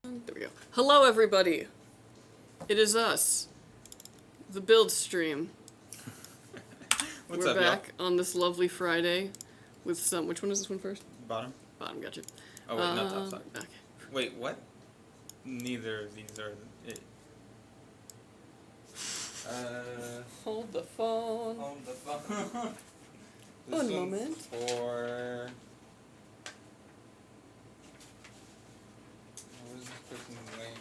There we go. Hello, everybody. It is us, the build stream. What's We're up, back on this lovely Friday with some. Which one is this one first? Bottom. Bottom. Gotcha. Oh wait, not top. Sorry. Okay. Wait, what? Neither of these are it. Hold the phone. Hold the phone. One moment. For. What is this person's name?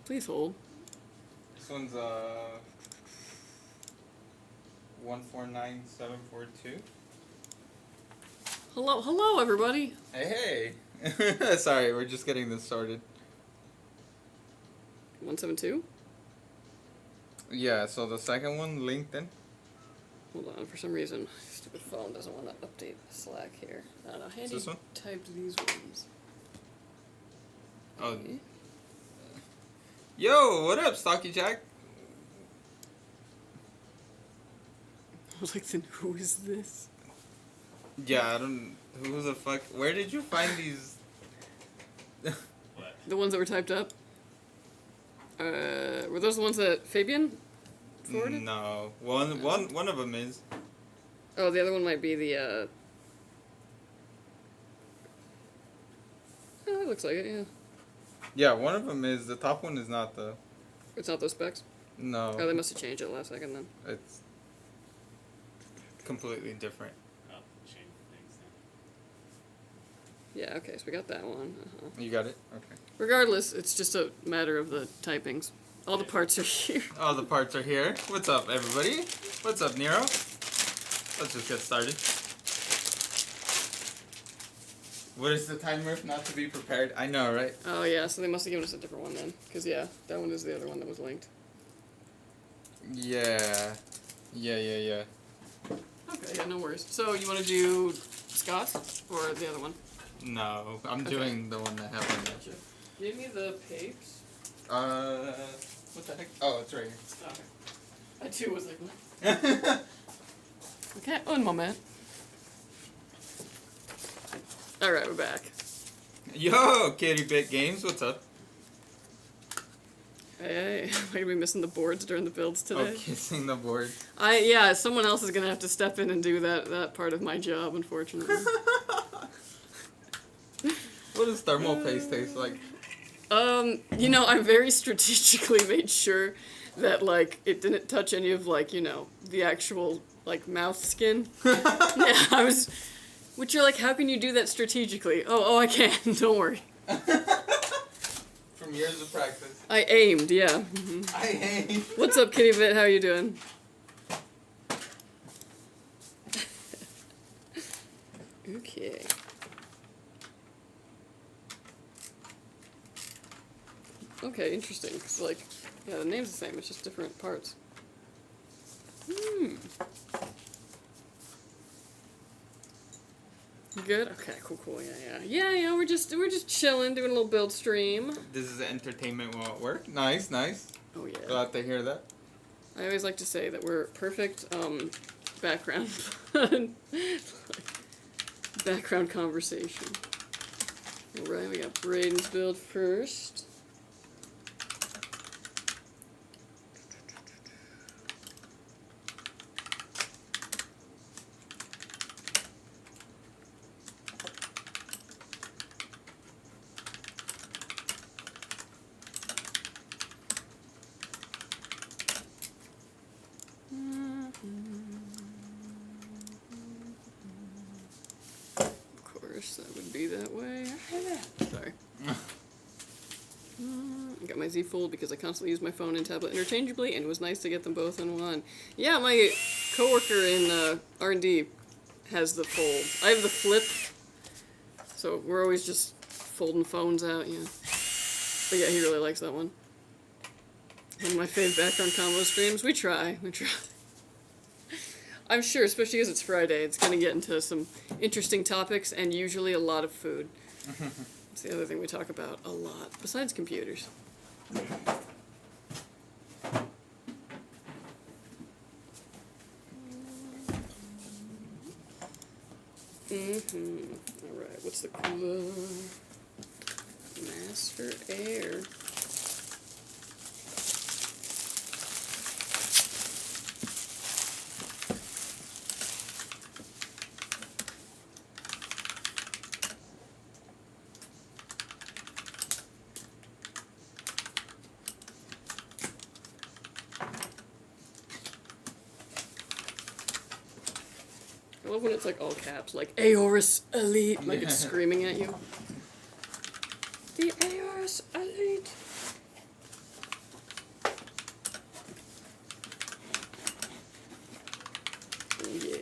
Please hold. This one's 149742. Hello, everybody. Hey. Sorry, we're just getting this started. 172. Yeah, so the second one, LinkedIn. Hold on. For some reason, stupid phone doesn't want to update Slack here. I don't know. Handy This one? typed these ones. Oh. Okay. Yo, what up, Stocky Jack? I was like, then who is this? Yeah, I don't. Who the fuck? Where did you find these? The ones that were typed up? Were those the ones that Fabian forwarded? No, one of them is. Oh, the other one might be the, Oh, it looks like it, yeah. Yeah, one of them is. The top one is not the. It's not those specs? No. Oh, they must have changed it last second then. It's completely different. Oh, change things Yeah, okay, so we got that one. You got it? Okay. Regardless, it's just a matter of the typings. All the parts are here. All the parts are here. What's up, everybody? What's up, Nero? Let's just get started. What is the timer not to be prepared? I know, right? Oh, yeah, so they must have given us a different one then. Because, yeah, that one is the other one that was linked. Yeah. Yeah. Okay, yeah, no worries. So, you want to do Scott's or the other one? No, I'm Okay. doing the one that happened. Gotcha. Give me the papes. What the heck? Oh, it's right here. Okay. I too was like, what? Okay, un moment. Alright, we're back. Yo, Kitty Bit Games, what's up? Hey, why are we missing the boards during the builds today? Oh, kissing the board. Yeah, someone else is gonna have to step in and do that part of my job, unfortunately. What does thermal paste taste like? You know, I very strategically made sure that, like, it didn't touch any of, like, you know, the actual, like, mouth skin. Yeah, I was... Which you're like, how can you do that strategically? Oh, I can, don't worry. From years of practice. I aimed, yeah. Mm-hmm. I hate. What's up, Kitty Bit? How you doing? Okay. Okay, interesting. Cause like, yeah, the name's the same. It's just different parts. You good? Okay, cool. Yeah. We're just chilling, doing a little build stream. This is entertainment while at work. Nice. Oh yeah. Glad to hear that. I always like to say that we're perfect background background conversation. All right, we got Braiden's build first. That would be that way. Sorry. I got my Z Fold because I constantly use my phone and tablet interchangeably, and it was nice to get them both in one. Yeah, my coworker in R&D has the Fold. I have the Flip, so we're always just folding phones out, yeah. But yeah, he really likes that one. One of my fave background combo streams. We try. I'm sure, especially because it's Friday, it's going to get into some interesting topics and usually a lot of food. It's the other thing we talk about a lot, besides computers. Alright, what's the cooler? Master Air. I love when it's like all caps, like Aorus Elite, like it's screaming at you. The Aorus Elite. Yeah.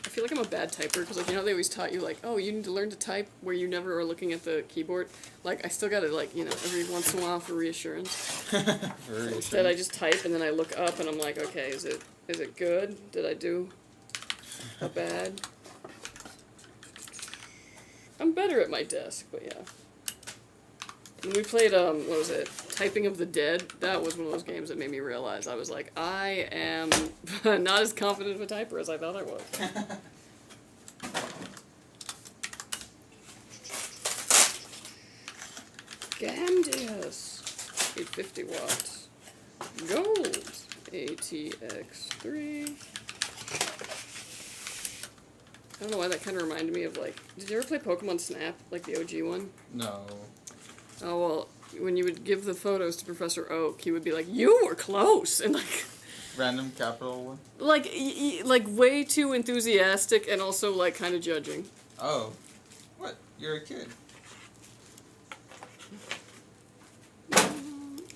I feel like I'm a bad typer because, like, you know, they always taught you, like, oh, you need to learn to type where you never are looking at the keyboard. Like, I still gotta, like, you know, every once in a while for reassurance. So instead, I just type and then I look up and I'm like, okay, is it good? Did I do a bad? I'm better at my desk, but yeah. When we played, what was it? Typing of the Dead, that was one of those games that made me realize I was like, I am not as confident of a typer as I thought I was. Gamdias, 850 watts. Gold, ATX3. I don't know why that kind of reminded me of, like, did you ever play Pokemon Snap, like the OG one? No. Oh, well, when you would give the photos to Professor Oak, he would be like, you were close, and like... Random capital one? Like, like way too enthusiastic and also, like, kind of judging. Oh. What? You're a kid.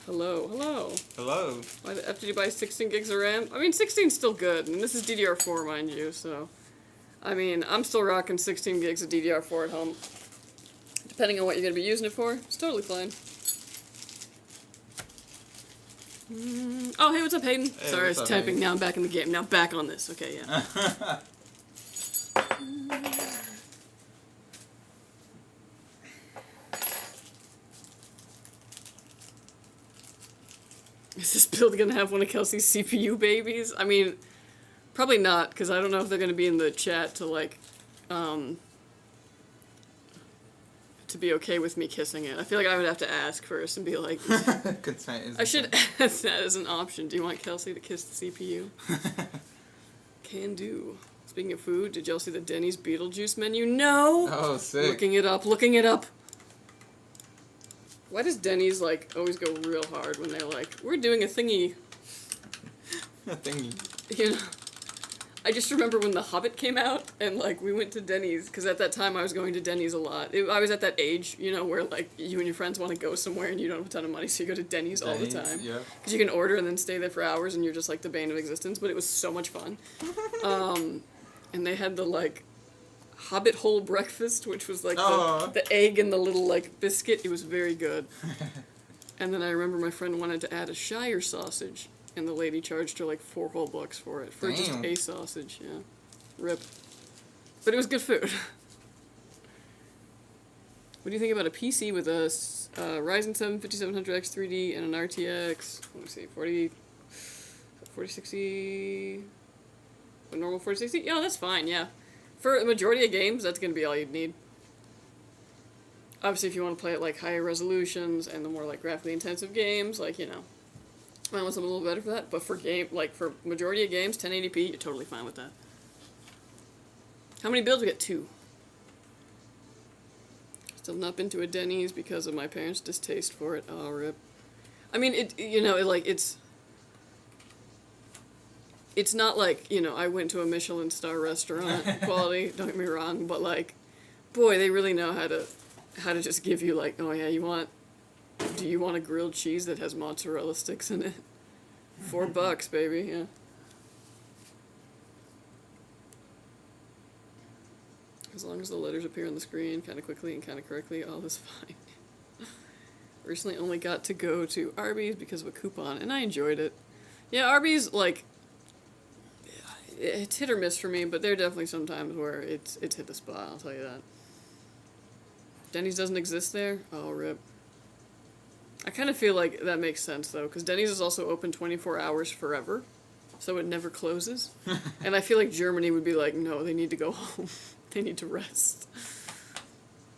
Hello, hello. Hello. Why after you buy 16 gigs of RAM? I mean, 16's still good, and this is DDR4, mind you, so... I mean, I'm still rocking 16 gigs of DDR4 at home. Depending on what you're going to be using it for, it's totally fine. Oh, hey, what's up, Hayden? Hey, sorry, I was typing. Hayden? Now I'm back in the game. Now back on this. Okay, yeah. Is this build going to have one of Kelsey's CPU babies? I mean, probably not, because I don't know if they're going to be in the chat to, like, to be okay with me kissing it. I feel like I would have to ask first and be like... Consent is... I should ask that as an option. Do you want Kelsey to kiss the CPU? Can do. Speaking of food, did y'all see the Denny's Beetlejuice menu? No! Oh, sick. Looking it up, looking it up. Why does Denny's, like, always go real hard when they're like, we're doing a thingy? A thingy. You know? I just remember when The Hobbit came out, and, like, we went to Denny's, because at that time I was going to Denny's a lot. I was at that age, you know, where, like, you and your friends want to go somewhere and you don't have a ton of money, so you go to Denny's all the time. Yeah. Because you can order and then stay there for hours, and you're just, like, the bane of existence, but it was so much fun. And they had the, like, Hobbit whole breakfast, which was, like, the egg and the little, like, biscuit. It was very good. And then I remember my friend wanted to add a Shire sausage. And the lady charged her like $4 whole bucks for it. For just a sausage, yeah. Rip. But it was good food. What do you think about a PC with a Ryzen 7 5700X 3D and an RTX, let me see, 4060, a normal 4060? Yeah, that's fine, yeah. For the majority of games, that's going to be all you'd need. Obviously, if you want to play at like higher resolutions and the more like graphically intensive games, like, you know, I want something a little better for that, but for for majority of games, 1080p, you're totally fine with that. How many builds? We got 2. Still not been to a Denny's because of my parents' distaste for it. Oh, rip. I mean, it's not like, you know, I went to a Michelin star restaurant quality, don't get me wrong, but like, boy, they really know how to just give you like, oh yeah, do you want a grilled cheese that has mozzarella sticks in it? $4, baby, yeah. As long as the letters appear on the screen kind of quickly and kind of correctly, all is fine. Recently only got to go to Arby's because of a coupon, and I enjoyed it. Yeah, Arby's, like, it's hit or miss for me, but there are definitely some times where it's hit the spot, I'll tell you that. Denny's doesn't exist there? Oh, rip. I kind of feel like that makes sense, though, because Denny's is also open 24 hours forever, so it never closes. And I feel like Germany would be like, no, they need to go home. They need to rest.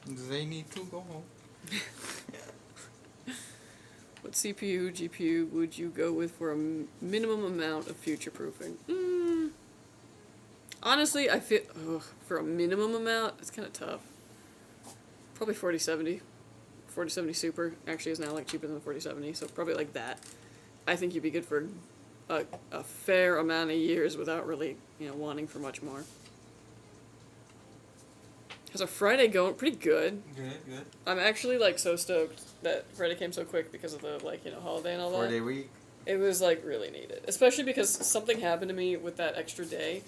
They need to go home. What CPU, GPU would you go with for a minimum amount of future proofing? Honestly, I feel for a minimum amount, it's kind of tough. Probably 4070. 4070 Super actually is now like cheaper than the 4070, so probably like that. I think you'd be good for a fair amount of years without really, wanting for much more. How's our Friday going? Pretty good. Good, good. I'm actually like so stoked that Friday came so quick because of the holiday and all that. 4-day week. It was like really needed, especially because something happened to me with that extra day,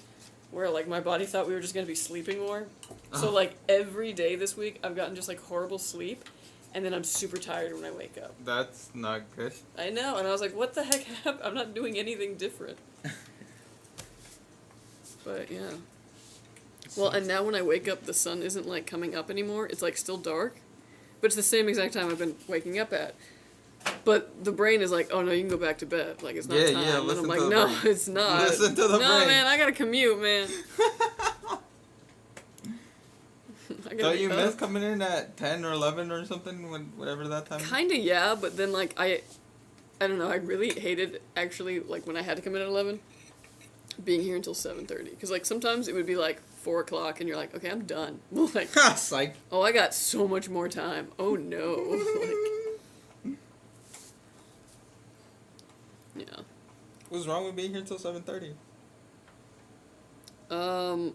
where like my body thought we were just gonna be sleeping more. So like every day this week I've gotten just like horrible sleep, and then I'm super tired when I wake up. That's not good. I know, and I was like, what the heck happened? I'm not doing anything different. But yeah. Well, and now when I wake up, the sun isn't like coming up anymore. It's like still dark, but it's the same exact time I've been waking up at. But the brain is like, oh no, you can go back to bed. Like it's not time. Yeah, and I'm like, no, brain. it's not. Listen to the brain. No, man, I gotta commute, man. Don't you miss coming in at 10 or 11 or something, whatever that time? Kinda, yeah, but then like I don't know. I really hated actually like when I had to come in at 11, being here until 7:30. Because like sometimes it would be like 4 o'clock and you're like, okay, I'm done. Like, psych. Oh, I got so much more time. Oh no. Like, yeah. What's wrong with being here till 7:30?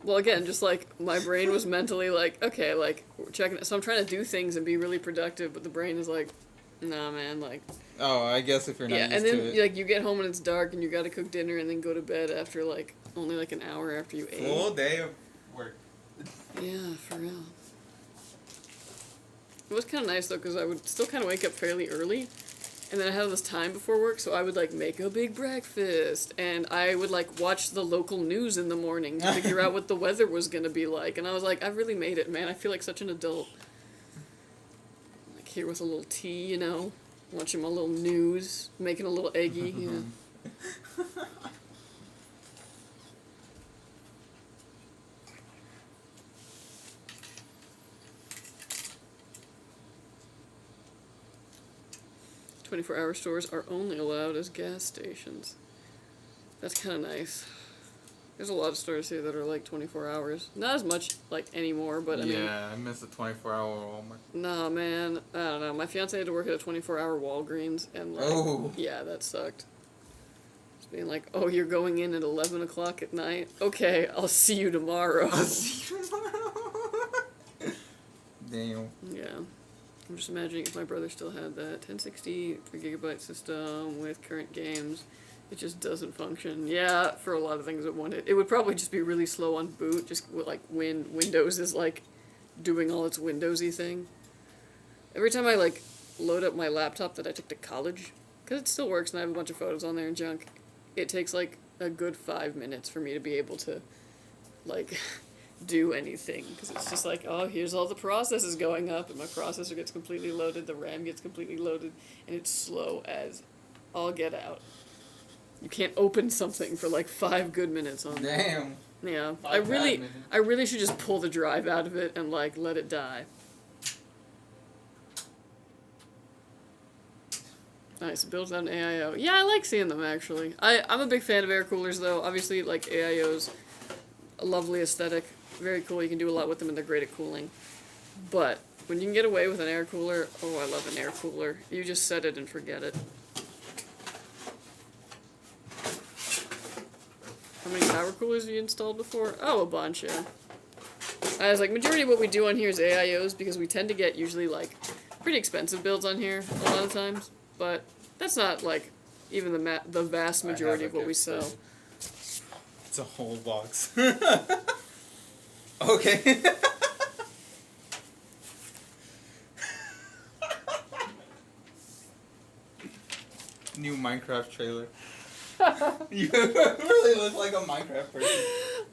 Well, again, just like my brain was mentally like, okay, like we're checking it. So I'm trying to do things and be really productive, but the brain is like, nah, man, like. Oh, I guess if you're not used and then to it. like you get home and it's dark and you got to cook dinner and then go to bed after like only like an hour after you ate. Full day of work. Yeah, for real. It was kind of nice though, because I would still kind of wake up fairly early. And then I had all this time before work, so I would, like, make a big breakfast, and I would, like, watch the local news in the morning to figure out what the weather was gonna be like, and I was like, I really made it, man. I feel like such an adult. Like, here with a little tea, watching my little news, making a little eggy, 24-hour stores are only allowed as gas stations. That's kind of nice. There's a lot of stores here that are like 24 hours. Not as much like anymore, but I mean... Yeah, I miss the 24-hour Walmart. Nah, man. I don't know. My fiance had to work at a 24-hour Walgreens, and like... Yeah, that sucked. Just being like, oh, you're going in at 11 o'clock at night? Okay, I'll see you tomorrow. I'll see you tomorrow. Damn. Yeah. I'm just imagining if my brother still had that 1060 3GB system with current games, it just doesn't function. Yeah, for a lot of things it wouldn't. It would probably just be really slow on boot, just like when Windows is like doing all its Windowsy thing. Every time I like load up my laptop that I took to college, because it still works and I have a bunch of photos on there and junk, it takes like a good 5 minutes for me to be able to like do anything, because it's just like, oh, here's all the processes going up, and my processor gets completely loaded, the RAM gets completely loaded, and it's slow as all get out. You can't open something for like 5 good minutes on there. Damn. Yeah, I really should just pull the drive out of it and like let it die. Nice, built out an AIO. Yeah, I like seeing them actually. I'm a big fan of air coolers though. Obviously, like AIOs, a lovely aesthetic. Very cool, you can do a lot with them and they're great at cooling. But when you can get away with an air cooler, oh, I love an air cooler. You just set it and forget it. How many power coolers have you installed before? Oh, a bunch, yeah. I was like, majority of what we do on here is AIOs because we tend to get usually like pretty expensive builds on here a lot of times. But that's not like even the vast majority of what we sell. It's a whole box. Okay. New Minecraft trailer. You really look like a Minecraft person.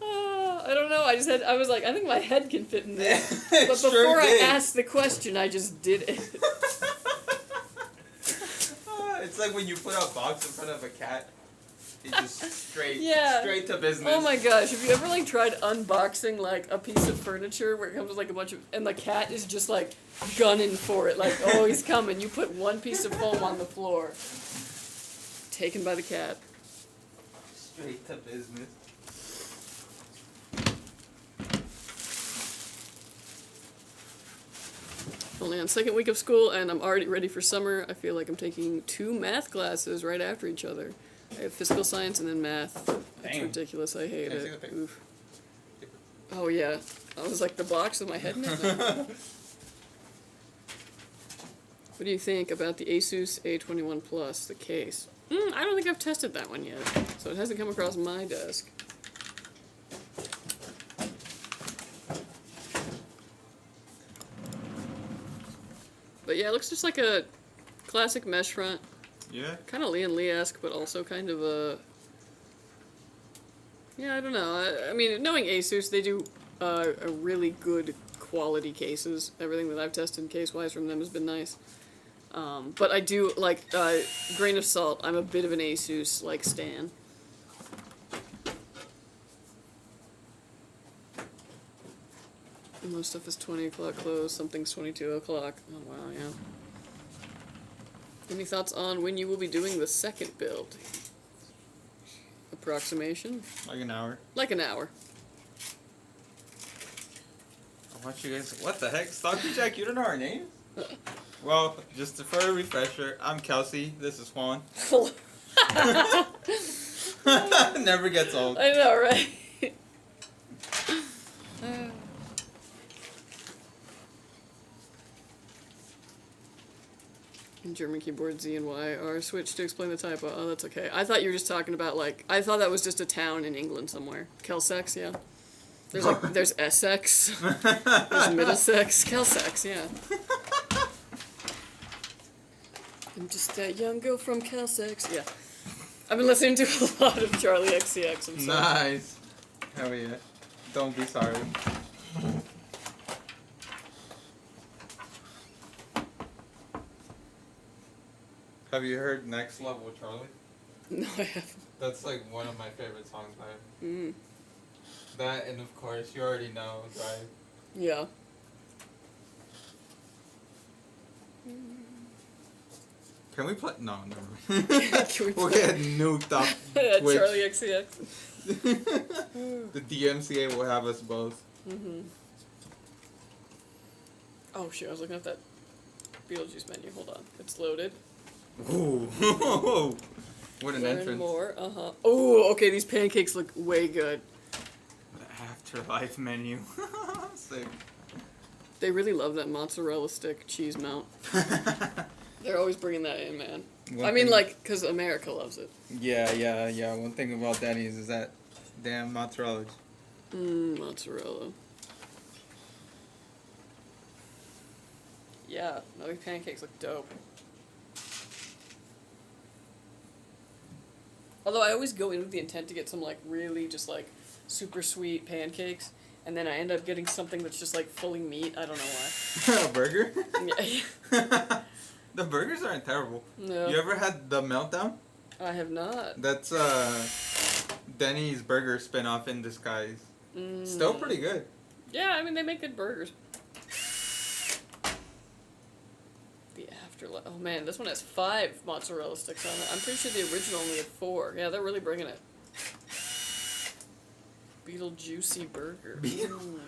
I don't know. I was like, I think my head can fit in there. But It sure before I did. asked the question, I just did it. It's like when you put a box in front of a cat. You just straight to business. Oh my gosh, have you ever like tried unboxing like a piece of furniture where it comes with like a bunch of, and the cat is just like gunning for it, like, oh, he's coming. You put one piece of foam on the floor. Taken by the cat. Straight to business. Only on second week of school, and I'm already ready for summer. I feel like I'm taking 2 math classes right after each other. I have physical science and then math. It's Dang. ridiculous. I hate Can I see it. the paper? Oof. Oh yeah. I was like the box with my head in it. What do you think about the ASUS A21 Plus, the case? I don't think I've tested that one yet, so it hasn't come across my desk. But yeah, it looks just like a classic mesh front. Yeah. Kind of Lian Lee-esque, but also kind of a... Yeah, I don't know. I mean, knowing ASUS, they do a really good quality cases. Everything that I've tested case-wise from them has been nice. But I do, like, grain of salt, I'm a bit of an ASUS, like, stan. And most stuff is 20 o'clock close, something's 22 o'clock. Oh, wow, yeah. Any thoughts on when you will be doing the second build? Approximation? Like an hour. Like an hour. I want you guys. What the heck? Stocky Jack, you don't know our names? Well, just for a refresher, I'm Kelsey. This is Juan. Never gets old. I know, right? German keyboard Z and Y are switched to explain the typo. Oh, that's okay. I thought you were just talking about, like, I thought that was just a town in England somewhere. Kelsex, yeah. There's, like, there's Essex. There's Middlesex. Kelsex, yeah. I'm just that young girl from Kelsex. Yeah. I've been listening to a lot of Charlie XCX. I'm sorry. Nice. Hell yeah. Don't be sorry. Have you heard Next Level Charlie? No, I haven't. That's like one of my favorite songs by him. Mm. That, and of course, you already know, Drive. Yeah. Can we play? No, never. Can we We'll play? get nuked off Yeah, Twitch. Charlie XCX. The DMCA will have us both. Mm-hmm. Oh, shoot, I was looking at that Beetlejuice menu. Hold on. It's loaded. Ooh. What an Learn entrance. more. Uh-huh. Oh, okay, these pancakes look way good. The Afterlife menu. Sick. They really love that mozzarella stick cheese mount. They're always bringing that in, man. One I mean, thing- like, because America loves it. Yeah. One thing about Denny's is that damn mozzarella. Mozzarella. Yeah, no, these pancakes look dope. Although I always go in with the intent to get some, like, really just, like, super sweet pancakes, and then I end up getting something that's just, like, fully meat. I don't know why. A burger? Yeah. The burgers aren't terrible. No. You ever had the Meltdown? I have not. That's Denny's burger spin-off in disguise. Still pretty good. Yeah, I mean, they make good burgers. The Afterlife. Oh, man, this one has 5 mozzarella sticks on it. I'm pretty sure the original only had 4. Yeah, they're really bringing it. Beetlejuicy burger. Ooh.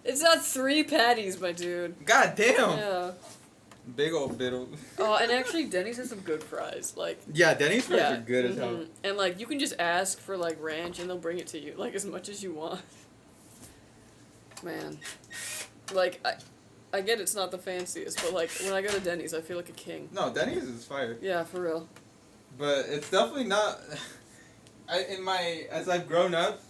It's not 3 patties, my dude. God damn! Yeah. Big old biddle. Oh, and actually, Denny's has some good fries. Like, Yeah, Denny's fries yeah. are good as hell. Mhm. And, like, you can just ask for, like, ranch, and they'll bring it to you, like, as much as you want. Man. Like, I get it's not the fanciest, but, like, when I go to Denny's, I feel like a king. No, Denny's is fire. Yeah, for real. But it's definitely not... As I've grown up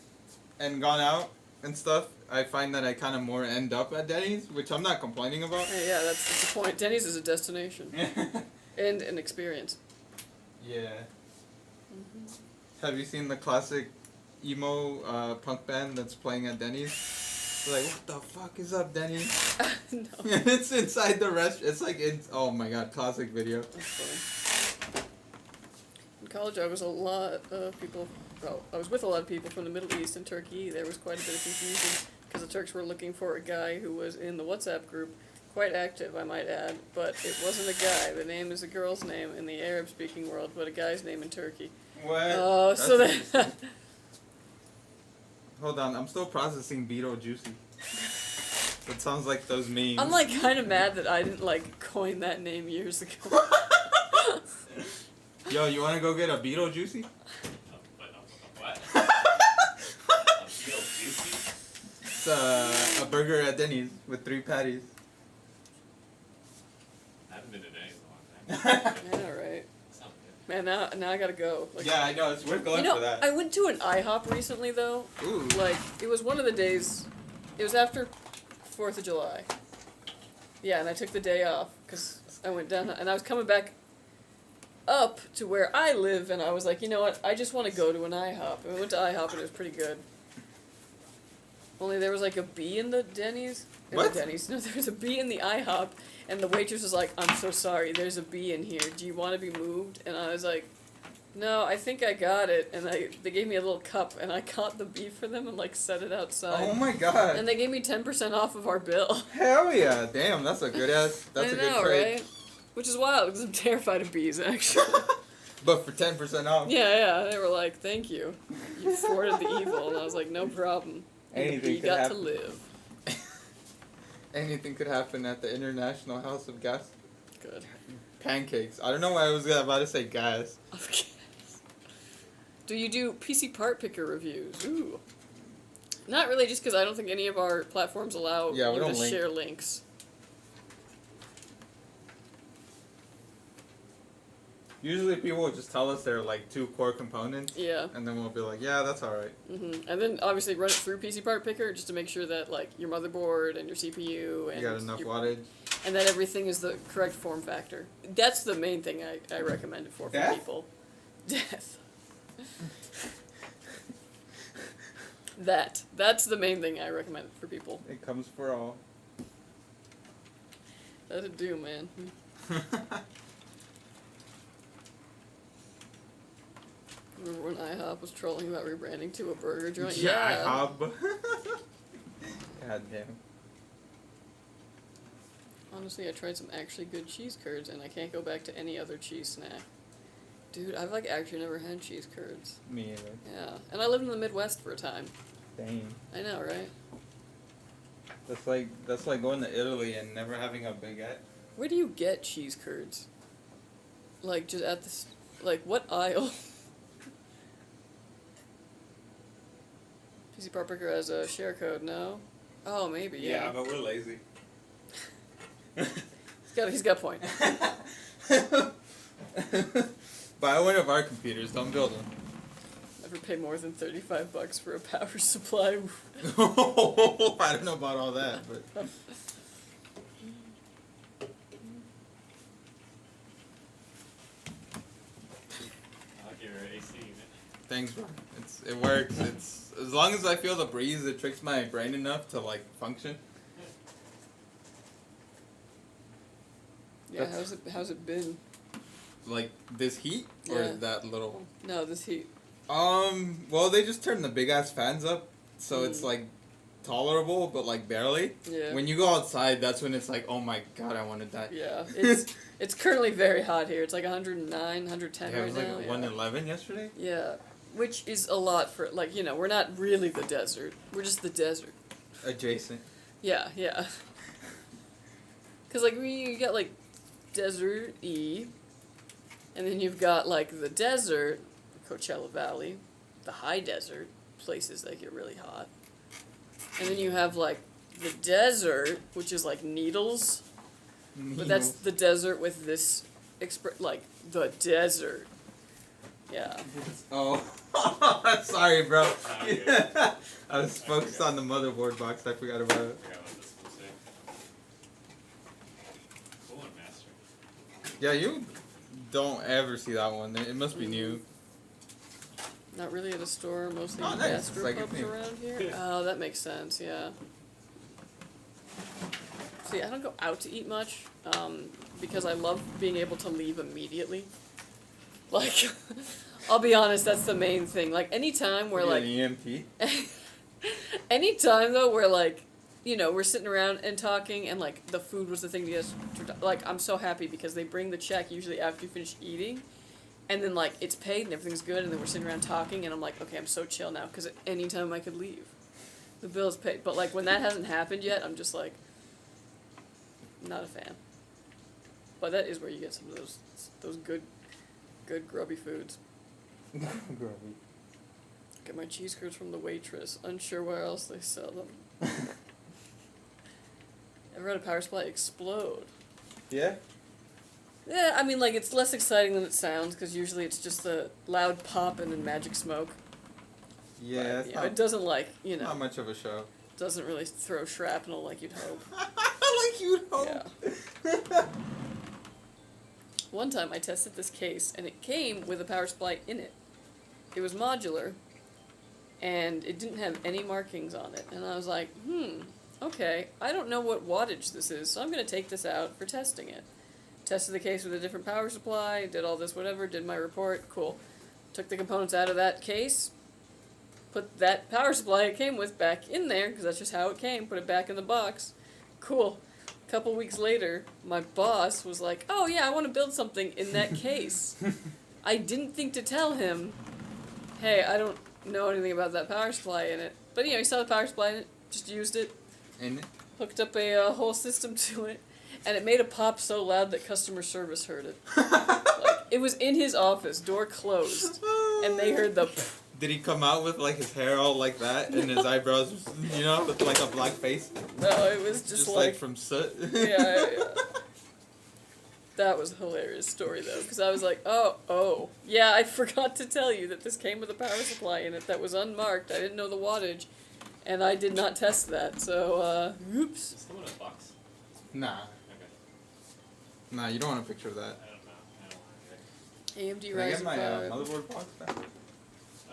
and gone out and stuff, I find that I kind of more end up at Denny's, which I'm not complaining about. Hey, yeah, that's the point. Denny's is a destination. And an experience. Yeah. Have you seen the classic emo punk band that's playing at Denny's? Like, what the fuck is up, Denny's? No. It's inside the restaurant. It's like, oh my god, classic video. That's funny. In college, I was a lot of people. Well, I was with a lot of people from the Middle East and Turkey. There was quite a bit of confusion because the Turks were looking for a guy who was in the WhatsApp group, quite active, I might add, but it wasn't a guy. The name is a girl's name in the Arab-speaking world, but a guy's name in Turkey. What? Oh, That's so that. interesting. Hold on, I'm still processing Beetlejuicy. That sounds like those memes. I'm like kind of mad that I didn't like coin that name years ago. Yo, you wanna go get a Beetlejuicy? What? A Beetlejuicy? It's a burger at Denny's with 3 patties. I haven't been to Denny's in a long time. Yeah, right. Sounds good. Man, now I gotta go. Like, Yeah, I know, it's worth going you know, for that. I went to an IHOP recently though. Ooh. Like, it was one of the days. It was after 4th of July. Yeah, and I took the day off because I went down and I was coming back up to where I live, and I was like, you know what? I just want to go to an IHOP. And we went to IHOP, and it was pretty good. Only there was like a bee in the Denny's. What? Denny's. No, there was a bee in the IHOP, and the waitress was like, "I'm so sorry. There's a bee in here. Do you want to be moved?" And I was like, "No, I think I got it." And they gave me a little cup, and I caught the bee for them and like set it outside. Oh my god. And they gave me 10% off of our bill. Hell yeah. Damn, that's a good ass. That's I a good know, trade. right? Which is wild because I'm terrified of bees, actually. But for 10% off. Yeah, they were like, "Thank you. You thwarted the evil," and I was like, "No problem." And Anything the bee could got happen. to live. Anything could happen at the International House of Gas. Good. Pancakes. I don't know why I was about to say gas. Okay. Do you do PC part picker reviews? Ooh. Not really, just because I don't think any of our platforms allow Yeah, we you to don't link. share links. Usually people will just tell us they're like 2 core components. Yeah. And then we'll be like, yeah, that's alright. And then obviously run it through PC part picker just to make sure that like your motherboard and your CPU and You got enough your- wattage. and that everything is the correct form factor. That's the main thing I recommend it for Death? people. Death. That's the main thing I recommend for people. It comes for all. That'd do, man. Remember when IHOP was trolling about rebranding to a burger joint? Yeah, Hob. God damn. Honestly, I tried some actually good cheese curds, and I can't go back to any other cheese snack. Dude, I've like actually never had cheese curds. Me either. Yeah, and I lived in the Midwest for a time. Dang. I know, right? That's like going to Italy and never having a baguette. Where do you get cheese curds? Like, just at this... Like, what aisle? PC Part Picker has a share code, no? Oh, maybe, yeah. but we're lazy. He's got a point. Buy one of our computers, don't build them. Never pay more than $35 for a power supply. I don't know about all that, but... I like your AC unit. Thanks, bro. It works. It's as long as I feel the breeze, it tricks my brain enough to like function. Yeah, how's it been? Like this heat or Yeah. that little. No, this heat. Well, they just turned the big ass fans up, so it's Mm. like tolerable, but like barely. Yeah. When you go outside, that's when it's like, oh my god, I want to die. Yeah, it's currently very hot here. It's like 109, 110 Yeah, it right was now. like Yeah. 111 yesterday. Yeah, which is a lot for like we're not really the desert. We're just the desert. Adjacent. Yeah, yeah. Cause like you got like desert E, and then you've got like the desert, Coachella Valley, the high desert places that get really hot, and then you have like the desert, which is like Needles. But that's the desert with this like the desert. Yeah. Oh, sorry, bro. Oh, good. I was focused on the motherboard box. I forgot about it. I forgot what this was saying. Cool and master. Yeah, you don't ever see that one. It must be new. Not really at a store, mostly Oh, in nice. gastro It's like pubs it's new. around here. Oh, that makes sense, yeah. See, I don't go out to eat much, because I love being able to leave immediately. Like, I'll be honest, that's the main thing. Like, anytime where, like... An EMT? Anytime, though, where, like, you know, we're sitting around and talking, and, like, the food was the thing to get us... Like, I'm so happy because they bring the check usually after you finish eating, and then, like, it's paid and everything's good, and then we're sitting around talking, and I'm like, okay, I'm so chill now, because at any time I could leave. The bill's paid. But, like, when that hasn't happened yet, I'm just, like, not a fan. But that is where you get some of those good grubby foods. Grubby. Get my cheese curds from the waitress. Unsure where else they sell them. Ever had a power supply explode? Yeah? Yeah, I mean, like, it's less exciting than it sounds, because usually it's just the loud pop and then magic smoke. Yeah, But, it's you know, not, it doesn't, like, you know, not much of a show. doesn't really throw shrapnel like you'd hope. Like you'd hope. Yeah. One time I tested this case, and it came with a power supply in it. It was modular, and it didn't have any markings on it. And I was like, okay, I don't know what wattage this is, so I'm going to take this out for testing it. Tested the case with a different power supply, did all this whatever, did my report, cool. Took the components out of that case, put that power supply it came with back in there, because that's just how it came, put it back in the box. Cool. A couple weeks later, my boss was like, oh yeah, I want to build something in that case. I didn't think to tell him, hey, I don't know anything about that power supply in it. But, you know, he saw the power supply in it, just used it, And hooked up a whole system to it, and it made a pop so loud that customer service heard it. Like, it was in his office, door closed, and they heard the Did he come out with like his hair all like that and his eyebrows, you know, with like a black face? No, it was just like from soot. yeah. That was a hilarious story though, because I was like, oh, yeah, I forgot to tell you that this came with a power supply in it that was unmarked. I didn't know the wattage, and I did not test that. So, oops. Is someone in a box? Nah. Okay. Nah, you don't want a picture of that. I don't know. I don't want to. AMD Can I get Ryzen my 5. motherboard box back?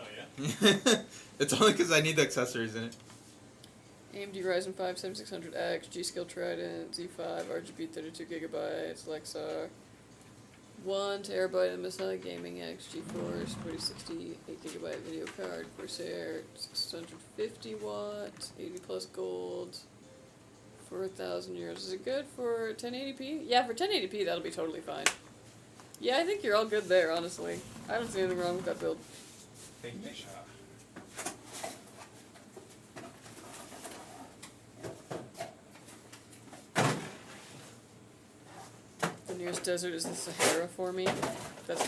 Oh yeah. It's only because I need the accessories in it. AMD Ryzen 5 7600X, G-Skill Trident, Z5, RGB 32GB, Lexar, 1 TB MSI Gaming X, GeForce, 4060, 8GB video card, Corsair, 650 watts, 80 plus gold, for 1,000 euros. Is it good for 1080p? Yeah, for 1080p that'll be totally fine. Yeah, I think you're all good there, honestly. I don't see anything wrong with that build. Thank you. The nearest desert is the Sahara for me. That's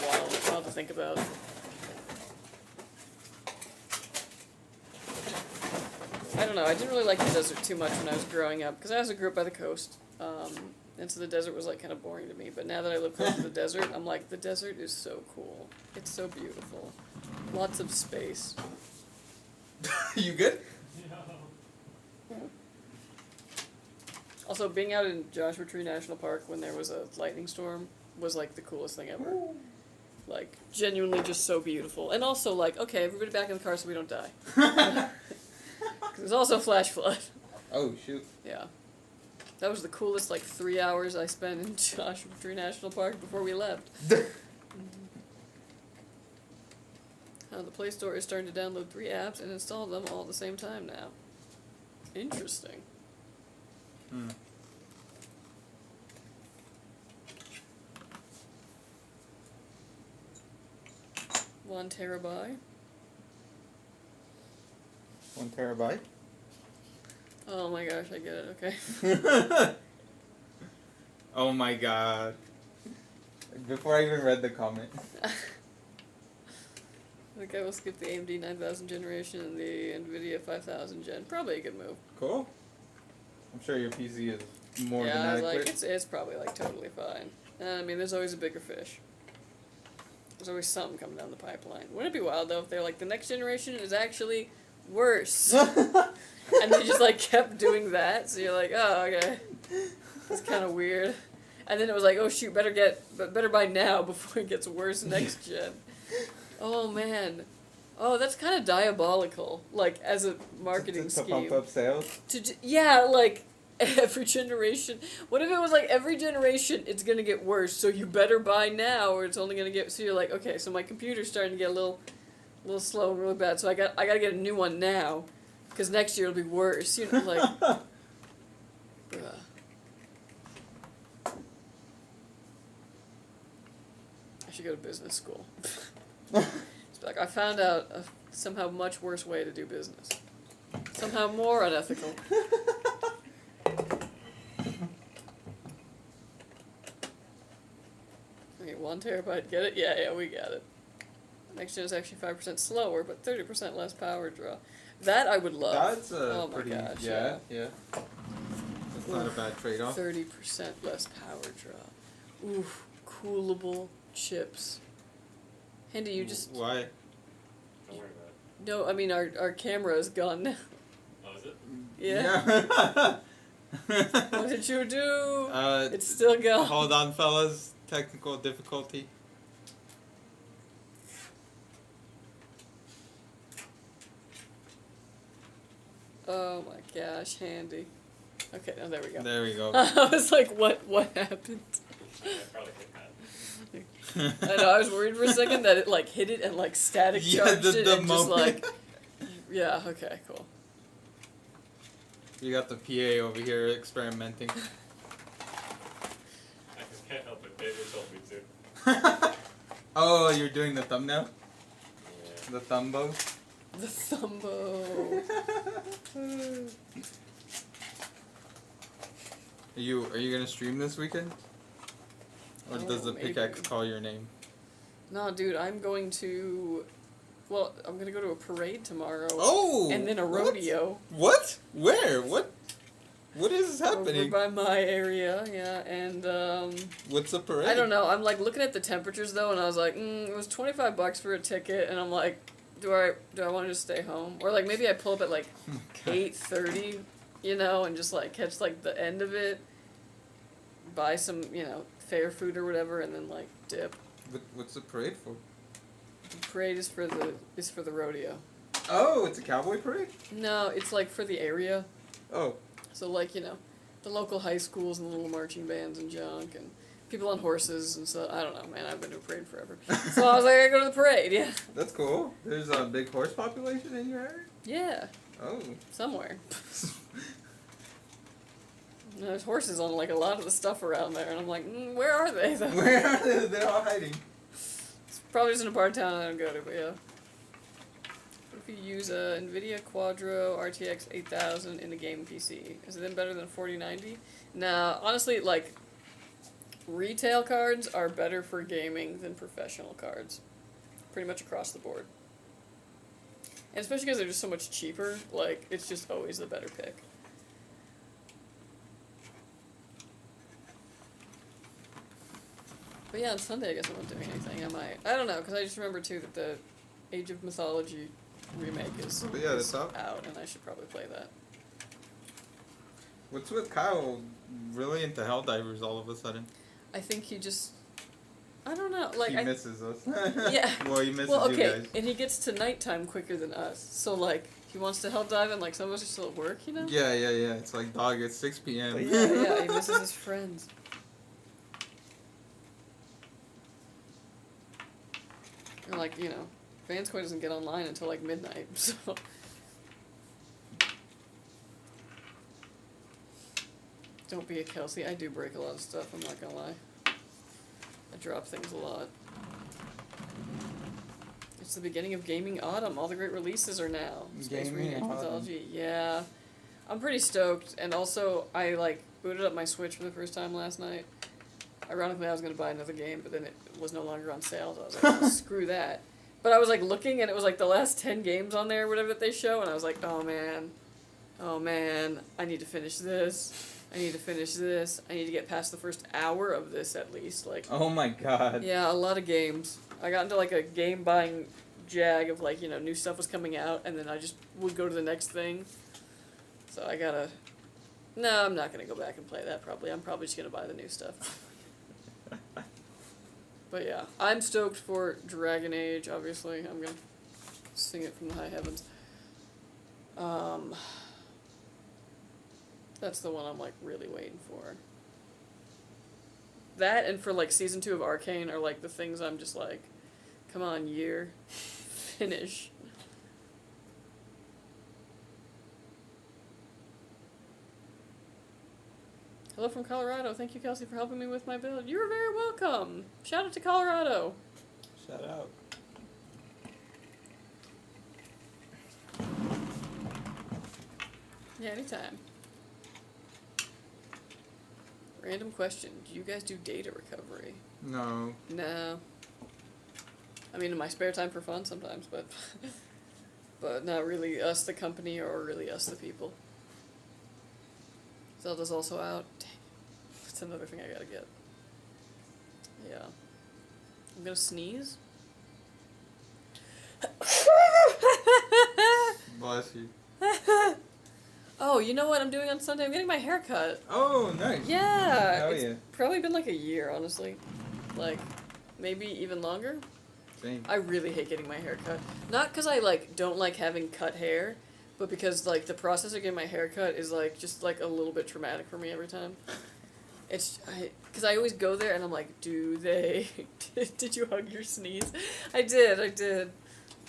wild to think about. I don't know, I didn't really like the desert too much when I was growing up, because I also grew up by the coast, and so the desert was like kind of boring to me, but now that I live close to the desert, I'm like, the desert is so cool. It's so beautiful. Lots of space. You good? Also, being out in Joshua Tree National Park when there was a lightning storm was like the coolest thing ever. Like, genuinely just so beautiful. And also, like, okay, everybody back in the car so we don't die. Because there's also a flash flood. Oh, shoot. Yeah. That was the coolest, like, 3 hours I spent in Joshua Tree National Park before we left. The Play Store is starting to download 3 apps and install them all at the same time now. Interesting. 1 terabyte. 1 terabyte? Oh my gosh, I get it, okay. Oh my god. Before I even read the comment. I think I will skip the AMD 9000 generation and the Nvidia 5000 gen. Probably a good move. Cool. I'm sure your PC is more than Yeah, I was adequate. like, it's probably like totally fine. I mean, there's always a bigger fish. There's always something coming down the pipeline. Wouldn't it be wild though if they're like, the next generation is actually worse? And they just like kept doing that, so you're like, oh, okay. It's kind of weird. And then it was like, oh shoot, better buy now before it gets worse next gen. Oh man. Oh, that's kind of diabolical. Like as a marketing to scheme. pump up sales. Yeah, like every generation. What if it was like every generation it's gonna get worse, so you better buy now, or it's only gonna get. So you're like, okay, so my computer's starting to get a little slow and really bad, so I gotta get a new one now, because next year it'll be worse. You know, like. Bruh. I should go to business school. It's like I found out a somehow much worse way to do business. Somehow more unethical. Okay, 1 terabyte, get it? Yeah, we got it. Next gen is actually 5% slower, but 30% less power draw. That I would love. That's a oh my pretty, gosh, yeah. That's not a bad trade-off. 30% less power draw. Oof, coolable chips. Handy, you just... Why? Don't worry about it. No, I mean, our camera is gone now. Oh, is it? Yeah. What did you do? It's still gone. Hold on, fellas. Technical difficulty. Oh my gosh, Handy. Okay, now there we go. There we go. I was like, what happened? I probably hit that. I know, I was worried for a second that it like hit it and like static charged it and just like, yeah, okay, cool. You got the PA over here experimenting. I just can't help it. David told me to. Oh, you're doing the thumbnail? Yeah. The thumbo? The thumbo. Are you gonna stream this weekend? Or does the maybe. pickaxe call your name? No, dude, I'm going to. Well, I'm gonna go to a parade tomorrow. Oh! And then a what? rodeo. What? Where? What is happening? Over by my area, yeah, and What's the parade? I don't know. I'm like looking at the temperatures though, and I was like, it was $25 for a ticket, and I'm like, do I want to just stay home, or like maybe I pull up at like 8:30, you know, and just like catch like the end of it, buy some fair food or whatever, and then like dip. What's the parade for? The parade is for the rodeo. Oh, it's a cowboy parade? No, it's like for the area. Oh. So like, the local high schools and the little marching bands and junk and people on horses and so I don't know, man, I've been to a parade forever. So I was like, I go to the parade, yeah. That's cool. There's a big horse population in your area? Yeah. Oh. Somewhere. There's horses on like a lot of the stuff around there and I'm like, where are they though? Where are they? They're all hiding. It's probably just in a part of town I don't go to, but yeah. If you use a Nvidia Quadro RTX 8000 in a game PC, is it then better than 4090? Nah, honestly, like, retail cards are better for gaming than professional cards. Pretty much across the board. And especially because they're just so much cheaper, like, it's just always the better pick. But yeah, on Sunday I guess I'm not doing anything. I might. I don't know, because I just remember too that the Age of Mythology remake is that's up. out, and I should probably play that. What's with Kyle really into Helldivers all of a sudden? I think he just, I don't know, like he misses us. Yeah. Well, he misses well, you okay, guys. and he gets to nighttime quicker than us, so like he wants to hell dive, and like some of us are still at work, you know. Yeah. It's like, dog, it's 6 p.m. But yeah, he misses his friends. And like Vanscoy doesn't get online until like midnight, so. Don't be a Kelsey. I do break a lot of stuff, I'm not gonna lie. I drop things a lot. It's the beginning of gaming autumn. All the great releases are now. Space Gaming Marine autumn. Mythology. Yeah. I'm pretty stoked, and also I like booted up my Switch for the first time last night. Ironically, I was gonna buy another game, but then it was no longer on sale, so I was like, oh, screw that. But I was like looking, and it was like the last 10 games on there, whatever that they show, and I was like, oh man, I need to finish this. I need to get past the first hour of this at least. Like. Oh my god. Yeah, a lot of games. I got into like a game buying jag of like new stuff was coming out, and then I just would go to the next thing. So I gotta. No, I'm not gonna go back and play that. Probably, I'm probably just gonna buy the new stuff. But yeah, I'm stoked for Dragon Age, obviously. I'm gonna sing it from the high heavens. That's the one I'm, like, really waiting for. That and for, like, Season 2 of Arcane are, like, the things I'm just like, come on, year. Finish. Hello from Colorado. Thank you, Kelsey, for helping me with my build. You're very welcome. Shout out to Colorado. Shout out. Yeah, anytime. Random question. Do you guys do data recovery? No. No. I mean, in my spare time for fun sometimes, but but not really us, the company, or really us, the people. Zelda's also out. Dang. That's another thing I gotta get. Yeah. I'm gonna sneeze. Bless you. Oh, you know what I'm doing on Sunday? I'm getting my hair cut. Oh, nice. Yeah. Hell it's yeah. probably been like a year, honestly. Like, maybe even longer. Same. I really hate getting my hair cut. Not because I, like, don't like having cut hair, but because, like, the process of getting my hair cut is, like, just, like, a little bit traumatic for me every time. It's, because I always go there and I'm like, do they, did you hug your sneeze? I did. That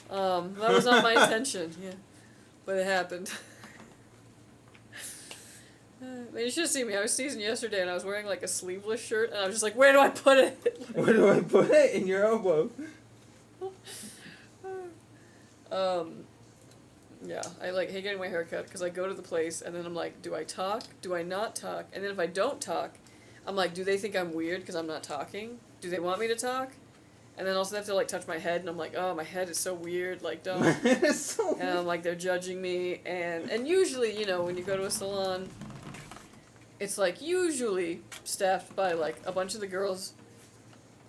was not my intention, yeah. But it happened. You should have seen me. I was sneezing yesterday and I was wearing, like, a sleeveless shirt and I was just like, where do I put it? Where do I put it? In your elbow. Yeah, I like hate getting my hair cut because I go to the place and then I'm like, do I talk? Do I not talk? And then if I don't talk, I'm like, do they think I'm weird because I'm not talking? Do they want me to talk? And then also they have to like touch my head and I'm like, oh, my head is so weird, like don't. And I'm like, they're judging me and usually, you know, when you go to a salon, it's like usually staffed by like a bunch of the girls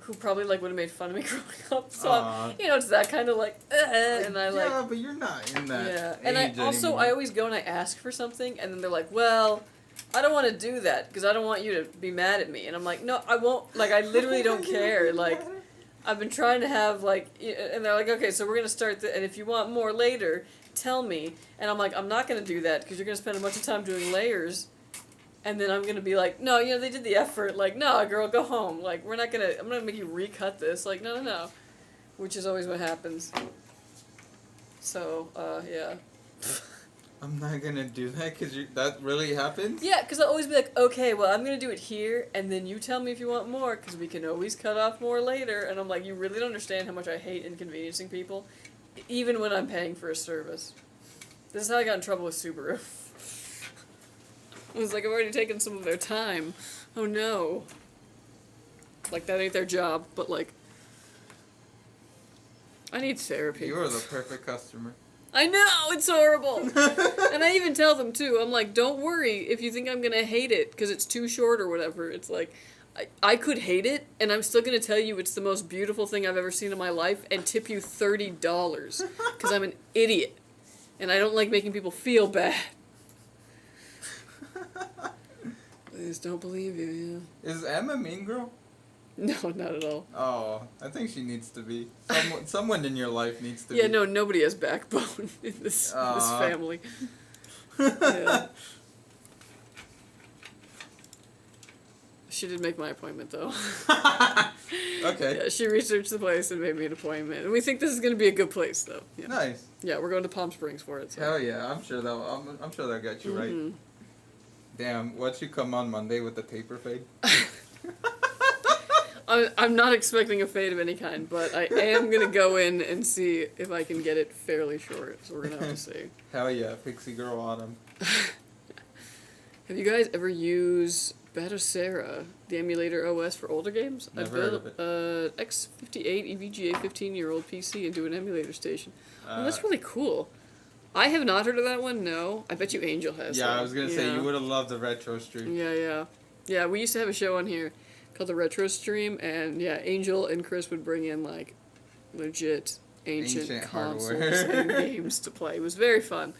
who probably like would have made fun of me growing up. So I'm, you know, it's that kind of like, and I like. Yeah, but you're not in that. Yeah, age and I also anymore. I always go and I ask for something, and then they're like, well, I don't want to do that because I don't want you to be mad at me, and I'm like, no, I won't. Like, I literally don't care. Like, I've been trying to have like, and they're like, okay, so we're gonna start and if you want more later, tell me. And I'm like, I'm not gonna do that because you're gonna spend a bunch of time doing layers. And then I'm gonna be like, no, you know, they did the effort. Like, no, girl, go home. Like, I'm not gonna make you recut this. Like, no. Which is always what happens. So, yeah. I'm not gonna do that because that really happens? Yeah, because I'll always be like, okay, well, I'm gonna do it here, and then you tell me if you want more, because we can always cut off more later. And I'm like, you really don't understand how much I hate inconveniencing people, even when I'm paying for a service. This is how I got in trouble with Subaru. I was like, I've already taken some of their time. Oh no. Like, that ain't their job, but like, I need therapy. You're the perfect customer. I know, it's horrible. And I even tell them too, I'm like, don't worry if you think I'm gonna hate it because it's too short or whatever. It's like, I could hate it and I'm still gonna tell you it's the most beautiful thing I've ever seen in my life and tip you $30 because I'm an idiot. And I don't like making people feel bad. I just don't believe you, yeah. Is Em a mean girl? No, not at all. Oh, I think she needs to be. Someone in your life needs to be. Yeah, no, nobody has backbone in this family. Yeah. She did make my appointment, though. Okay. Yeah, she researched the place and made me an appointment. And we think this is going to be a good place, though. Yeah. Nice. Yeah, we're going to Palm Springs for it. So. Hell yeah, I'm sure they'll get you right. Damn, what you come on Monday with the taper fade? I'm not expecting a fade of any kind, but I am going to go in and see if I can get it fairly short. So we're going to have to see. Hell yeah, Pixie Girl Autumn. Have you guys ever used Batocera, the emulator OS for older games? Never I heard built of it. X58 EVGA 15-year-old PC into an emulator station. Oh, that's really cool. I have not heard of that one, no. I bet you Angel has. Yeah, though. I was going to say, you would have loved the retro stream. Yeah. Yeah, we used to have a show on here called the Retro Stream, and yeah, Angel and Chris would bring in, like, legit ancient consoles hardware. and games to play. It was very fun.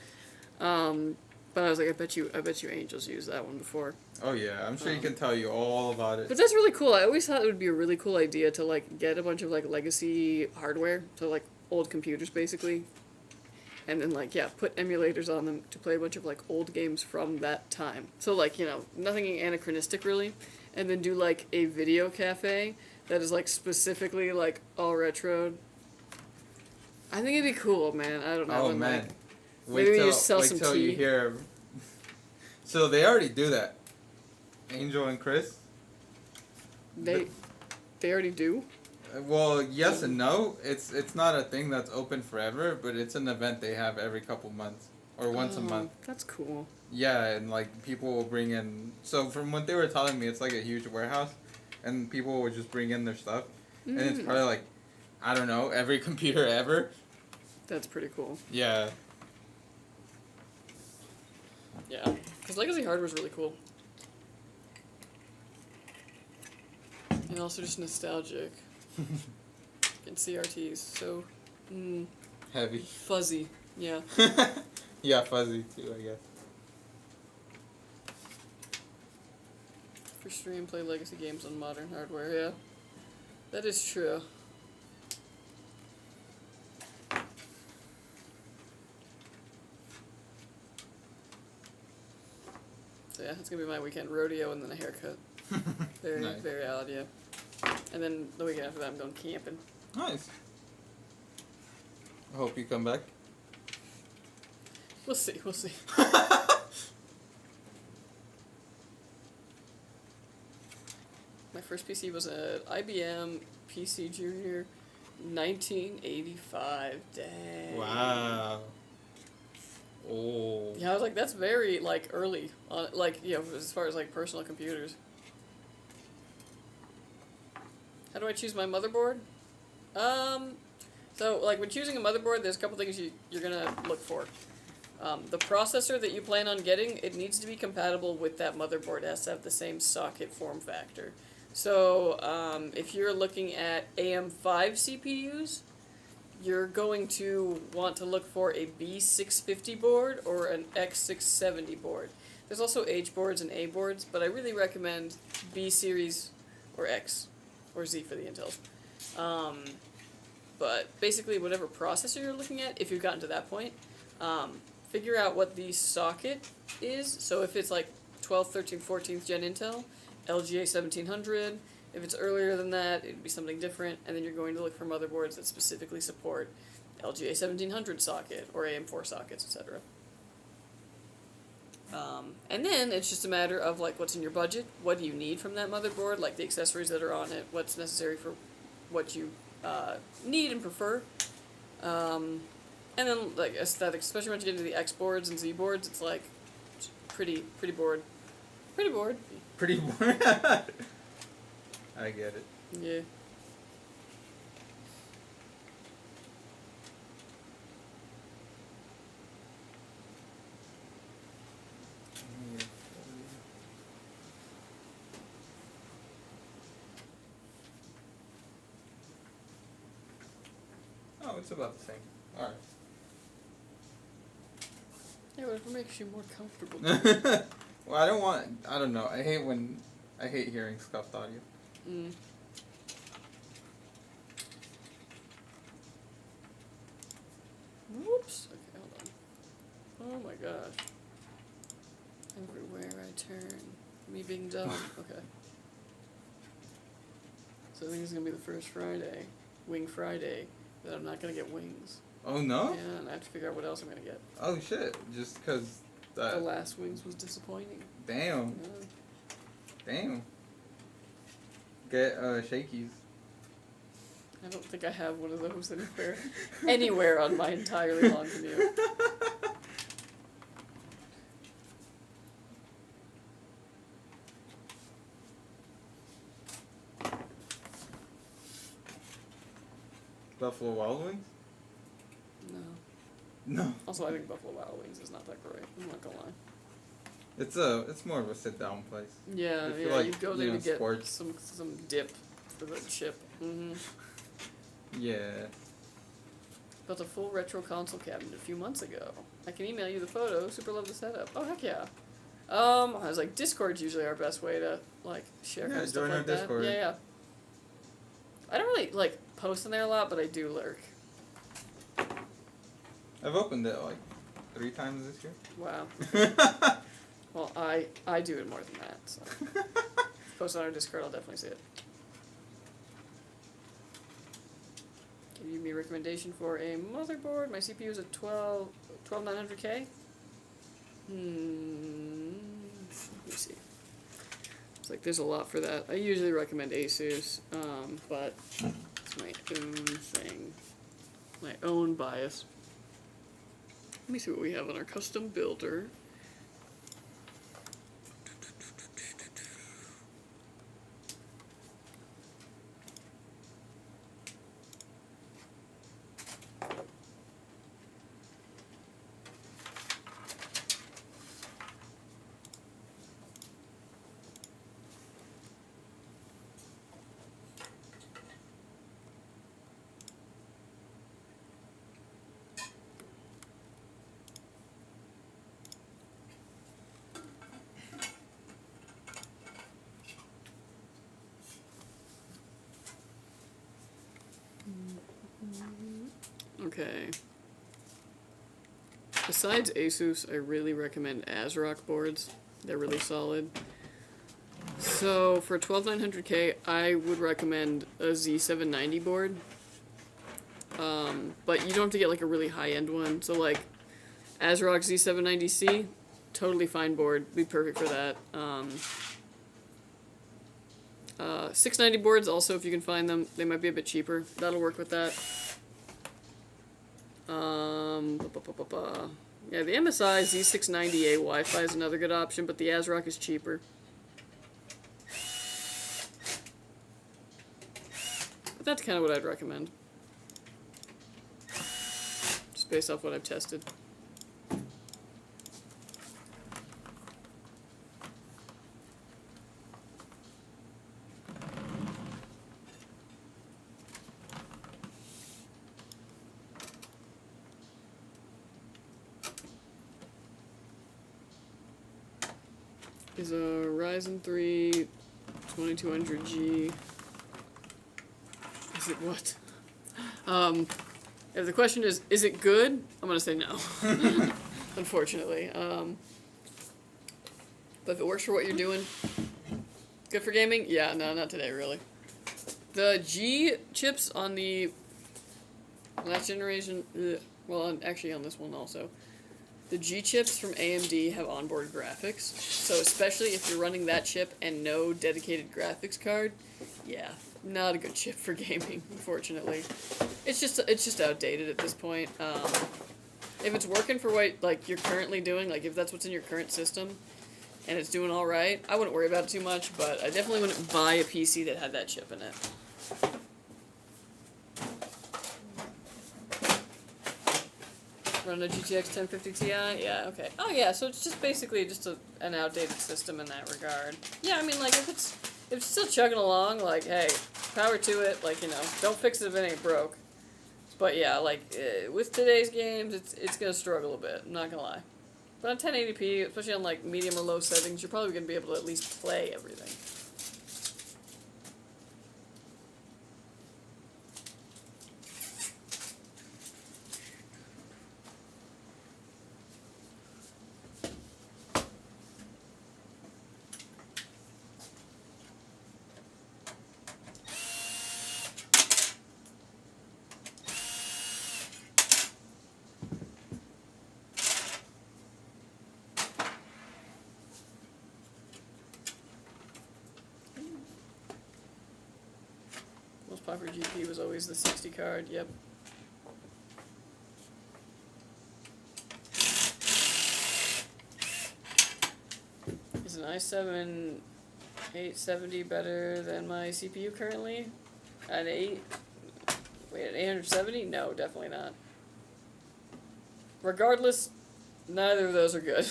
But I was like, I bet you Angel's used that one before. Oh yeah, I'm sure he can tell you all about it. But that's really cool. I always thought it would be a really cool idea to like get a bunch of like legacy hardware, so like old computers basically, and then like put emulators on them to play a bunch of like old games from that time. So like nothing anachronistic really, and then do like a video cafe that is like specifically like all retro. I think it'd be cool, man. I don't know. Oh and, man, like, wait maybe till, you sell wait some till tea. you hear. So they already do that. Angel and Chris. They already do. Well, yes and no. It's not a thing that's open forever, but it's an event they have every couple months or once a month. That's cool. Yeah, and like people will bring in. So from what they were telling me, it's like a huge warehouse, and people would just bring in their stuff, and it's probably like, I don't know, every computer ever. That's pretty cool. Yeah. Yeah, because legacy hardware is really cool. And also just nostalgic. And CRTs, so Heavy. fuzzy. Yeah. Yeah, fuzzy too, I guess. For stream, play legacy games on modern hardware. Yeah, that is true. So yeah, it's gonna be my weekend rodeo and then a haircut. Very, Nice. very odd, yeah. And then the weekend after that, I'm going camping. Nice. I hope you come back. We'll see, we'll see. My first PC was an IBM PC Junior, 1985. Dang. Wow. Oh. Yeah, I was like, that's very, like, early. Like, as far as, like, personal computers. How do I choose my motherboard? So, like, when choosing a motherboard, there's a couple things you're gonna look for. The processor that you plan on getting, it needs to be compatible with that motherboard. It has to have the same socket form factor. So, if you're looking at AM5 CPUs, you're going to want to look for a B650 board or an X670 board. There's also H boards and A boards, but I really recommend B series or X or Z for the Intels. But basically, whatever processor you're looking at, if you've gotten to that point, figure out what the socket is. So if it's like 12th, 13th, 14th gen Intel, LGA 1700. If it's earlier than that, it'd be something different. And then you're going to look for motherboards that specifically support LGA 1700 socket or AM4 sockets, etc. And then it's just a matter of like what's in your budget, what do you need from that motherboard, like the accessories that are on it, what's necessary for what you need and prefer. And then like aesthetics, especially once you get into the X boards and Z boards, it's like pretty bored. Pretty bored. Pretty boring. I get it. Yeah. Oh, it's about the same. Alright. Yeah, whatever makes you more comfortable. Well, I don't know. I hate hearing scuffed audio. Mm. Whoops. Okay, hold on. Oh my gosh. Everywhere I turn. Me being dumb. Okay. So I think it's gonna be the first Friday, Wing Friday, that I'm not gonna get wings. Oh no? Yeah, and I have to figure out what else I'm gonna get. Oh shit. Just cause The last wings was disappointing. Damn. Yeah. Damn. Get shakies. I don't think I have one of those anywhere on my entirely long commute. Buffalo Wild Wings? No. No. Also, I think Buffalo Wild Wings is not that great. I'm not gonna lie. It's more of a sit down place. Yeah, If you yeah. like, You go you there know, to get sports. some dip for the chip. Mm-hmm. Yeah. Built a full retro console cabinet a few months ago. I can email you the photo. Super love the setup. Oh, heck yeah. I was like, Discord's usually our best way to, like, share kind of stuff join our like that. Discord. Yeah. I don't really, like, post in there a lot, but I do lurk. I've opened it like 3 times this year. Wow. Well, I do it more than that, so. Post on our Discord, I'll definitely see it. Can you give me a recommendation for a motherboard? My CPU is a 12900K. Let me see. It's like there's a lot for that. I usually recommend ASUS, but it's my own thing, my own bias. Let me see what we have on our custom builder. Okay. Besides ASUS, I really recommend ASRock boards. They're really solid. So for 12900K, I would recommend a Z790 board. But you don't have to get like a really high-end one. So like ASRock Z790C, totally fine board. Be perfect for that. 690 boards also, if you can find them, they might be a bit cheaper. That'll work with that. Yeah, the MSI Z690A Wi-Fi is another good option, but the ASRock is cheaper. But that's kind of what I'd recommend. Just based off what I've tested. Is a Ryzen 3 2200G. Is it what? If the question is it good? I'm gonna say no. Unfortunately. But if it works for what you're doing, good for gaming? Yeah, no, not today, really. The G chips on the last generation, well, actually on this one also. The G chips from AMD have onboard graphics, so especially if you're running that chip and no dedicated graphics card, yeah, not a good chip for gaming, unfortunately. It's just outdated at this point. If it's working for what like you're currently doing, like if that's what's in your current system, and it's doing all right, I wouldn't worry about it too much. But I definitely wouldn't buy a PC that had that chip in it. Run a GTX 1050 Ti? Yeah, okay. Oh yeah, so it's just basically just an outdated system in that regard. Yeah, I mean, like, if it's still chugging along, like, hey, power to it, like, you know, don't fix it if it ain't broke. But yeah, like, with today's games, it's gonna struggle a bit, I'm not gonna lie. But on 1080p, especially on, like, medium or low settings, you're probably gonna be able to at least play everything. Popular GP was always the 60 card, yep. Is an i7 870 better than my CPU currently? At 870? No, definitely not. Regardless, neither of those are good.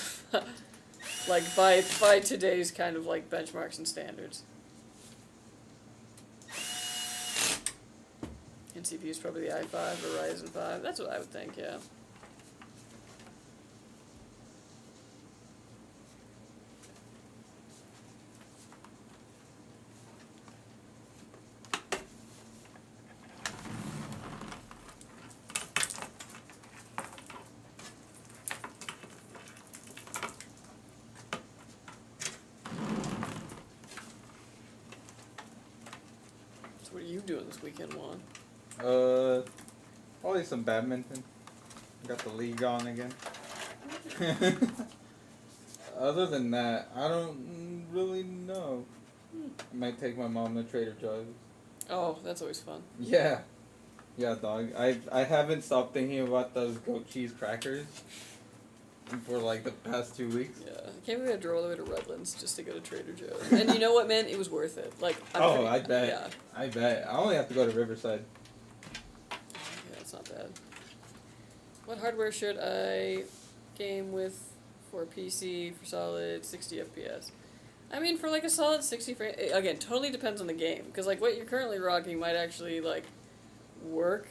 Like, by today's kind of, like, benchmarks and standards. CPU is probably the i5 or Ryzen 5. That's what I would think, yeah. What are you doing this weekend, Juan? Probably some badminton. Got the league on again. Other than that, I don't really know. I might take my mom to Trader Joe's. Oh, that's always fun. Yeah. Yeah, dog. I haven't stopped thinking about those goat cheese crackers for like the past 2 weeks. Yeah, I can't believe I drove all the way to Redlands just to go to Trader Joe's. And you know what, man? It was worth it. Like, I bet. Yeah. I bet. I only have to go to Riverside. Yeah, it's not bad. What hardware should I game with for PC for solid 60 FPS? I mean, for like a solid 60 frame, again, totally depends on the game. Because like what you're currently rocking might actually like work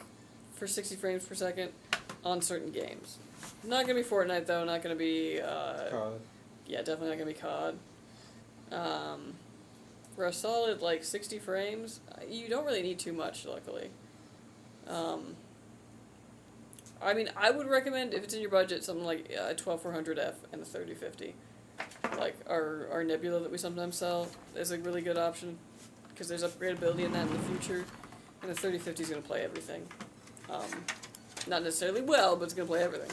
for 60 frames per second on certain games. Not gonna be Fortnite though, not gonna be, COD. yeah, definitely not gonna be COD. For a solid like 60 frames, you don't really need too much, luckily. I mean, I would recommend, if it's in your budget, something like a 12400F and a 3050. Like, our Nebula that we sometimes sell is a really good option, because there's upgradability in that in the future, and the 3050 is going to play everything. Not necessarily well, but it's going to play everything.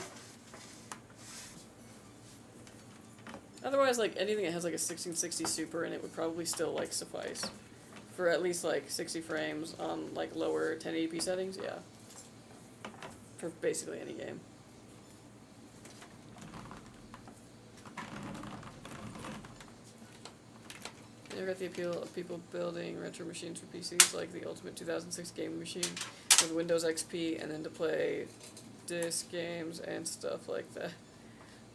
Otherwise, like, anything that has, like, a 1660 Super in it would probably still, like, suffice. For at least, like, 60 frames on, like, lower 1080p settings, yeah. For basically any game. You ever got the appeal of people building retro machines for PCs, like the Ultimate 2006 gaming machine with Windows XP, and then to play disc games and stuff like that?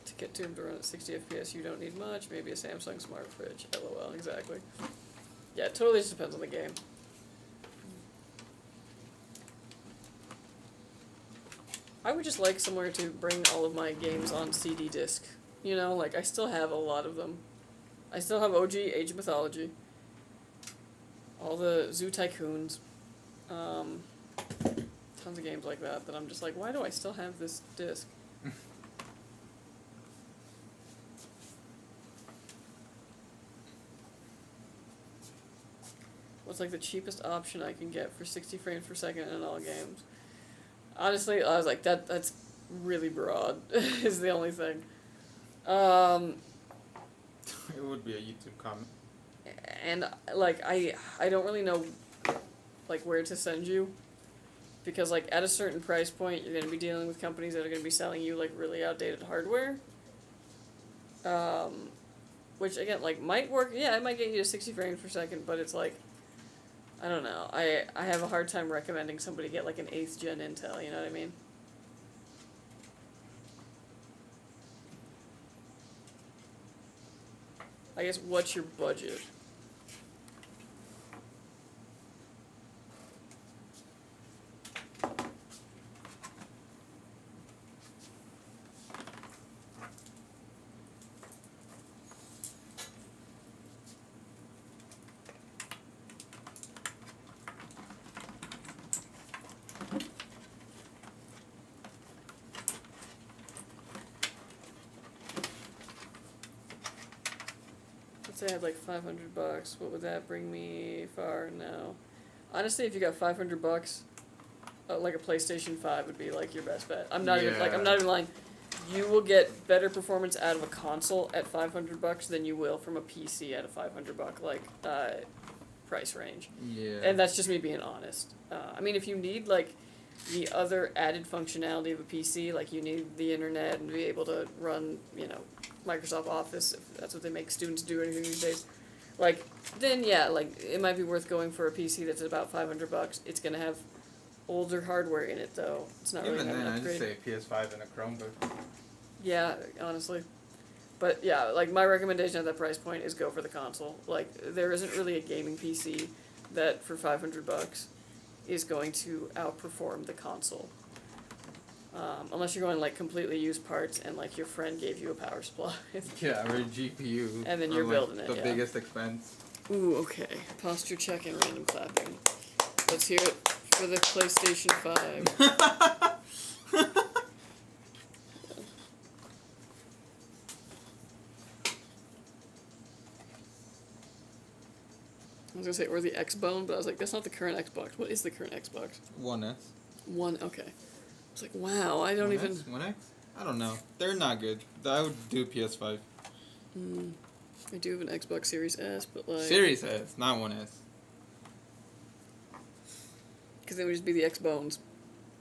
To get to them to run at 60 FPS, you don't need much. Maybe a Samsung smart fridge. LOL, exactly. Yeah, it totally just depends on the game. I would just like somewhere to bring all of my games on CD disc. You know, like, I still have a lot of them. I still have OG Age of Mythology. All the Zoo Tycoons. Tons of games like that I'm just like, why do I still have this disc? What's like the cheapest option I can get for 60 frames per second in all games? Honestly, I was like, that's really broad, is the only thing. It would be a YouTube comment. And, like, I don't really know, like, where to send you. Because, like, at a certain price point, you're going to be dealing with companies that are going to be selling you, like, really outdated hardware. Which, again, like, might work. Yeah, it might get you to 60 frames per second, but it's like, I don't know. I have a hard time recommending somebody get, like, an 8th gen Intel, you know what I mean? I guess, what's your budget? Let's say I had like $500. What would that bring me far now? Honestly, if you got $500, like a PlayStation 5 would be like your best bet. I'm not even lying. You will get better performance out of a console at $500 than you will from a PC at a $500 price range. Yeah. And that's just me being honest. I mean, if you need like the other added functionality of a PC, like you need the internet and be able to run, you know, Microsoft Office, if that's what they make students do anything these days, like, then yeah, like, it might be worth going for a PC that's about $500. It's gonna have older hardware in it, though. It's not really Even gonna then, have an I upgrade. just say PS5 and a Chromebook. Yeah, honestly. But yeah, like, my recommendation at that price point is go for the console. Like, there isn't really a gaming PC that, for $500, is going to outperform the console. Unless you're going like completely used parts and like your friend gave you a power supply. Yeah, or GPU. And then or, you're like, building it, The yeah. biggest expense. Ooh, okay. Posture check and random clapping. Let's hear it for the PlayStation 5. I was gonna say, or the X-Bone, but I was like, that's not the current Xbox. What is the current Xbox? One S. One, okay. I was like, wow, I don't even... One X? I don't know. They're not good. I would do PS5. I do have an Xbox Series S, but like... Series S, not One S. Because they would just be the X-Bones.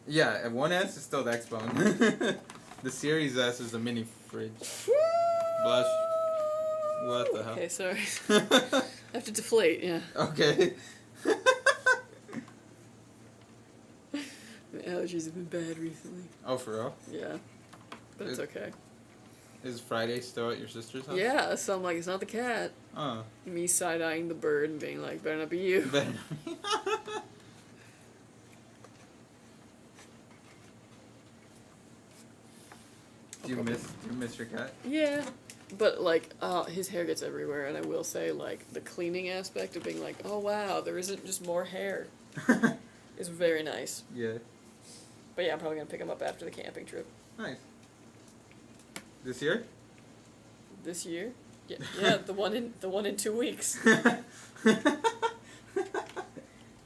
Yeah, and One S is still the X-Bone. The Series S is a mini fridge. Blush. What the hell? Okay, sorry. I have to deflate, yeah. Okay. My allergies have been bad recently. Oh, for real? Yeah. But it's okay. Is Friday still at your sister's house? Yeah, so I'm like, it's not the cat. Oh. Me side-eyeing the bird and being like, better not be you. Better. Do you miss your cat? Yeah. But, like, his hair gets everywhere, and I will say, like, the cleaning aspect of being like, oh, wow, there isn't just more hair is very nice. Yeah. But yeah, I'm probably going to pick him up after the camping trip. Nice. This year? This year? Yeah, the one in 2 weeks. I don't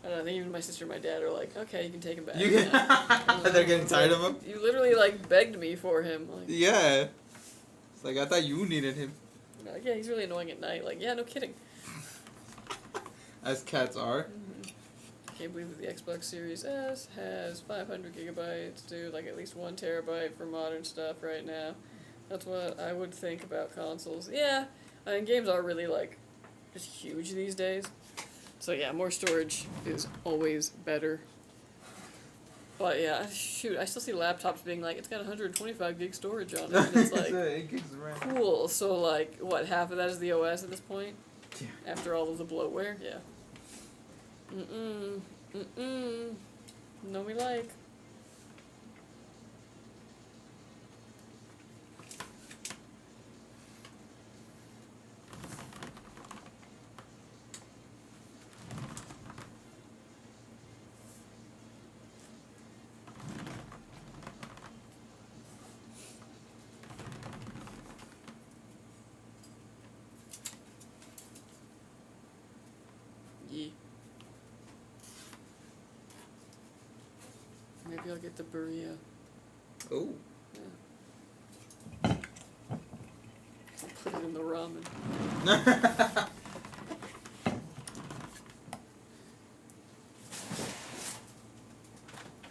know, I think even my sister and my dad are like, okay, you can take him back. They're getting tired of him? You literally, like, begged me for him. Like, Yeah. It's like, I thought you needed him. like, yeah, he's really annoying at night. Like, yeah, no kidding. As cats are. Can't believe that the Xbox Series S has 500 gigabytes, dude, like at least 1 terabyte for modern stuff right now. That's what I would think about consoles. Yeah, I mean, games are really, like, just huge these days. So yeah, more storage is always better. But yeah, shoot, I still see laptops being like, it's got 125 gig storage on it. And it's like, 8 gigs of RAM. cool. So like, what, half of that is the OS at this point? Yeah. After all of the bloatware? Yeah. No, we like. Yeah. Maybe I'll get the burrito. Oh. Yeah. I'll put it in the ramen. I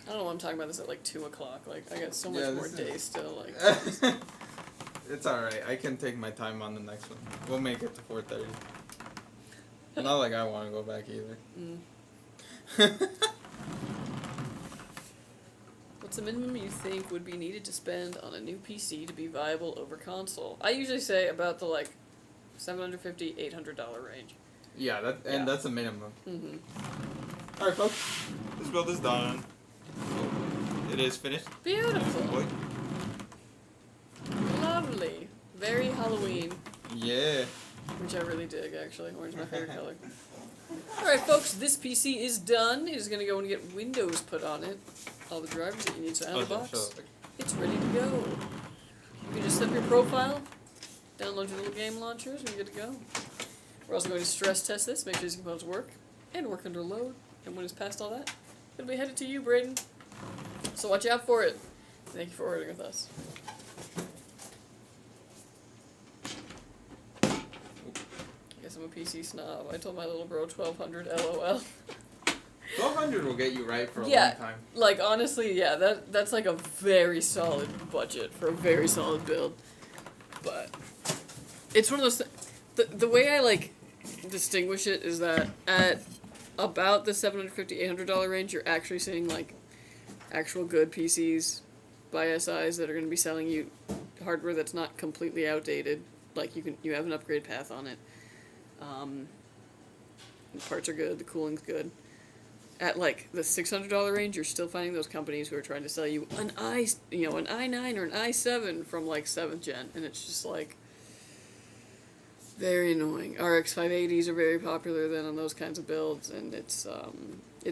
don't know why I'm talking about this at like 2 o'clock. Like, I got so much more days still. Like, It's alright. I can take my time on the next one. We'll make it to 4:30. Not like I want to go back either. What's the minimum you think would be needed to spend on a new PC to be viable over console? I usually say about the like $750, $800 range. Yeah, that's a minimum. Mm-hmm. Alright, folks. This build is done. It is finished. Beautiful. Lovely. Very Halloween. Yeah. Which I really dig, actually. Orange is my favorite color. Alright, folks, this PC is done. It is going to go and get Windows put on it. All the drivers that you need. So out of the box, it's ready to go. You can just set up your profile, download your little game launchers, and you're good to go. We're also going to stress test this, make sure these components work, and work under load. And when it's past all that, it'll be headed to you, Braiden. So watch out for it. Thank you for ordering with us. I'm a PC snob. I told my little bro 1200 LOL. 1200 will get you right for a long time. Like honestly, yeah, that's like a very solid budget for a very solid build. But it's one of those the way I like distinguish it is that at about the $750, $800 range, you're actually seeing like actual good PCs by SIs that are going to be selling you hardware that's not completely outdated. Like you have an upgrade path on it. The parts are good, the cooling's good. at like the $600 range, you're still finding those companies who are trying to sell you an an i9 or an i7 from like 7th gen, and it's just like very annoying. RX 580s are very popular then on those kinds of builds, and it's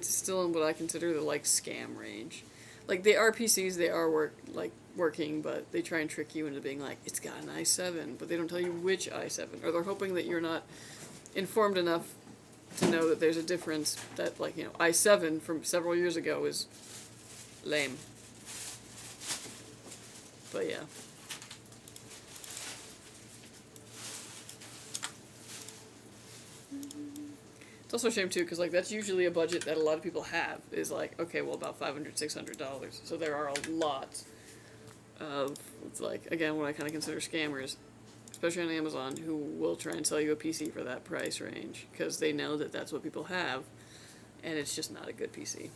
still in what I consider the like scam range. Like they are PCs, they are working, but they try and trick you into being like, it's got an i7, but they don't tell you which i7, or they're hoping that you're not informed enough to know that there's a difference, that like, i7 from several years ago is lame. But yeah. It's also a shame too, because like that's usually a budget that a lot of people have, is like, okay, well, about $500, $600. So there are a lot of, like, again, what I kind of consider scammers, especially on Amazon, who will try and sell you a PC for that price range because they know that that's what people have, and it's just not a good PC.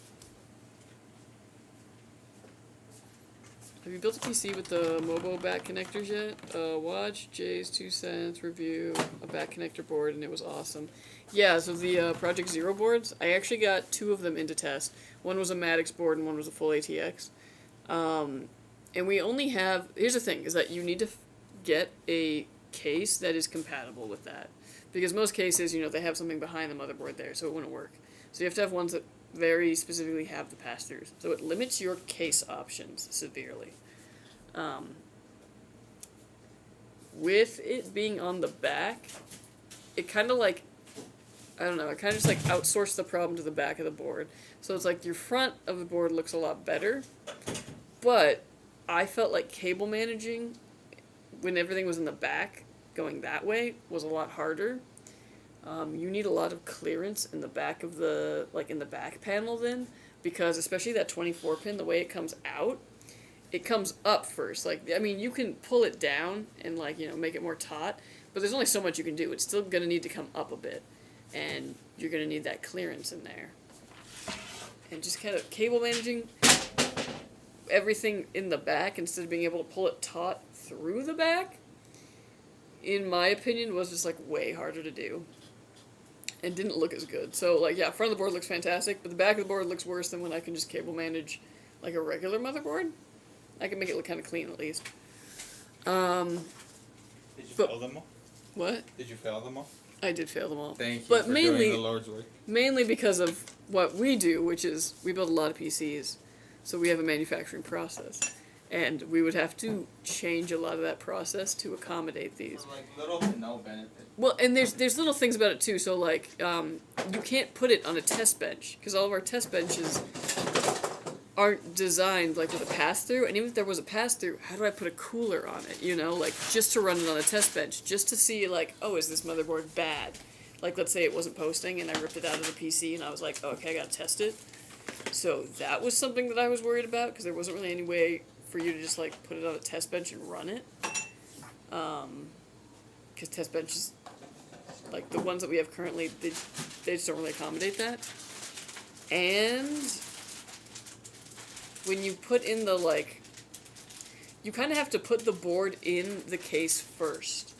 Have you built a PC with the Mobo back connectors yet? Watch Jay's 2 cents review a back connector board, and it was awesome. Yeah, so the Project Zero boards, I actually got 2 of them into test. One was a Maddox board and one was a full ATX. And we only have, here's the thing, is that you need to get a case that is compatible with that. Because most cases, they have something behind the motherboard there, so it wouldn't work. So you have to have ones that very specifically have the pass-throughs. So it limits your case options severely. With it being on the back, it kind of like, I don't know, it kind of just like outsourced the problem to the back of the board. So it's like your front of the board looks a lot better, but I felt like cable managing when everything was in the back, going that way, was a lot harder. You need a lot of clearance in the back of the, in the back panel then, because especially that 24 pin, the way it comes out, it comes up first. You can pull it down and make it more taut, but there's only so much you can do. It's still going to need to come up a bit, and you're going to need that clearance in there. And just kind of cable managing everything in the back instead of being able to pull it taut through the back, in my opinion, was just way harder to do. And didn't look as good. So, front of the board looks fantastic, but the back of the board looks worse than when I can just cable manage, a regular motherboard. I can make it look kind of clean, at least. Did you fail them all? What? Did you fail them all? I did fail them all. Thank you but for mainly, doing the Lord's work. Mainly because of what we do, which is we build a lot of PCs, so we have a manufacturing process. And we would have to change a lot of that process to accommodate these. Little to no benefit. Well, and there's little things about it too. So you can't put it on a test bench because all of our test benches aren't designed with a pass through. And even if there was a pass through, how do I put a cooler on it? Just to run it on a test bench, just to see oh, is this motherboard bad? Let's say it wasn't posting and I ripped it out of the PC and I was like, oh, okay, I gotta test it. So that was something that I was worried about because there wasn't really any way for you to just put it on a test bench and run it. Because test benches, the ones that we have currently, they just don't really accommodate that. And when you put in the you kind of have to put the board in the case first,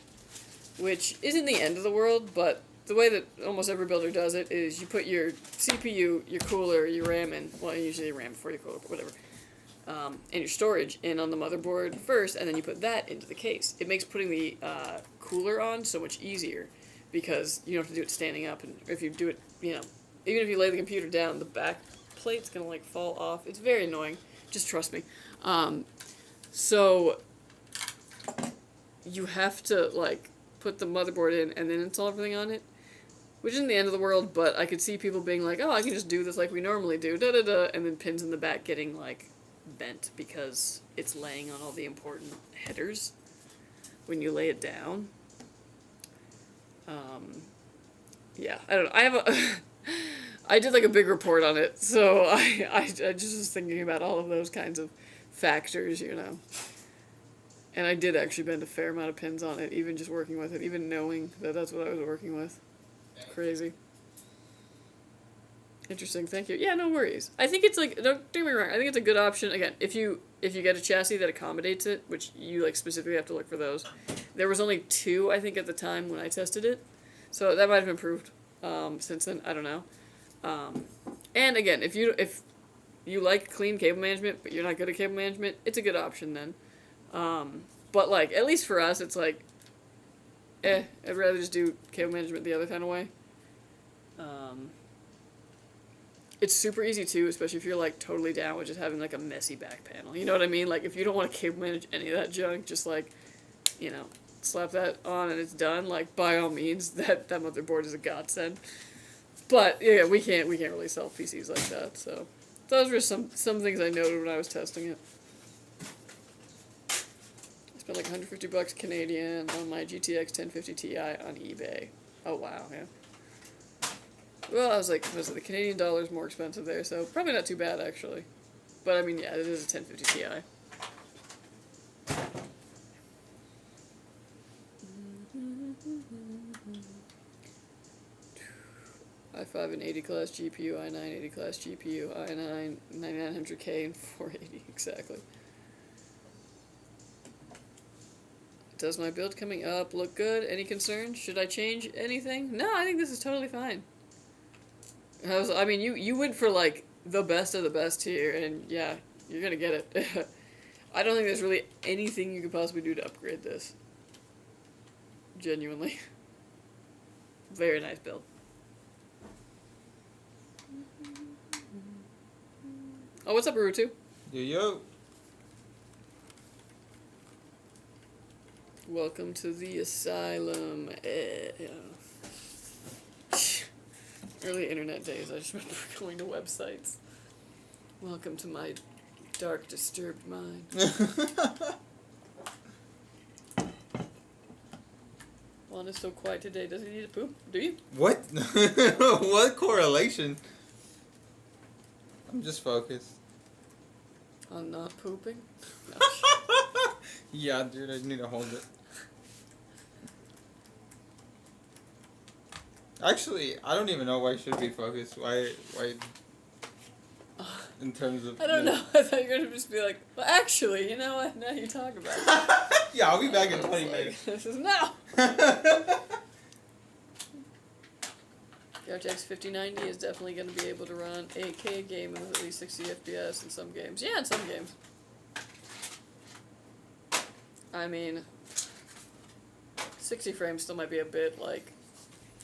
which isn't the end of the world, but the way that almost every builder does it is you put your CPU, your cooler, your RAM in, well, usually RAM before your cooler, but whatever, and your storage in on the motherboard first, and then you put that into the case. It makes putting the cooler on so much easier because you don't have to do it standing up, and if you do it, even if you lay the computer down, the back plate's gonna fall off. It's very annoying. Just trust me. So you have to put the motherboard in and then install everything on it, which isn't the end of the world, but I could see people being like, oh, I can just do this like we normally do, da-da-da, and then pins in the back getting, bent because it's laying on all the important headers when you lay it down. Yeah, I don't know. I have I did a big report on it, so I just was thinking about all of those kinds of factors, And I did actually bend a fair amount of pins on it, even just working with it, even knowing that that's what I was working with. Crazy. Interesting, thank you. Yeah, no worries. I think it's don't get me wrong, I think it's a good option. Again, if you get a chassis that accommodates it, which you specifically have to look for those. There was only 2, I think, at the time when I tested it. So that might have improved since then, I don't know. And again, if you like clean cable management, but you're not good at cable management, it's a good option then. But like, at least for us, it's like, I'd rather just do cable management the other kind of way. It's super easy too, especially if you're like totally down with just having like a messy back panel. You know what I mean? Like if you don't want to cable manage any of that junk, just like, you know, slap that on and it's done. Like by all means, that motherboard is a godsend. But yeah, we can't really sell PCs like that. So those were some things I noted when I was testing it. I spent like $150 Canadian on my GTX 1050 Ti on eBay. Oh wow, yeah. Well, I was like, the Canadian dollar's more expensive there, so probably not too bad actually. But I mean, yeah, it is a 1050 Ti. i5 and 80 class GPU, i9 80 class GPU, i9 9900K and 480 exactly. Does my build coming up look good? Any concerns? Should I change anything? No, I think this is totally fine. I mean, you went for like the best of the best here, and yeah, you're gonna get it. I don't think there's really anything you could possibly do to upgrade this. Genuinely. Very nice build. Oh, what's up, Urutu? Yo. Welcome to the asylum. Early internet days, I just remember going to websites. Welcome to my dark, disturbed mind. Juan is so quiet today. Does he need to poop? Do you? What? What correlation? I'm just focused. On not pooping? No. Yeah, dude, I need to hold it. Actually, I don't even know why I should be focused. Why, in terms of... I don't know. I thought you were going to just be like, well, actually, you know what? Now you talk about it. Yeah, I'll be back in 20 Like, minutes. this is no. The RTX 5090 is definitely going to be able to run 8K game with at least 60 FPS in some games. Yeah, in some games. I mean, 60 frames still might be a bit, like,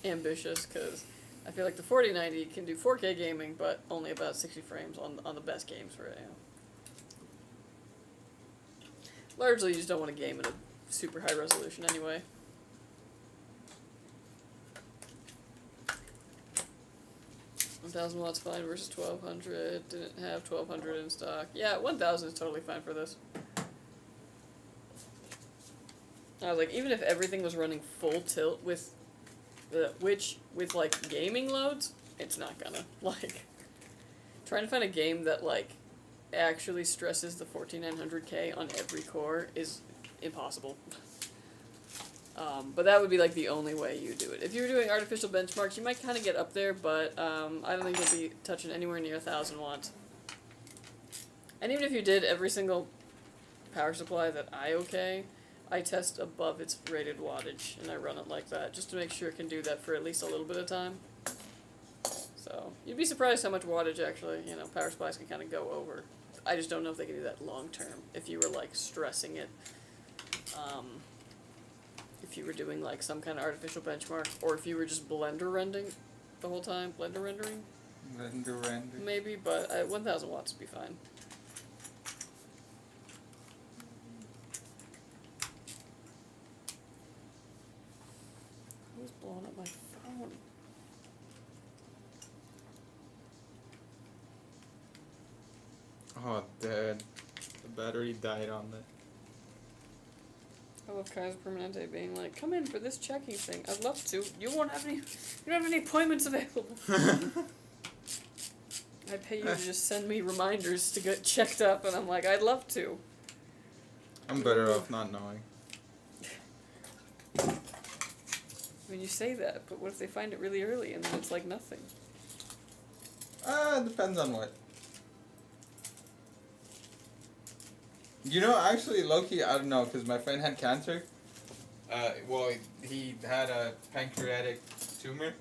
ambitious, because I feel like the 4090 can do 4K gaming, but only about 60 frames on the best games for it, you know. Largely, you just don't want to game at a super high resolution anyway. $1,000 watts fine versus 1200. Didn't have 1200 in stock. Yeah, 1000 is totally fine for this. I was like, even if everything was running full tilt with like gaming loads, it's not gonna, like, trying to find a game that like actually stresses the 14900K on every core is impossible. But that would be like the only way you do it. If you were doing artificial benchmarks, you might kind of get up there, but I don't think you'll be touching anywhere near 1000 watts. And even if you did every single power supply that I test above its rated wattage, and I run it like that, just to make sure it can do that for at least a little bit of time. So, you'd be surprised how much wattage actually, you know, power supplies can kind of go over. I just don't know if they can do that long term, if you were, like, stressing it. If you were doing, like, some kind of artificial benchmark, or if you were just blender rendering the whole time. Blender rendering? Blender render. Maybe, but 1000 watts would be fine. Who's blowing up my phone? Oh, dude. The battery died on the... I love Kaiser Permanente being like, come in for this checking thing. I'd love to. You don't have any appointments available. I pay you to just send me reminders to get checked up, and I'm like, I'd love to. I'm better off not knowing. I mean, you say that, but what if they find it really early and then it's like nothing? Depends on what. You know, actually, low-key, I don't know, because my friend had cancer. Well, he had a pancreatic tumor,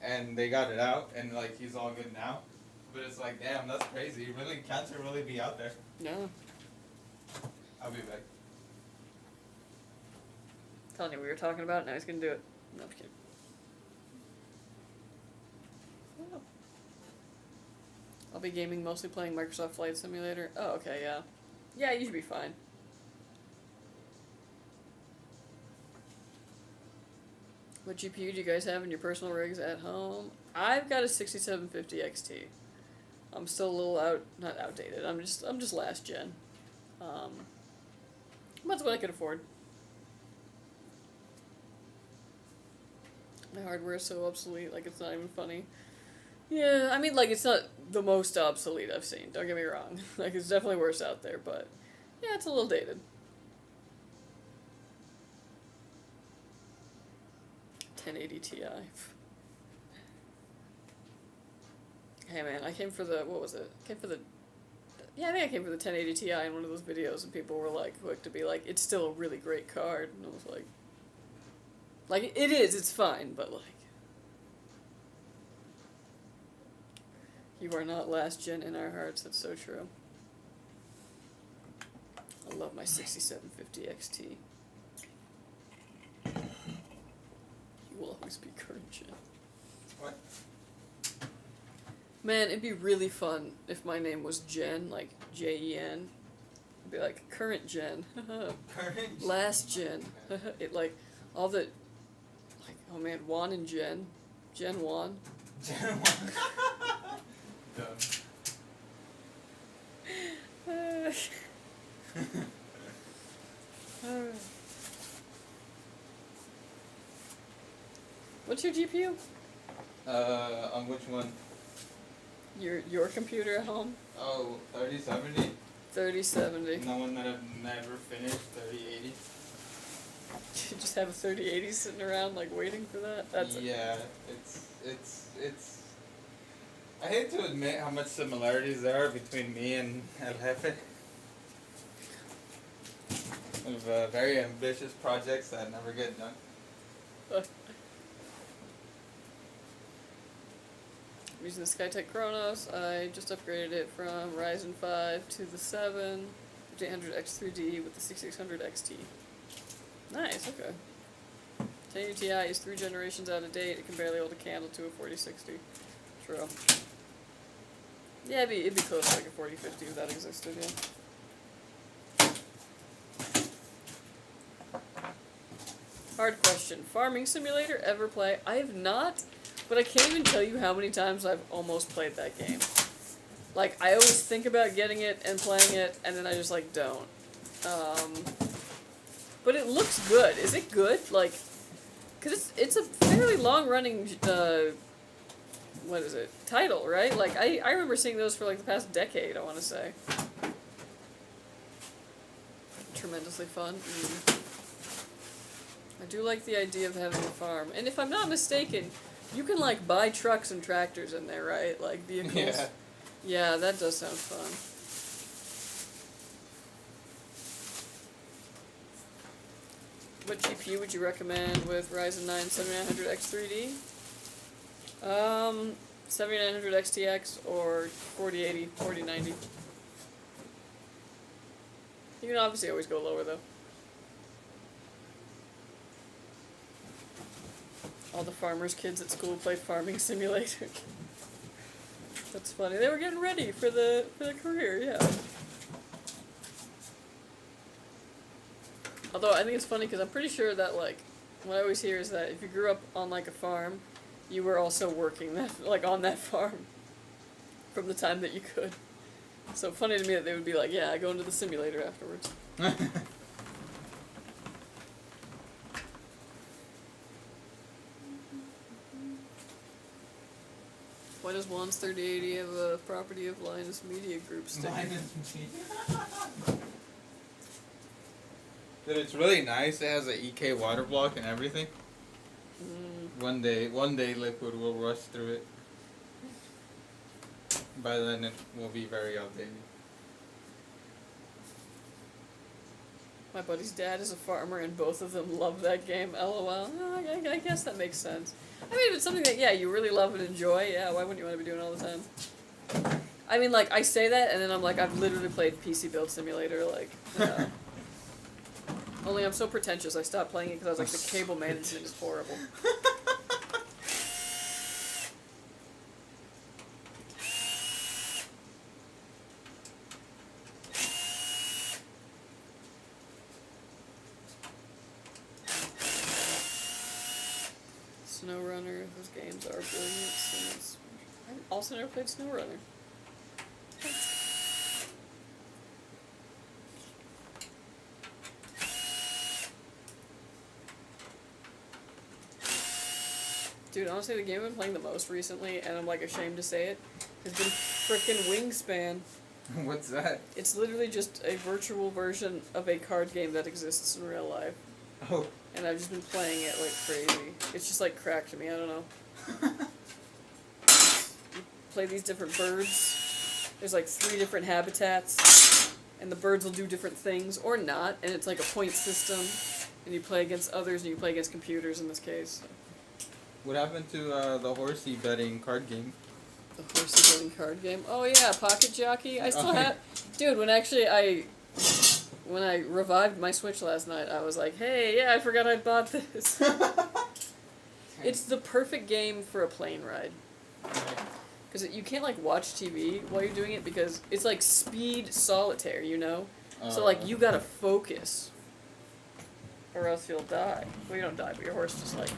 and they got it out, and like he's all good now. But it's like, damn, that's crazy. Really, cancer really be out there. No. I'll be back. Telling you, we were talking about it, now he's gonna do it. No, I'm just kidding. Oh. I'll be gaming, mostly playing Microsoft Flight Simulator. Oh, okay, yeah. Yeah, you should be fine. What GPU do you guys have in your personal rigs at home? I've got a 6750 XT. I'm still a little not outdated. I'm just last gen. That's what I could afford. My hardware is so obsolete, like it's not even funny. Yeah, I mean, like it's not the most obsolete I've seen. Don't get me wrong. Like it's definitely worse out there, but yeah, it's a little dated. 1080 Ti. Hey man, I came for the, what was it? I think I came for the 1080 Ti in one of those videos, and people were like quick to be like, it's still a really great card, and I was like it is, it's fine, but like, you are not last gen in our hearts. That's so true. I love my 6750 XT. You will always be current gen. What? Man, it'd be really fun if my name was Jen, like Jen. It'd be like current gen. Current? Last gen. It like all the, like, oh man, Juan and Jen. Jen Juan. Dumb. What's your GPU? On which one? Your computer at home? Oh, 3070? 3070. No one that I've never finished, 3080. You just have a 3080 sitting around like waiting for that? That's yeah, it's I hate to admit how much similarities there are between me and El Jefe. Of very ambitious projects that never get done. I'm using the Skytech Chronos. I just upgraded it from Ryzen 5 to the 7 5800X3D with the 6600 XT. Nice, okay. 1080 Ti is 3 generations out of date. It can barely hold a candle to a 4060. True. Yeah, it'd be close to like a 4050 if that existed, yeah. Hard question. Farming Simulator, ever play? I have not, but I can't even tell you how many times I've almost played that game. Like, I always think about getting it and playing it, and then I just, like, don't. But it looks good. Is it good? Like, because it's a fairly long-running, what is it? Title, right? Like, I remember seeing those for, like, the past decade, I want to say. Tremendously fun. I do like the idea of having a farm. And if I'm not mistaken, you can, like, buy trucks and tractors in there, right? Like, vehicles. Yeah. Yeah, that does sound fun. What GPU would you recommend with Ryzen 9 7900X3D? 7900 XTX or 4080, 4090. You can obviously always go lower, though. All the farmers' kids at school played Farming Simulator. That's funny. They were getting ready for the career, yeah. Although I think it's funny because I'm pretty sure that, like, what I always hear is that if you grew up on, like, a farm, you were also working that, like, on that farm from the time that you could. So funny to me that they would be like, yeah, I go into the simulator afterwards. Why does Juan's 3080 have a property of Linus Media Group sticker? Dude, it's really nice. It has an EK water block and everything. One day Liquid will rush through it. By then it will be very outdated. My buddy's dad is a farmer, and both of them love that game. LOL. Oh, I guess that makes sense. I mean, if it's something that, yeah, you really love and enjoy, yeah, why wouldn't you want to be doing it all the time? I mean, like, I say that, and then I'm like, I've literally played PC Build Simulator, like, only I'm so pretentious, I stopped playing it because I was like, the cable management is horrible. SnowRunner, those games are brilliant. I've also never played SnowRunner. Dude, honestly, the game I've been playing the most recently, and I'm like ashamed to say it, has been frickin' Wingspan. What's that? It's literally just a virtual version of a card game that exists in real life. Oh. And I've just been playing it like crazy. It's just like crack to me, I don't know. You play these different birds. There's like 3 different habitats. And the birds will do different things, or not. And it's like a point system. And you play against others, and you play against computers in this case. What happened to the horsey betting card game? The horsey betting card game? Oh yeah, Pocket Jockey. I still have... Dude, when I revived my Switch last night, I was like, hey, yeah, I forgot I bought this. It's the perfect game for a plane ride. Because you can't, like, watch TV while you're doing it, because it's like speed solitaire, you know? So, like, you gotta focus. Or else you'll die. Well, you don't die, but your horse just, like...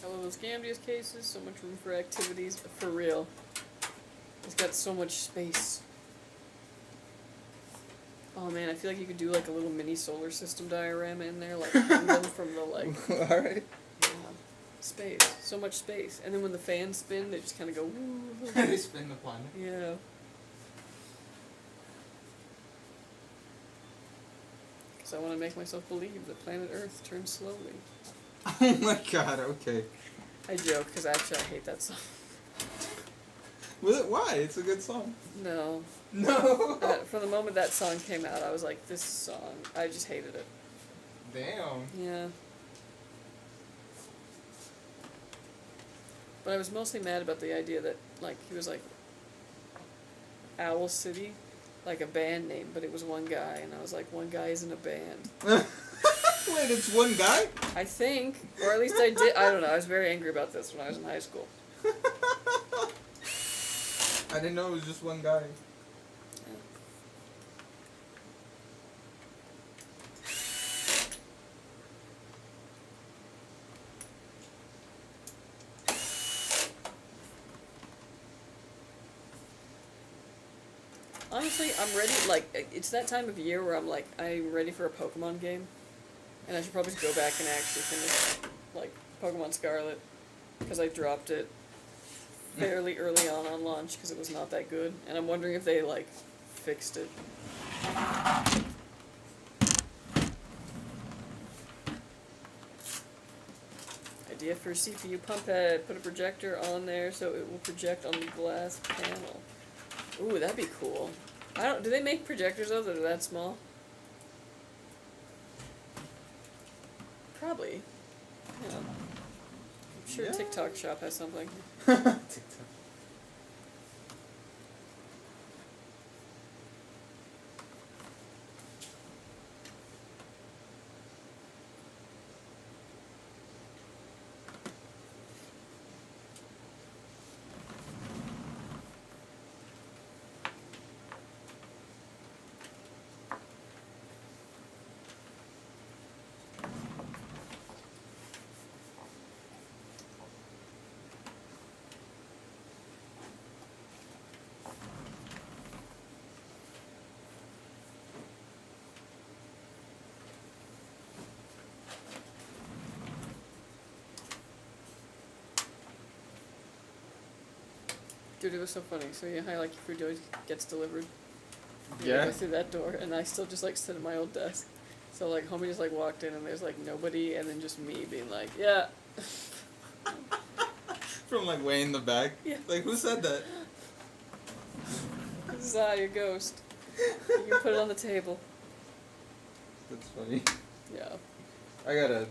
I love those Gamdias cases, so much room for activities, for real. It's got so much space. Oh man, I feel like you could do like a little mini solar system diorama in there, like hang them from the like... Alright. Yeah. Space. So much space. And then when the fans spin, they just kind of go woo. They spin the planet. Yeah. Because I want to make myself believe that planet Earth turns slowly. Oh my god, okay. I joke, because actually I hate that song. Why? It's a good song. No. No! From the moment that song came out, I was like, this song, I just hated it. Damn. Yeah. But I was mostly mad about the idea that, like, he was like, Owl City, like a band name, but it was one guy, and I was like, one guy isn't a band. Wait, it's one guy? I think, or at least I did, I don't know, I was very angry about this when I was in high school. I didn't know it was just one guy. Honestly, I'm ready, like, it's that time of year where I'm like, I'm ready for a Pokemon game. And I should probably go back and actually finish, like, Pokemon Scarlet. Because I dropped it fairly early on launch because it was not that good. And I'm wondering if they, like, fixed it. Idea for CPU pump head. Put a projector on there so it will project on the glass panel. Ooh, that'd be cool. Do they make projectors though that are that small? Probably. Yeah. I'm sure TikTok Shop has something. TikTok. Dude, it was so funny. So you know how like your food always gets delivered? You Yeah. go through that door, and I still just like sit at my old desk. So like homie just like walked in, and there's like nobody, and then just me being like, yeah. From like way in the back. Yeah. Like who said that? This is your ghost. You can put it on the table. That's funny. Yeah. I gotta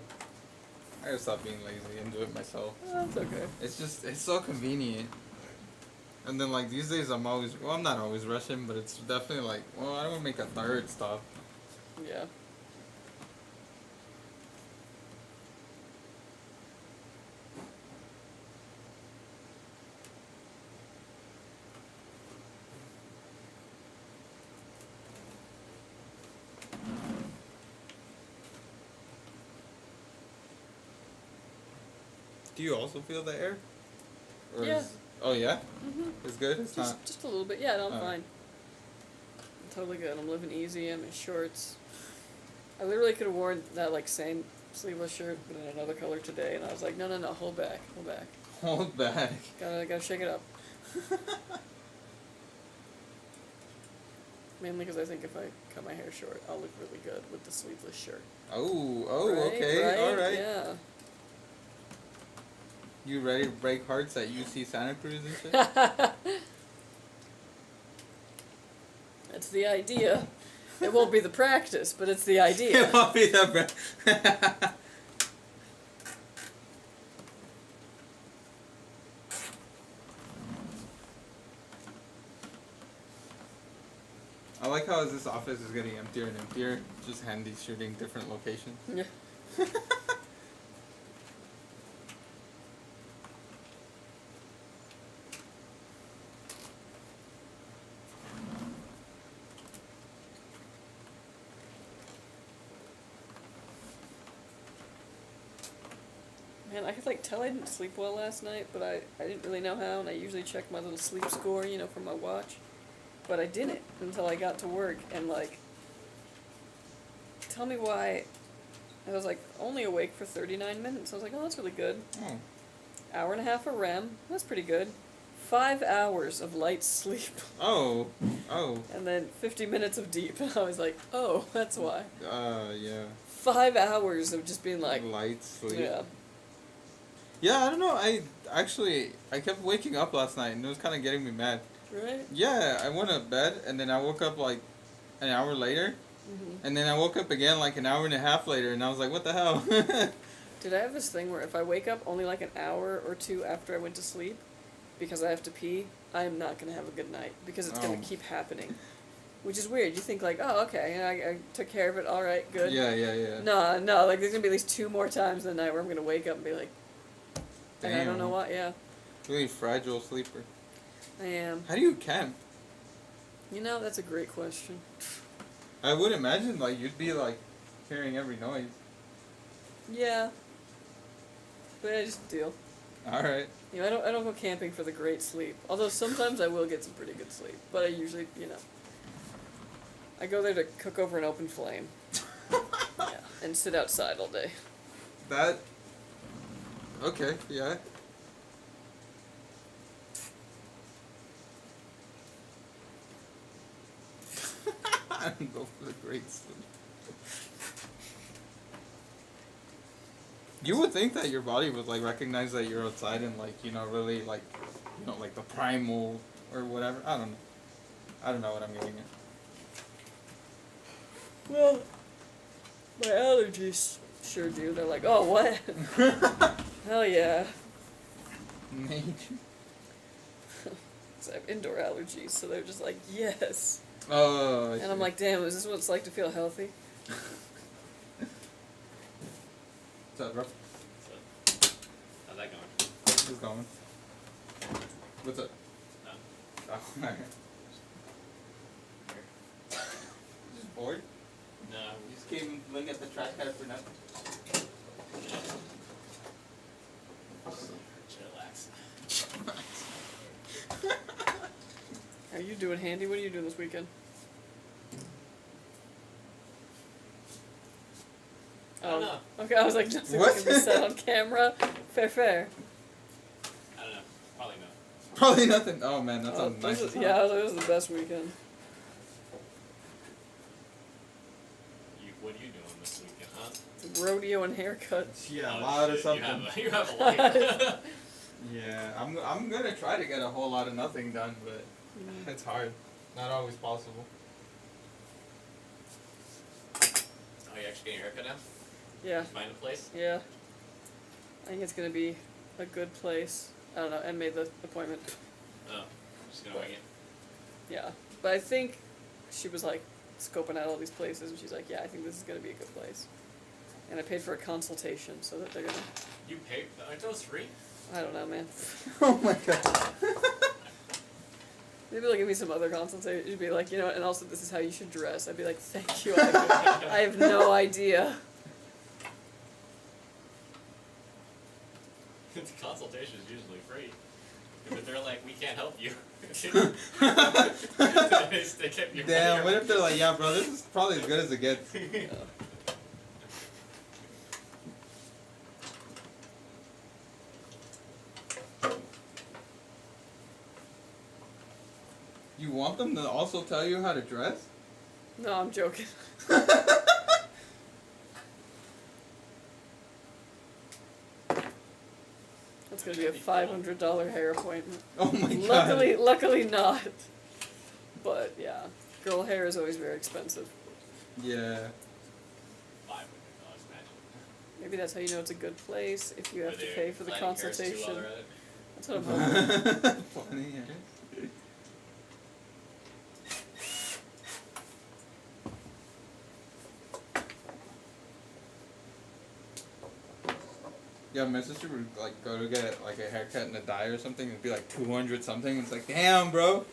stop being lazy and do it myself. That's okay. It's so convenient. And then like these days I'm not always rushing, but it's definitely like, well, I don't want to make a third stop. Yeah. Do you also feel the air? Or Yeah. Oh yeah? Mhm. It's good? It's not... Just a little bit. Yeah, no, I'm Oh. fine. I'm totally good. I'm living easy. I'm in shorts. I literally could have worn that like same sleeveless shirt, but in another color today, and I was like, no, hold back. Hold back. Gotta shake it up. Mainly because I think if I cut my hair short, I'll look really good with the sleeveless shirt. Oh, Right? okay, Right? alright. Yeah. You ready to break hearts at UC Santa Cruz and shit? That's the idea. It won't be the practice, but it's the idea. It won't be the I like how this office is getting emptier and emptier. Just handy shooting different locations. Yeah. Man, I could like tell I didn't sleep well last night, but I didn't really know how, and I usually check my little sleep score, you know, from my watch. But I didn't until I got to work, and like, tell me why I was like only awake for 39 minutes. I was like, oh, that's really good. Oh. Hour and a half of REM, that's pretty good. 5 hours of light sleep, Oh. and then 50 minutes of deep. I was like, oh, that's why. Yeah. 5 hours of just being like, Light sleep. yeah. Yeah, I don't know. I kept waking up last night and it was kind of getting me mad. Right? Yeah, I went to bed and then I woke up like an hour later. Mm-hmm. And then I woke up again like an hour and a half later and I was like, what the hell? Did I have this thing where if I wake up only like an hour or two after I went to sleep because I have to pee, I am not going to have a good night because it's going to keep happening. Which is weird. You think like, oh, okay, I took care of it, all right, good. Yeah. No, like there's going to be at least 2 more times in the night where I'm going to wake up and be like, and I don't know Damn. what, yeah. Really fragile sleeper. I am. How do you camp? You know, that's a great question. I would imagine like you'd be like hearing every noise. Yeah. But I just deal. Alright. You know, I don't go camping for the great sleep. Although sometimes I will get some pretty good sleep. But I usually, you know, I go there to cook over an open flame. Yeah, and sit outside all day. That... Okay, yeah. I don't go for the great sleep. You would think that your body would like recognize that you're outside and like, you know, really like, you know, like the primal or whatever. I don't know. I don't know what I'm getting at. Well, my allergies sure do. They're like, oh, what? Hell yeah. Nature. So I have indoor allergies, so they're just like, yes. Oh, I And I'm see. like, damn, is this what it's like to feel healthy? What's up, bro? So, how's that going? It's going. What's up? No. Oh, alright. Just bored? No. You just came looking at the trash can for nothing? Chillax. Are you doing handy? What are you doing this weekend? I don't know. Okay, I was like, nothing What? can be said on camera. Fair. I don't know. Probably not. Probably nothing. Oh man, that's a Those nice. are- yeah, that was the best weekend. What are you doing this weekend, huh? Rodeo and haircuts. Yeah, a Oh, lot of shit, something. You have a life. Yeah, I'm gonna try to get a whole lot of nothing done, but it's hard. Not always possible. Oh, you actually getting your haircut now? Yeah, Did you find a place? yeah. I think it's gonna be a good place. I don't know, and made the appointment. Oh, just gonna wing it. Yeah, but I think she was like scoping out all these places, and she's like, "Yeah, I think this is gonna be a good place." And I paid for a consultation so that they're gonna. You paid? Aren't those free? I don't know, man. Oh my god. Maybe they'll give me some other consultation. You'd be like, you know, and also this is how you should dress. I'd be like, thank you. I have no idea. The consultation is usually free. But they're like, we can't help you. They kept your Damn, what money. if they're like, yeah, bro, this is probably as good as it gets. You want them to also tell you how to dress? No, I'm joking. That's gonna be a $500 hair appointment. Oh my god. Luckily not. But yeah, girl hair is always very expensive. Yeah. $500, imagine. Maybe that's how you know it's a good place, if you have Are to they pay for the letting Harris do consultation. all right? That's what I'm hoping. Funny, yeah. Yeah, my sister would like go to get like a haircut and a dye or something. It'd be like 200 something. It's like, damn, bro.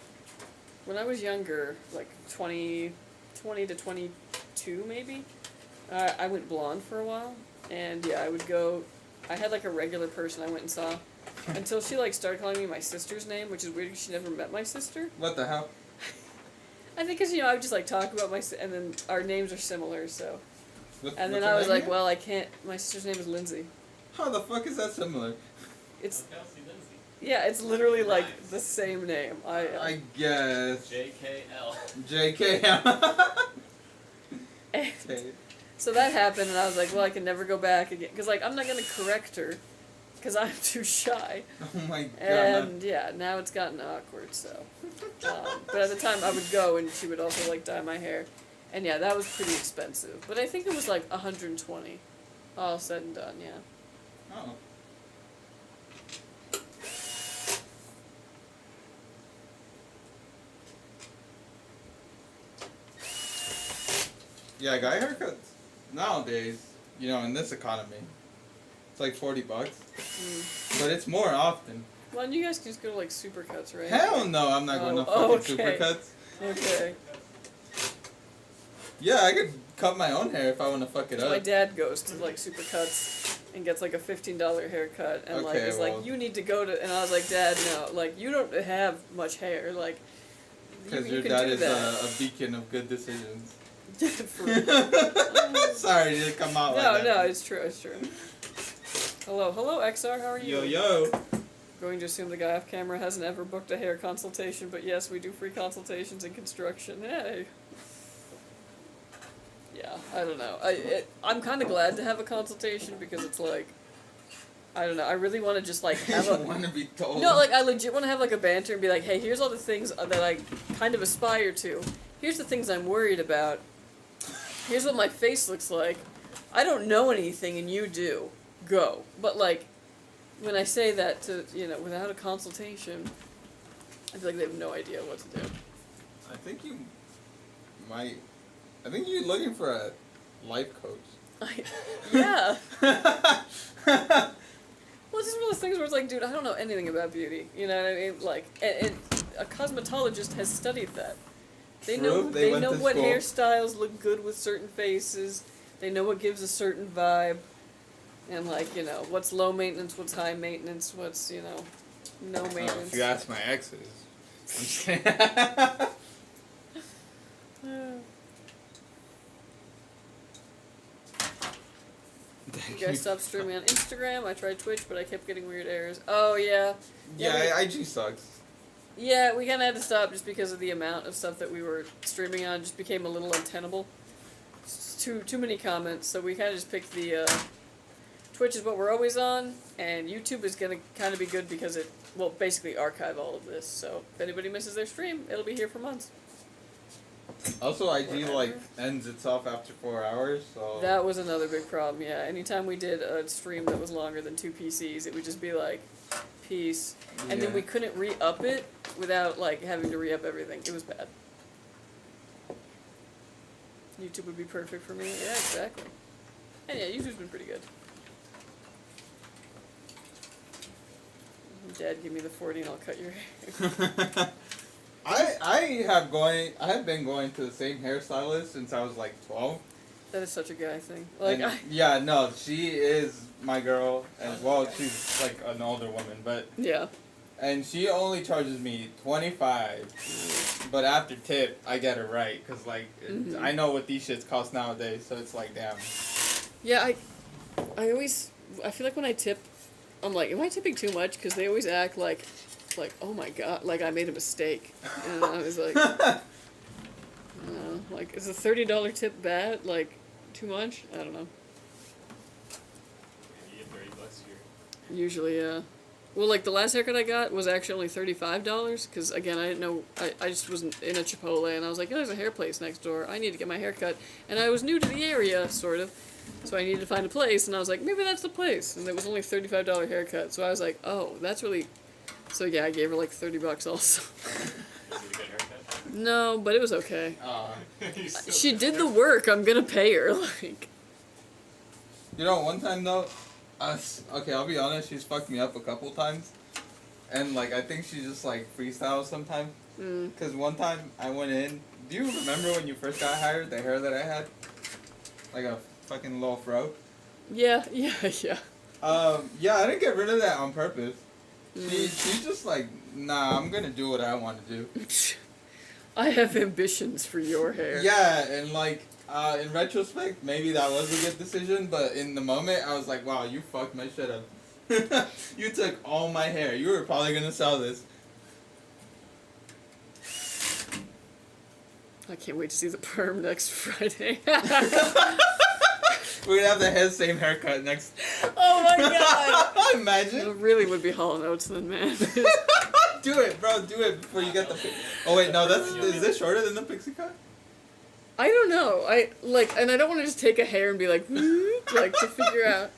When I was younger, like 20 to 22 maybe, I went blonde for a while. And yeah, I would go, I had like a regular person I went and saw. Until she like started calling me my sister's name, which is weird because she never met my sister. What the hell? I think because, you know, I would just like talk about and then our names are similar, so. And then what's I her was name like, again? well, I can't, my sister's name is Lindsay. How the fuck is that similar? It's, Kelsey Lindsay. yeah, it's literally like Nice. the same name. I guess. JKL. JK. And Okay. so that happened, and I was like, well, I can never go back again. Because, like, I'm not going to correct her, because I'm too shy. Oh my god. And, yeah, now it's gotten awkward, so. But at the time, I would go, and she would also, like, dye my hair. And, yeah, that was pretty expensive. But I think it was, like, $120, all said and done, yeah. Oh. Yeah, guy haircuts nowadays, you know, in this economy, it's like $40, but it's more often. Well, and you guys can just go to, like, Supercuts, right? Hell no, I'm not going to Oh, fucking okay. Supercuts. Okay. Yeah, I could cut my own hair if I want to fuck it My up. dad goes to, like, Supercuts and gets, like, a $15 haircut, and, like, Okay, is well- like, you need to go to, and I was like, Dad, no, like, you don't have much hair, like, Because you your can dad do is that. a beacon of good decisions. For- Sorry to come out no, like that. no, it's true, it's true. Hello, XR, how are you? Yo. Going to assume the guy off camera hasn't ever booked a hair consultation, but yes, we do free consultations in construction. Hey. Yeah, I don't know. I'm kind of glad to have a consultation because it's like, I don't know. I really want to just like have You a. want to be told. No, like I legit want to have like a banter and be like, hey, here's all the things that I kind of aspire to. Here's the things I'm worried about. Here's what my face looks like. I don't know anything and you do. Go. But like, when I say that to, you know, without a consultation, I feel like they have no idea what to do. I think you might. I think you're looking for a life coach. Yeah. Well, it's just one of those things where it's like, dude, I don't know anything about beauty. You know what I mean? Like, and a cosmetologist has studied that. They know True, they went know to what school. hairstyles look good with certain faces. They know what gives a certain vibe. And like, you know, what's low maintenance, what's high maintenance, what's, you know, no maintenance. If you ask my exes. I'm just kidding. Thank You guys stopped streaming on Instagram. I tried Twitch, but I kept getting weird errors. Oh, yeah. Yeah, IG sucks. Yeah, we kind of had to stop just because of the amount of stuff that we were streaming on. Just became a little untenable. Too many comments, so we kind of just picked the Twitch is what we're always on, and YouTube is gonna kind of be good because it will basically archive all of this. So if anybody misses their stream, it'll be here for months. Also, IG like ends itself after 4 hours, so That was another big problem. Yeah, anytime we did a stream that was longer than 2 PCs, it would just be like, peace, and then we couldn't re-up it without like having to re-up everything. It was bad. YouTube would be perfect for me. Yeah, exactly. And yeah, YouTube's been pretty good. Dad, give me the 40 and I'll cut your hair. I have been going to the same hairstylist since I was like 12. That is such a guy thing. Like, And, yeah, no, she is my girl, and well, she's like an older woman, but yeah. and she only charges me $25, but after tip, I get it right, cause like I know what these shits cost nowadays, so it's like damn. Yeah, I feel like when I tip, I'm like, am I tipping too much? Because they always act like, oh my god, like I made a mistake, and I was like, like, is a $30 tip bad? Like, too much? I don't know. You get $30 here. Usually, yeah. Well, like, the last haircut I got was actually only $35, because, again, I didn't know, I just wasn't in a Chipotle, and I was like, oh, there's a hair place next door, I need to get my hair cut, and I was new to the area, sort of, so I needed to find a place, and I was like, maybe that's the place, and it was only $35 haircut, so I was like, oh, that's really, so yeah, I gave her, like, $30 also. Is it a good haircut? No, but it was okay. You still She got did hair- the work, I'm gonna pay her, like, You know, one time though, okay, I'll be honest, she's fucked me up a couple times, and like I think she just like freestyles sometimes. Cause one time I went in. Do you remember when you first got hired? The hair that I had, like a fucking little fro. yeah. Yeah, I didn't get rid of that on purpose. She's just like, nah, I'm gonna do what I want to do. I have ambitions for your hair. Yeah, and like, in retrospect, maybe that was a good decision, but in the moment, I was like, wow, you fucked my shit up. You took all my hair. You were probably gonna sell this. I can't wait to see the perm next Friday. We're gonna have the same haircut next. Oh my god! It Imagine. really would be Hall & Oates then, man. Do it, bro. Do it before you get the. Oh wait, no. Is this shorter than the pixie cut? I don't know. And I don't want to just take a hair and be like, like to figure out.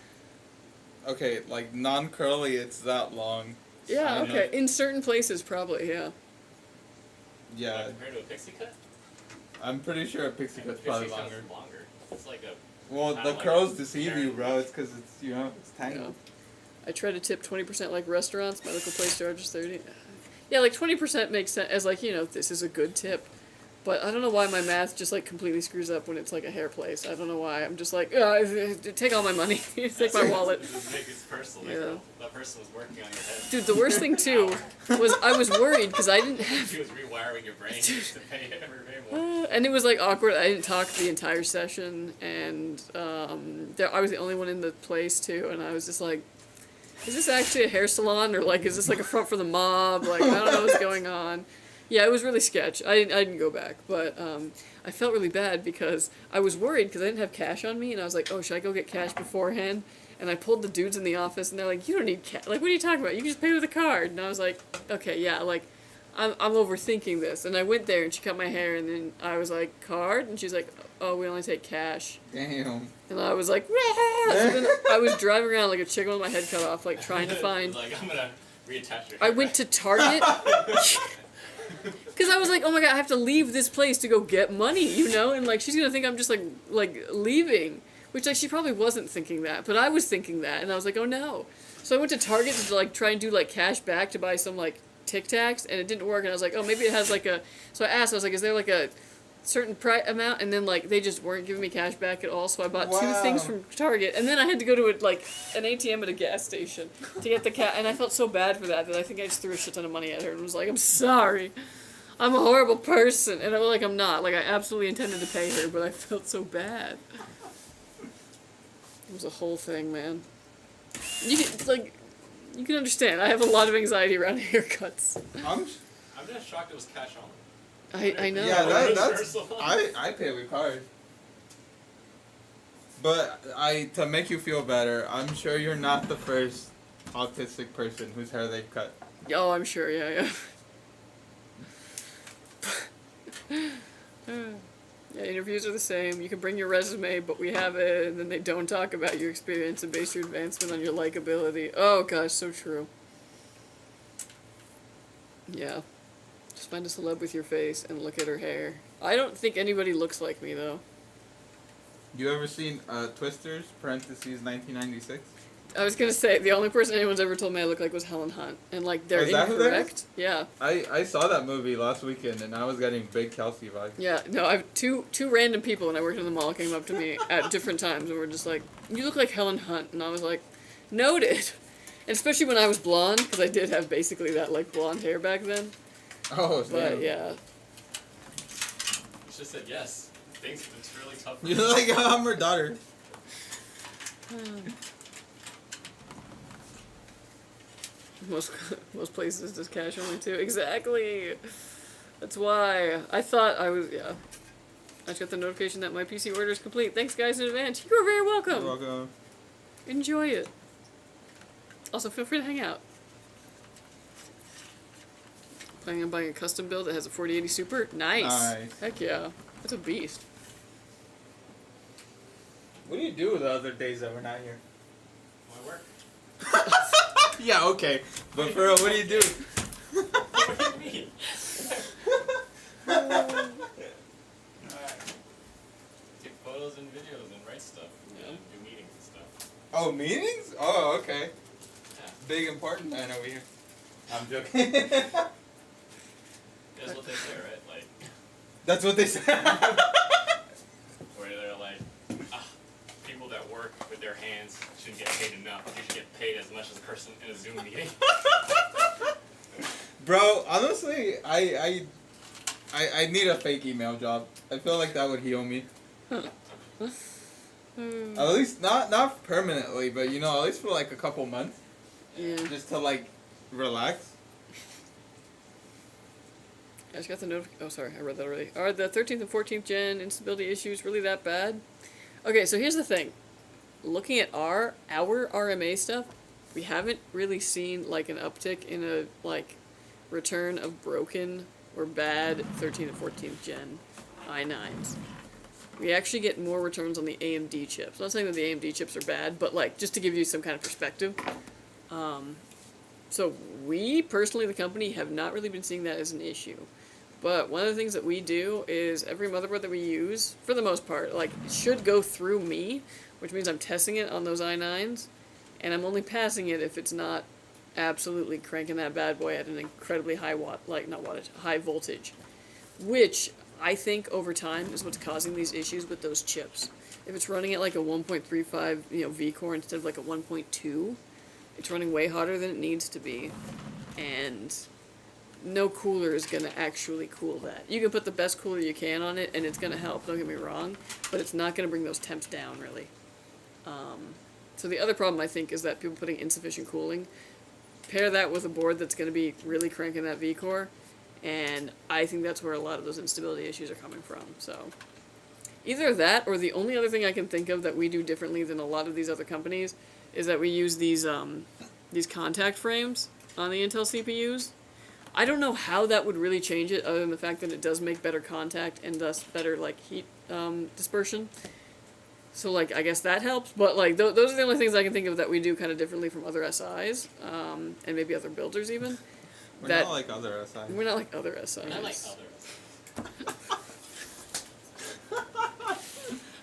Okay, like non-curly, it's that long. Yeah. I don't Okay. know. In certain places, probably. Yeah. Yeah, Compared to a pixie cut? I'm pretty sure a pixie And a cut's probably pixie cut's longer. longer. It's like a... Well, kinda the like curls a deceive Karen. you, bro. It's because it's it's tangled. I try to tip 20% like restaurants. My local place charges 30. Yeah, like 20% makes sense as like, this is a good tip. But I don't know why my math just like completely screws up when it's like a hair place. I don't know why. I'm just like, take all my money. Take my wallet. Just make it personal. Yeah. That person was working on your head. Dude, the worst thing too was I was worried because I didn't have. She was rewiring your brain to pay every more. And it was like awkward. I didn't talk the entire session, and I was the only one in the place too. And I was just like, "Is this actually a hair salon, or like is this like a front for the mob? Like I don't know what's going on." Yeah, it was really sketch. I didn't go back, but I felt really bad because I was worried because I didn't have cash on me, and I was like, "Oh, should I go get cash beforehand?" And I pulled the dudes in the office, and they're like, "You don't need cash. Like, what are you talking about? You can just pay with a card." And I was like, "Okay, yeah, like." I'm overthinking this. And I went there and she cut my hair and then I was like, card? And she's like, oh, we only take cash. Damn. And I was like, Wah! So then I was driving around like a chicken with my head cut off, like trying to find. Like, I'm gonna reattach your I went to Target. Because I was like, oh my god, I have to leave this place to go get money, And like, she's gonna think I'm just like leaving. Which like, she probably wasn't thinking that. But I was thinking that. And I was like, oh no. So I went to Target to like try and do like cash back to buy some like Tic Tacs, and it didn't work, and I was like, oh, maybe it has like a, so I asked, I was like, is there like a certain amount, and then like, they just weren't giving me cash back at all, so I bought 2 things from Target, and then I had to go to like, an ATM at a gas station to get the cash, and I felt so bad for that I think I just threw a shit ton of money at her, and was like, I'm sorry, I'm a horrible person, and I was like, I'm not, like, I absolutely intended to pay her, but I felt so bad. It was a whole thing, man. You can, like, you can understand. I have a lot of anxiety around haircuts. I'm just shocked it was cash on. I know. Yeah, That's I pay with card. But to make you feel better, I'm sure you're not the first autistic person whose hair they've cut. Oh, I'm sure. Yeah. Yeah, interviews are the same. You can bring your resume, but we have it, and then they don't talk about your experience and base your advancement on your likability. Oh gosh, so true. Yeah. Just find a celeb with your face and look at her hair. I don't think anybody looks like me, though. You ever seen Twisters, parentheses, 1996? I was gonna say, the only person anyone's ever told me I look like was Helen Hunt. And, like, they're Is that who that incorrect. Yeah. I saw that movie last weekend, and I was getting big Kelsey vibes. Yeah, no, I've two random people when I worked in the mall came up to me at different times and were just like, "You look like Helen Hunt," and I was like, "Noted." And especially when I was blonde, because I did have basically that like blonde hair back then. Oh, But yeah, You just said yes. Thanks, it's really tough. For You're like, I'm her daughter. most places does cash only too. Exactly. That's why I thought I was I just got the notification that my PC order is complete. Thanks, guys, in advance. You're very welcome. You're welcome. Enjoy it. Also, feel free to hang out. Planning on buying a custom build that has a 4080 Super? Nice. Heck yeah. That's a beast. What do you do the other days that we're not here? My work. Yeah, okay. But for real, what do you do? What do you mean? Take photos and videos and write stuff. Yeah. And do meetings and stuff. Oh, meetings? Oh, okay. Yeah. Big important man over here. I'm joking. That's what they say, right? Like, That's what they say. where they're like, people that work with their hands shouldn't get paid enough. You should get paid as much as a person in a Zoom meeting. Bro, honestly, I need a fake email job. I feel like that would heal me. At least not permanently, but you know, at least for like a couple months. Yeah. Just to like relax. I just got the oh, sorry, I read that already. Are the 13th and 14th gen instability issues really that bad? Okay, so here's the thing. Looking at our RMA stuff, we haven't really seen like an uptick in a like return of broken or bad 13th and 14th gen i9s. We actually get more returns on the AMD chips. I'm not saying that the AMD chips are bad, but like just to give you some kind of perspective. So we personally, the company, have not really been seeing that as an issue. But one of the things that we do is every motherboard that we use, for the most part, like, should go through me, which means I'm testing it on those i9s, and I'm only passing it if it's not absolutely cranking that bad boy at an incredibly high high voltage, which I think over time is what's causing these issues with those chips. If it's running at like a 1.35, V-core instead of like a 1.2, it's running way hotter than it needs to be, and no cooler is going to actually cool that. You can put the best cooler you can on it, and it's going to help, don't get me wrong, but it's not going to bring those temps down, really. So the other problem, I think, is that people putting insufficient cooling. Pair that with a board that's going to be really cranking that V-core, and I think that's where a lot of those instability issues are coming from. So either that, or the only other thing I can think of that we do differently than a lot of these other companies is that we use these contact frames on the Intel CPUs. I don't know how that would really change it, other than the fact that it does make better contact and thus better like heat dispersion. So like I guess that helps, but like those are the only things I can think of that we do kind of differently from other SIs, and maybe other builders even. We're not like other SIs. We're not like other SIs. Not like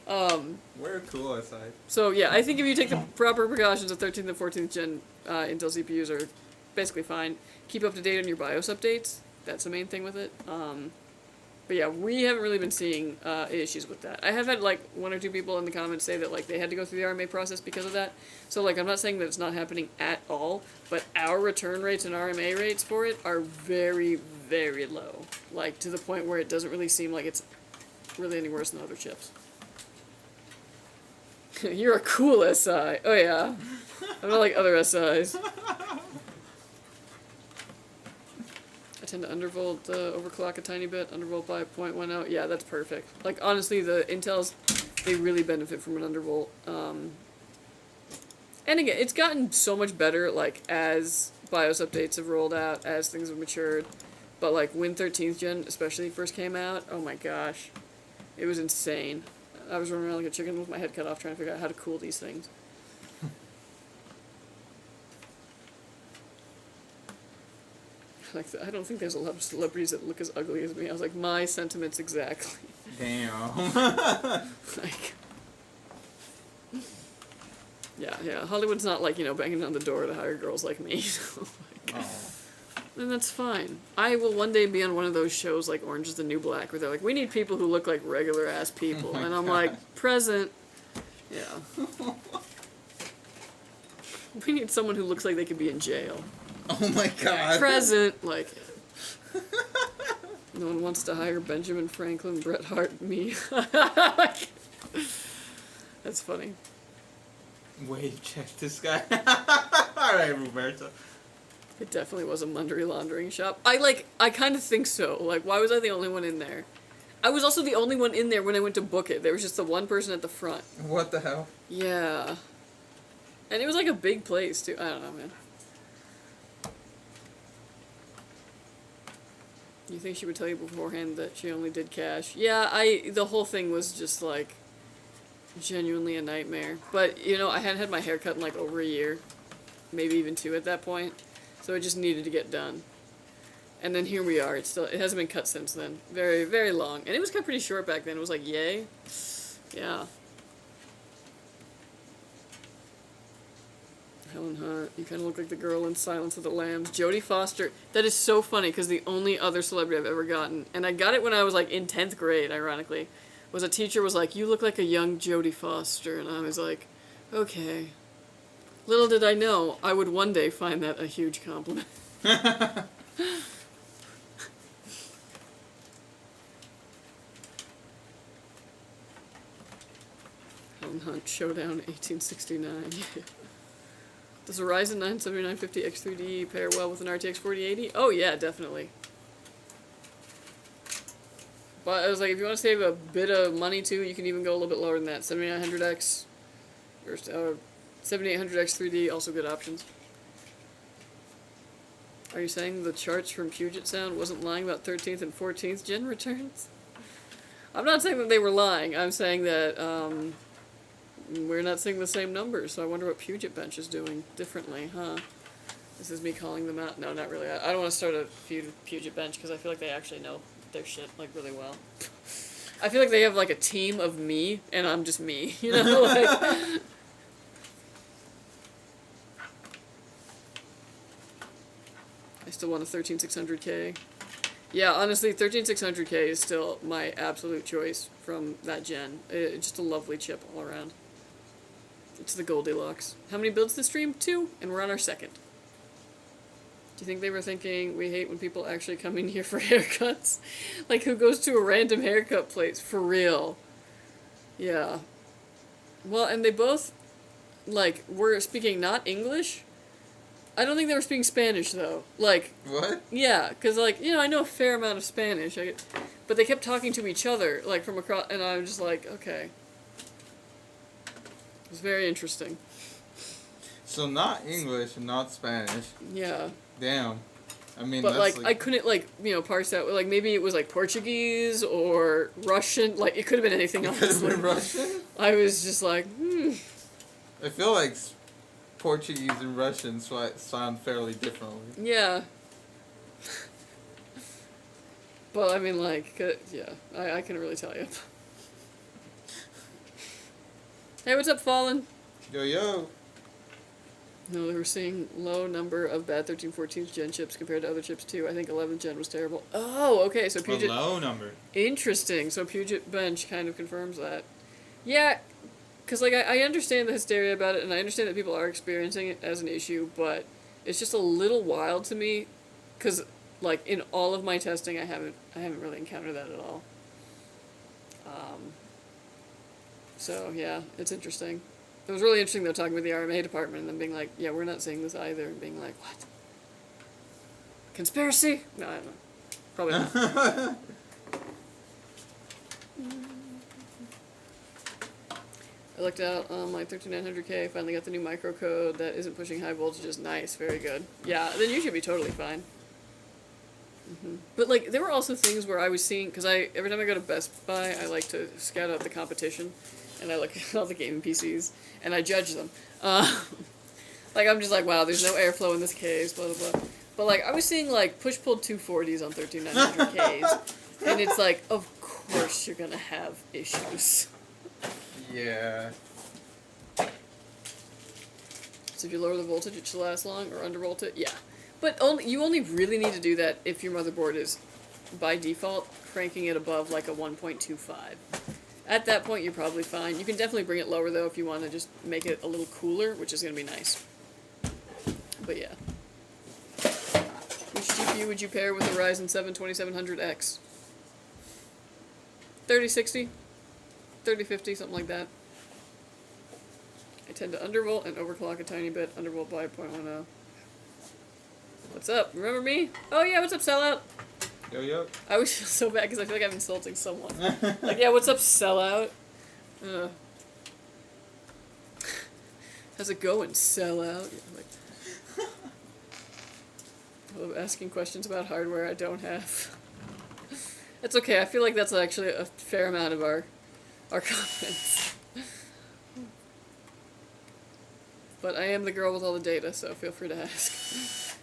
others. We're a cool SI. So yeah, I think if you take the proper precautions, the 13th and 14th gen Intel CPUs are basically fine. Keep up to date on your BIOS updates. That's the main thing with it. But yeah, we haven't really been seeing issues with that. I have had like one or two people in the comments say that like they had to go through the RMA process because of that. So like I'm not saying that it's not happening at all, but our return rates and RMA rates for it are very, very low. Like to the point where it doesn't really seem like it's really any worse than other chips. You're a cool SI. Oh yeah. I'm not like other SIs. I tend to undervolt overclock a tiny bit, undervolt by 0.10. Yeah, that's perfect. Like honestly, the Intels, they really benefit from an undervolt. And again, it's gotten so much better, like, as BIOS updates have rolled out, as things have matured. But, like, when 13th gen especially first came out, oh my gosh. It was insane. I was running around like a chicken with my head cut off trying to figure out how to cool these things. Like, I don't think there's a lot of celebrities that look as ugly as me. I was like, my sentiments exactly. Damn. Like... Yeah, Hollywood's not like, banging on the door to hire girls like me, so, like, and that's fine. I will one day be on one of those shows like Orange is the New Black, where they're like, we need people who look like regular-ass people, and I'm like, present, yeah. We need someone who looks like they could be in jail. Oh my god. Present, like, no one wants to hire Benjamin Franklin, Bret Hart, me. That's funny. Wait, check this guy. Alright, Roberto. It definitely was a money laundering shop. I kind of think so. Like, why was I the only one in there? I was also the only one in there when I went to book it. There was just the one person at the front. What the hell? Yeah. And it was like a big place, too. I don't know, man. You think she would tell you beforehand that she only did cash? Yeah, the whole thing was just, like, genuinely a nightmare. But, I hadn't had my hair cut in, like, over a year. Maybe even 2 at that point. So it just needed to get done. And then here we are. It hasn't been cut since then. Very, very long. And it was cut pretty short back then. It was like, yay. Yeah. Helen Hunt. You kind of look like the girl in Silence of the Lambs. Jodie Foster. That is so funny, because the only other celebrity I've ever gotten, and I got it when I was, like, in 10th grade, ironically, was a teacher was like, you look like a young Jodie Foster. And I was like, okay. Little did I know, I would one day find that a huge compliment. Helen Hunt Showdown 1869. Does a Ryzen 9 7950 X3D pair well with an RTX 4080? Oh yeah, definitely. But I was like, if you want to save a bit of money too, you can even go a little bit lower than that. 7900X or 7800X 3D, also good options. Are you saying the charts from Puget Sound wasn't lying about 13th and 14th gen returns? I'm not saying that they were lying. I'm saying that we're not seeing the same numbers, so I wonder what Puget Bench is doing differently, huh? This is me calling them out. No, not really. I don't want to start a feud with Puget Bench, because I feel like they actually know their shit, like, really well. I feel like they have, like, a team of me, and I'm just me, like... I still want a 13600K. Yeah, honestly, 13600K is still my absolute choice from that gen. It's just a lovely chip all around. It's the Goldilocks. How many builds this stream? 2, and we're on our 2nd. Do you think they were thinking, we hate when people actually come in here for haircuts? Like, who goes to a random haircut place? For real. Yeah. Well, and they both, like, were speaking not English. I don't think they were speaking Spanish, though. Like... What? Yeah, because, like, I know a fair amount of Spanish. But they kept talking to each other, like, from across... And I was just like, okay. It was very interesting. So not English and not Spanish. Yeah. Damn. I mean, but, that's like, I couldn't, like, parse out... Like, maybe it was, like, Portuguese or Russian. Like, it could have been anything else. It could have been Russian? I was just like, I feel like Portuguese and Russian sound fairly differently. Yeah. But, I mean, like, yeah. I couldn't really tell you. Hey, what's up, Fallen? Yo, yo. No, they were seeing low number of bad 13-14 gen chips compared to other chips, too. I think 11th gen was terrible. Oh, okay, so Puget... A low number. Interesting. So Puget Bench kind of confirms that. Yeah, because, like, I understand the hysteria about it, and I understand that people are experiencing it as an issue, but it's just a little wild to me, because, like, in all of my testing, I haven't really encountered that at all. So, yeah, it's interesting. It was really interesting, though, talking with the RMA department and them being like, yeah, we're not seeing this either, and being like, what? Conspiracy? No, I don't know. Probably not. I looked out on my 13900K, finally got the new microcode that isn't pushing high voltages. Nice, very good. Yeah, then you should be totally fine. But, like, there were also things where I was seeing, because every time I go to Best Buy, I like to scout out the competition, and I look at all the gaming PCs, and I judge them. Like, I'm just like, wow, there's no airflow in this case, blah, blah, blah. But, like, I was seeing, like, push-pulled 240s on 13900Ks, and it's like, of course you're gonna have issues. Yeah. So if you lower the voltage, it should last long, or undervolt it? Yeah. But you only really need to do that if your motherboard is, by default, cranking it above, like, a 1.25. At that point, you're probably fine. You can definitely bring it lower, though, if you want to just make it a little cooler, which is going to be nice. But yeah. Which GPU would you pair with a Ryzen 7 2700X? 3060? 3050, something like that. I tend to undervolt and overclock a tiny bit. Undervolt by 0.10. What's up? Remember me? Oh yeah, what's up, sellout? Yo, yo. I always feel so bad because I feel like I'm insulting someone. Like, yeah, what's up, sellout? How's it going, sellout? Yeah, like, I love asking questions about hardware I don't have. It's okay, I feel like that's actually a fair amount of our comments. But I am the girl with all the data, so feel free to ask.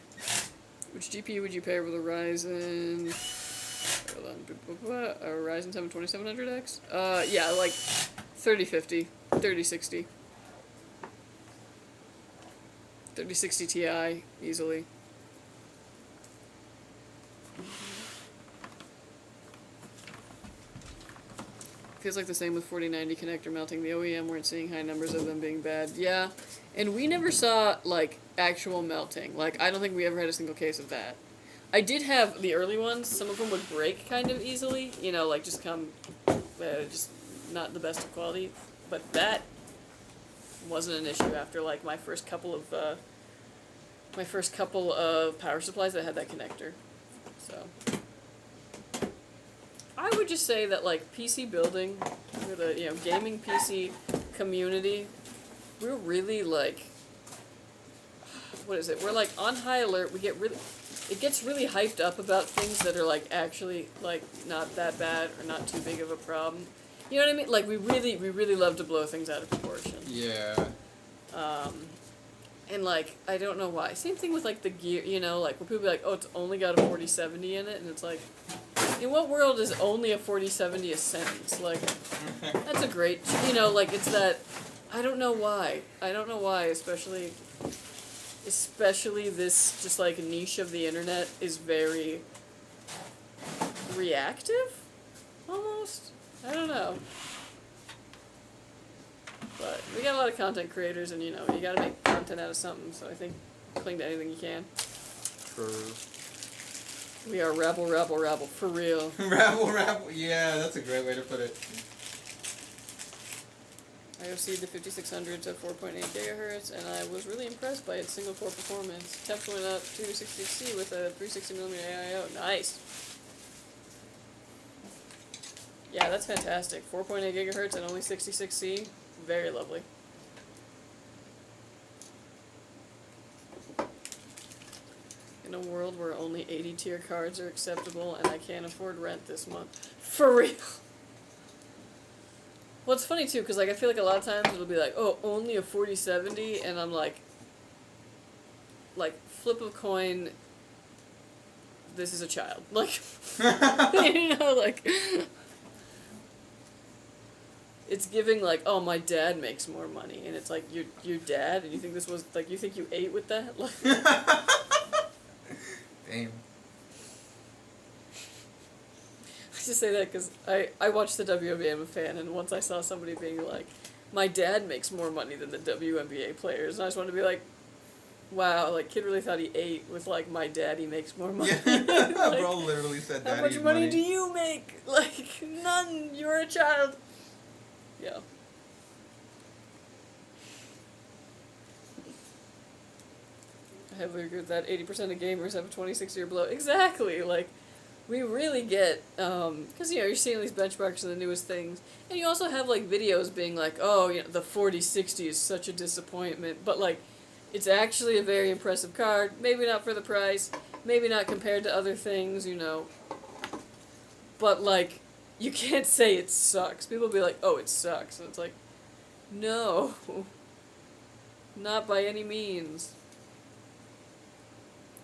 Which GPU would you pair with a Ryzen? Hold on, a Ryzen 7 2700X? Yeah, like 3050, 3060. 3060 Ti, easily. Feels like the same with 4090 connector melting. The OEM weren't seeing high numbers of them being bad. Yeah, and we never saw, like, actual melting. Like, I don't think we ever had a single case of that. I did have the early ones. Some of them would break kind of easily. You know, like, just come, just not the best of quality. But that wasn't an issue after, like, my first couple of power supplies that had that connector. So I would just say that, like, PC building, or the, you know, gaming PC community, we're really, like, what is it? We're, like, on high alert. It gets really hyped up about things that are, like, actually, like, not that bad or not too big of a problem. You know what I mean? Like, we really love to blow things out of proportion. Yeah. And, like, I don't know why. Same thing with, like, the gear, you know, like, where people be like, oh, it's only got a 4070 in it, and it's like, in what world is only a 4070 a sentence? Like, that's a great, you know, like, it's that, I don't know why, especially this, just, like, niche of the internet is very reactive, almost? I don't know. But we got a lot of content creators, and, you know, you gotta make content out of something, so I think cling to anything you can. True. We are rabble, for real. rabble, yeah, that's a great way to put it. I OC'd the 5600s at 4.8 gigahertz, and I was really impressed by its single core performance. Temps went up 260C with a 360mm AIO. Nice! Yeah, that's fantastic. 4.8 gigahertz and only 66C. Very lovely. In a world where only 80 tier cards are acceptable and I can't afford rent this month. For real. Well, it's funny too, because, like, I feel like a lot of times it'll be like, oh, only a 4070, and I'm like, flip a coin, this is a child. Like, you know, like, it's giving, like, oh, my dad makes more money, and it's like, your dad, and you think this was, like, you think you ate with that? Like, Damn. I just say that because I watched the WNBA, I'm a fan, and once I saw somebody being like, my dad makes more money than the WNBA players, and I just wanted to be like, wow, like, kid really thought he ate with, like, my daddy makes more money. Yeah, Like, bro literally said how daddy's much money do you make? Like, none, you're a child. Yeah. heavily agree with that. 80% of gamers have a 2060 or below. Exactly, like, we really get, because, you're seeing these benchmarks of the newest things, and you also have, like, videos being like, oh, the 4060 is such a disappointment, but, like, it's actually a very impressive card, maybe not for the price, maybe not compared to other things, but, like, you can't say it sucks. People will be like, oh, it sucks, and it's like, no, not by any means.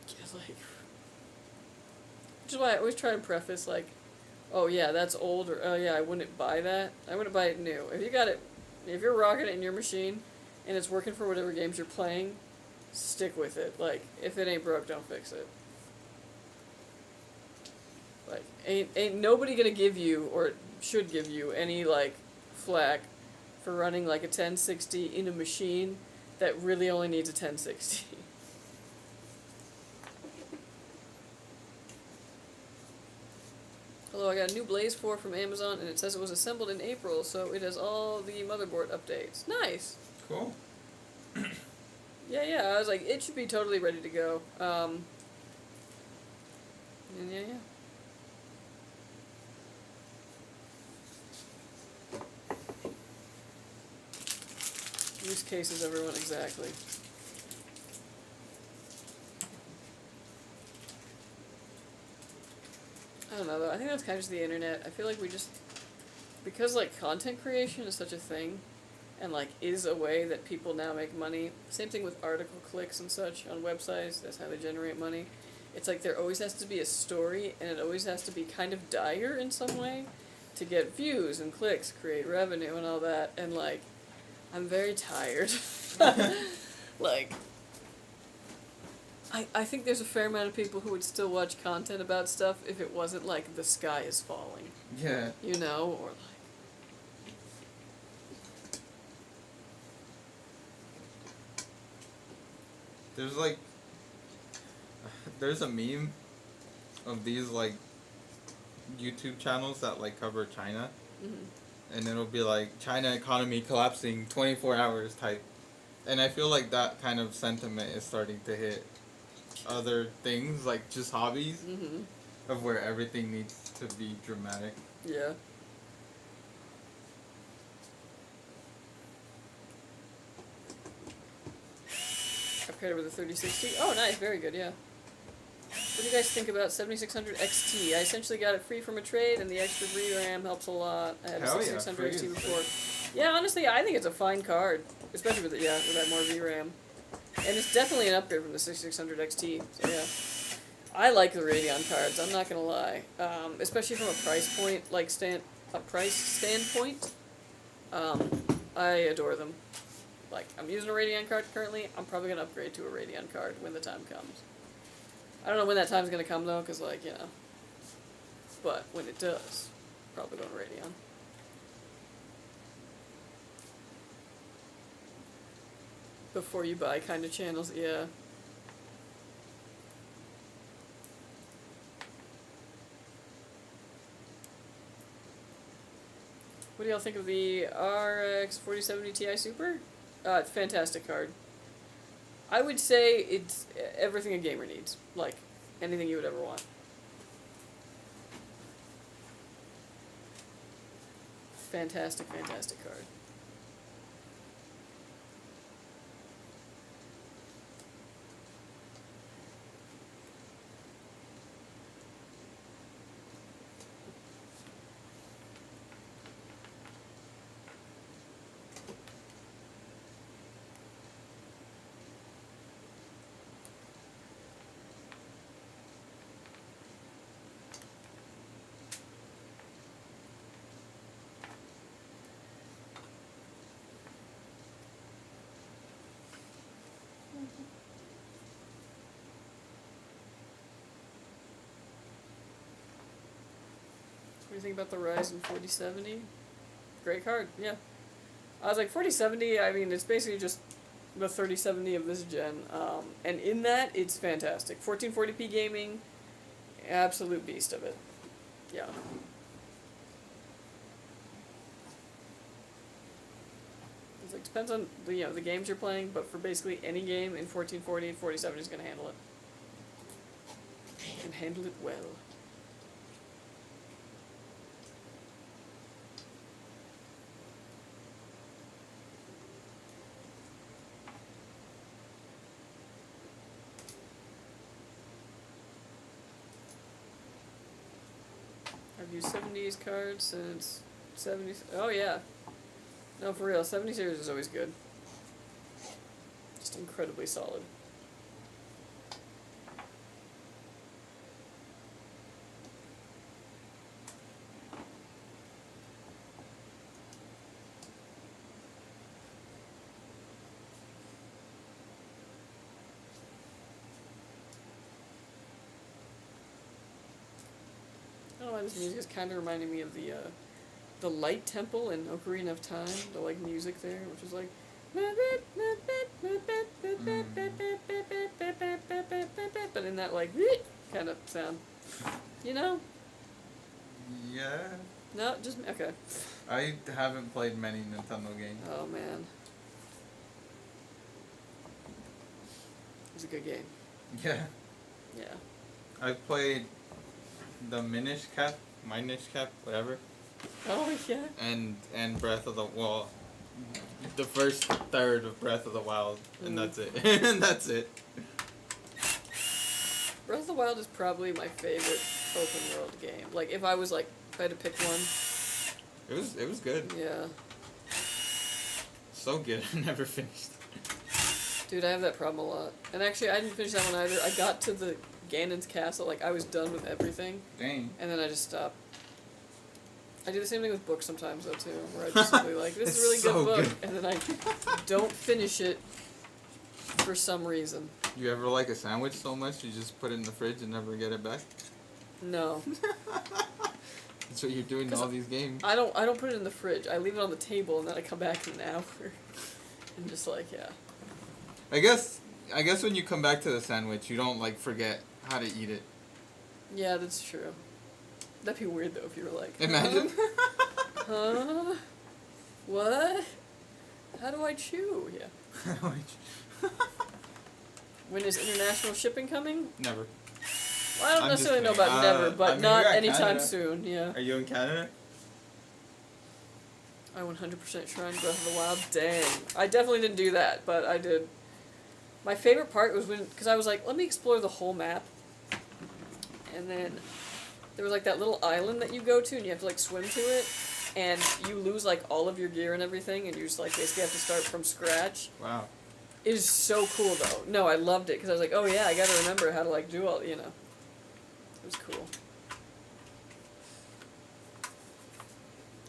Just like, which is why I always try to preface, like, oh yeah, that's old, or oh yeah, I wouldn't buy that. I wouldn't buy it new. If you're rocking it in your machine, and it's working for whatever games you're playing, stick with it. Like, if it ain't broke, don't fix it. Like, ain't nobody gonna give you, or should give you, any, like, flack for running, like, a 1060 in a machine that really only needs a 1060. Hello, I got a new Blaze 4 from Amazon, and it says it was assembled in April, so it has all the motherboard updates. Nice! Cool. Yeah, I was like, it should be totally ready to go. And yeah. Use cases, everyone, exactly. I don't know, though. I think that's kind of just the internet. I feel like because, like, content creation is such a thing, and, like, is a way that people now make money. Same thing with article clicks and such on websites. That's how they generate money. It's like there always has to be a story, and it always has to be kind of dire in some way to get views and clicks, create revenue and all that. And, like, I'm very tired. Like, I think there's a fair amount of people who would still watch content about stuff if it wasn't like the sky is falling. Yeah. Or like. There's a meme of these, like, YouTube channels that, like, cover China. Mm-hmm. And it'll be like, China economy collapsing 24 hours type. And I feel like that kind of sentiment is starting to hit other things, like just hobbies, of where everything needs to be dramatic. Yeah. Upgraded with a 3060. Oh, nice. Very good, yeah. What do you guys think about 7600 XT? I essentially got it free from a trade, and the extra VRAM helps a lot. I had a 7600 XT before. Yeah, honestly, I think it's a fine card, especially with that more VRAM. And it's definitely an upgrade from the 6600 XT. So yeah, I like the Radeon cards. I'm not gonna lie, especially from a price standpoint. I adore them. Like, I'm using a Radeon card currently. I'm probably gonna upgrade to a Radeon card when the time comes. I don't know when that time's gonna come though, cause like but when it does, probably going to Radeon. Before you buy kind of channels, yeah. What do y'all think of the RX 4070 Ti Super? It's a fantastic card. I would say it's everything a gamer needs. Like, anything you would ever want. Fantastic, fantastic card. What do you think about the Ryzen 4070? Great card, yeah. I was like, 4070, I mean, it's basically just the 3070 of this gen. And in that, it's fantastic. 1440p gaming, absolute beast of it. Yeah. It's like, depends on the games you're playing, but for basically any game in 1440, 4070 is going to handle it. And handle it well. I've used 70s cards since 70s. Oh yeah. No, for real. 70 series is always good. Just incredibly solid. I don't know why this music is kind of reminding me of the Light Temple in Ocarina of Time, the like music there, which is like, but in that like kind of sound, you know? Yeah. No, just okay. I haven't played many Nintendo games. Oh man, it's a good game. Yeah. Yeah. I've played the Minish Cap, whatever. Oh yeah. And Breath of the the first third of Breath of the Wild, and that's it. And that's it. Breath of the Wild is probably my favorite open world game. Like if I had to pick one. It was good. Yeah. So good. I never finished. Dude, I have that problem a lot. And actually, I didn't finish that one either. I got to the Ganon's castle, like I was done with everything. Dang. And then I just stopped. I do the same thing with books sometimes though too, where I just simply like, this is a really so good book, good. and then I don't finish it for some reason. You ever like a sandwich so much you just put it in the fridge and never get it back? No. That's what you're doing in all these games. I don't put it in the fridge. I leave it on the table and then I come back in an hour. And just like, yeah. I guess when you come back to the sandwich, you don't like forget how to eat it. Yeah, that's true. That'd be weird though if you were like, Imagine. Huh? What? How do I chew? Yeah. When is international shipping coming? Never. Well, I don't I'm just necessarily know kidding. about never, but I mean, not we're at anytime Canada. soon, yeah. Are you in Canada? I 100% Shrine Breath of the Wild. Dang. I definitely didn't do that, but I did. My favorite part was because I was like, let me explore the whole map. And then there was like that little island that you go to and you have to like swim to it. And you lose like all of your gear and everything and you just like basically have to start from scratch. Wow. It is so cool though. No, I loved it because I was like, oh yeah, I gotta remember how to like do all, you know. It was cool.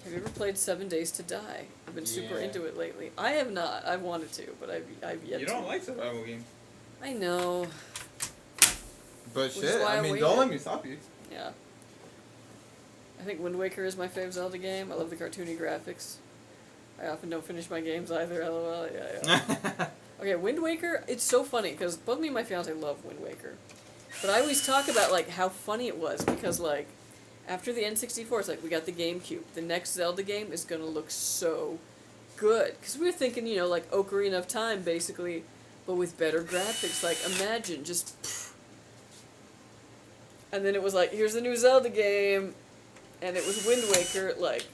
Have you ever played 7 Days to Die? I've been super Yeah. into it lately. I have not. I've wanted to, but I've yet to. You don't like survival games. I know. But Which is shit, why I I mean, waited. don't let me stop you. Yeah. I think Wind Waker is my fave Zelda game. I love the cartoony graphics. I often don't finish my games either, lol. Yeah. Okay, Wind Waker, it's so funny, because both me and my fiance love Wind Waker. But I always talk about, like, how funny it was, because, like, after the N64, it's like, we got the GameCube. The next Zelda game is going to look so good. Because we were thinking, you know, like, Ocarina of Time, basically, but with better graphics. Like, imagine, just... Pfft. And then it was like, here's the new Zelda game, and it was Wind Waker, like...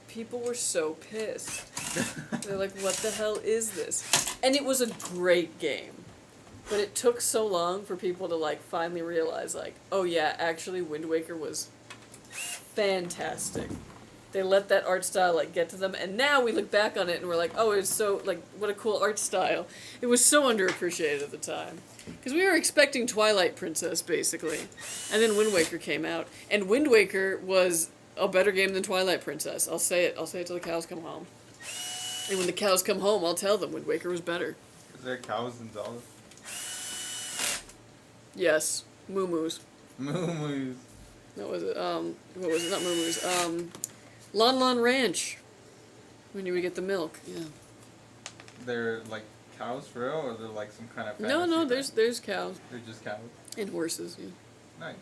People were so pissed. They're like, what the hell is this? And it was a great game. But it took so long for people to, like, finally realize, like, oh yeah, actually Wind Waker was fantastic. They let that art style, like, get to them, and now we look back on it and we're like, oh, it's so, like, what a cool art style. It was so underappreciated at the time. Because we were expecting Twilight Princess, basically. And then Wind Waker came out. And Wind Waker was... a better game than Twilight Princess. I'll say it. I'll say it till the cows come home. And when the cows come home, I'll tell them Wind Waker was better. Is there cows in Zelda? Yes. Moo-moos. Moo-moos. What was it? What was it? Not moo-moos. Lon Lon Ranch. When you would get the milk. Yeah. They're like cows for real, or they're like some kind of No, fantasy there's cows. They're just cows. And horses, yeah. Nice.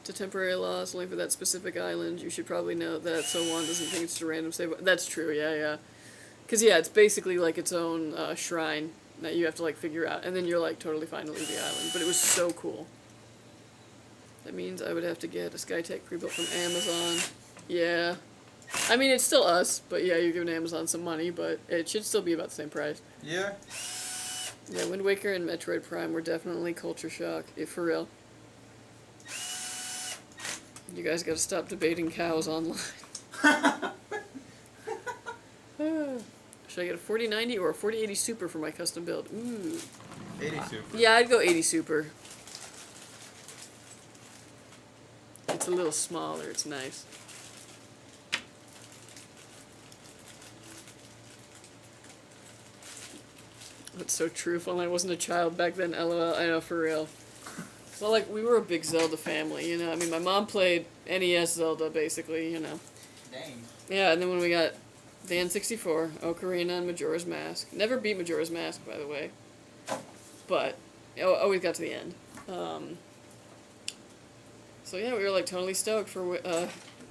It's a temporary loss only for that specific island. You should probably know that, so Juan doesn't think it's a random save. That's true, yeah. Because, yeah, it's basically like its own shrine that you have to, like, figure out. And then you're, like, totally fine to leave the island. But it was so cool. That means I would have to get a Skytech pre-built from Amazon. Yeah. I mean, it's still us, but yeah, you're giving Amazon some money, but it should still be about the same price. Yeah. Yeah, Wind Waker and Metroid Prime were definitely culture shock, if for real. You guys gotta stop debating cows online. Should I get a 4090 or a 4080 Super for my custom build? Ooh. 80 super. Yeah, I'd go 80 Super. It's a little smaller, it's nice. That's so true. If only I wasn't a child back then, LOL. I know, for real. Well, like, we were a big Zelda family, you know? I mean, my mom played NES Zelda, basically, you know? Dang. Yeah, and then when we got the N64, Ocarina, and Majora's Mask. Never beat Majora's Mask, by the way. But, always got to the end. So yeah, we were, like, totally stoked for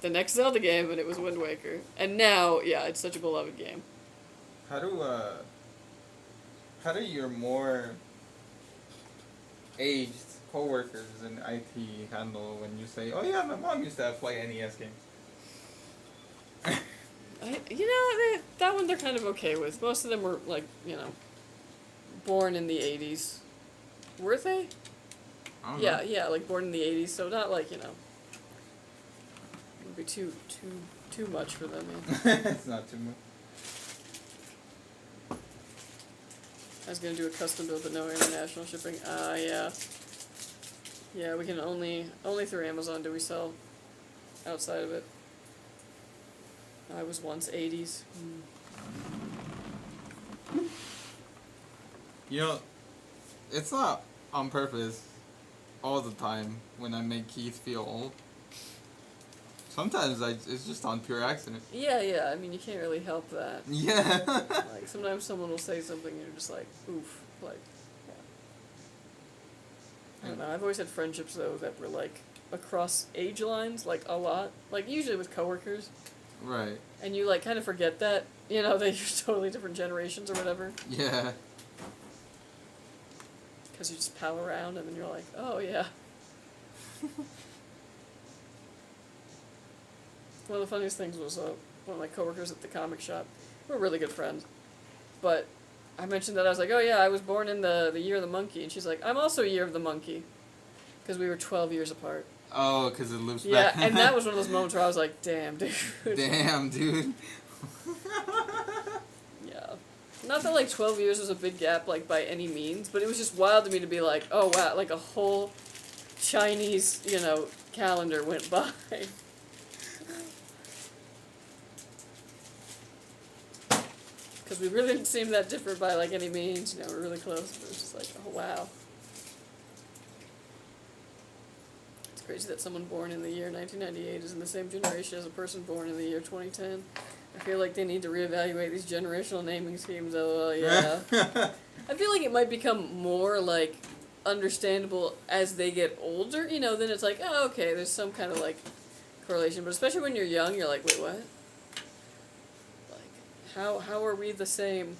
the next Zelda game, and it was Wind Waker. And now, yeah, it's such a beloved game. How do your more aged coworkers in IT handle when you say, "Oh yeah, my mom used to play NES games"? That one they're kind of okay with. Most of them were, like, you know, born in the 80s. Were they? I don't Yeah, know. yeah, like born in the 80s, so not like, you know, it would be too much for them, man. It's not too much. I was gonna do a custom build, but no international shipping. Yeah. Yeah, we can only through Amazon do we sell outside of it. I was once 80s. You know, it's not on purpose all the time when I make Keith feel old. Sometimes it's just on pure accident. Yeah, I mean, you can't really help that. Yeah. Like, sometimes someone will say something and you're just like, oof, like, yeah. I don't know, I've always had friendships, though, that were, like, across age lines, like, a lot. Like, usually with coworkers. Right. And you, like, kind of forget that, you know, that you're totally different generations or whatever. Yeah. Because you just pal around and then you're like, oh, yeah. One of the funniest things was one of my coworkers at the comic shop. We're really good friends. But I mentioned that I was like, oh yeah, I was born in the year of the monkey. And she's like, I'm also a year of the monkey. Because we were 12 years apart. Oh, because it loops Yeah, back. and that was one of those moments where I was like, damn, dude. Damn, dude. Yeah. Not that, like, 12 years was a big gap, like, by any means, but it was just wild to me to be like, oh, wow, like a whole Chinese, you know, calendar went by. Because we really didn't seem that different by, like, any means, you know, we're really close, but it was just like, oh, wow. It's crazy that someone born in the year 1998 is in the same generation as a person born in the year 2010. I feel like they need to reevaluate these generational naming schemes, LOL, yeah. I feel like it might become more, like, understandable as they get older, you know, then it's like, oh, okay, there's some kind of, like, correlation, but especially when you're young, you're like, wait, what? How are we the same?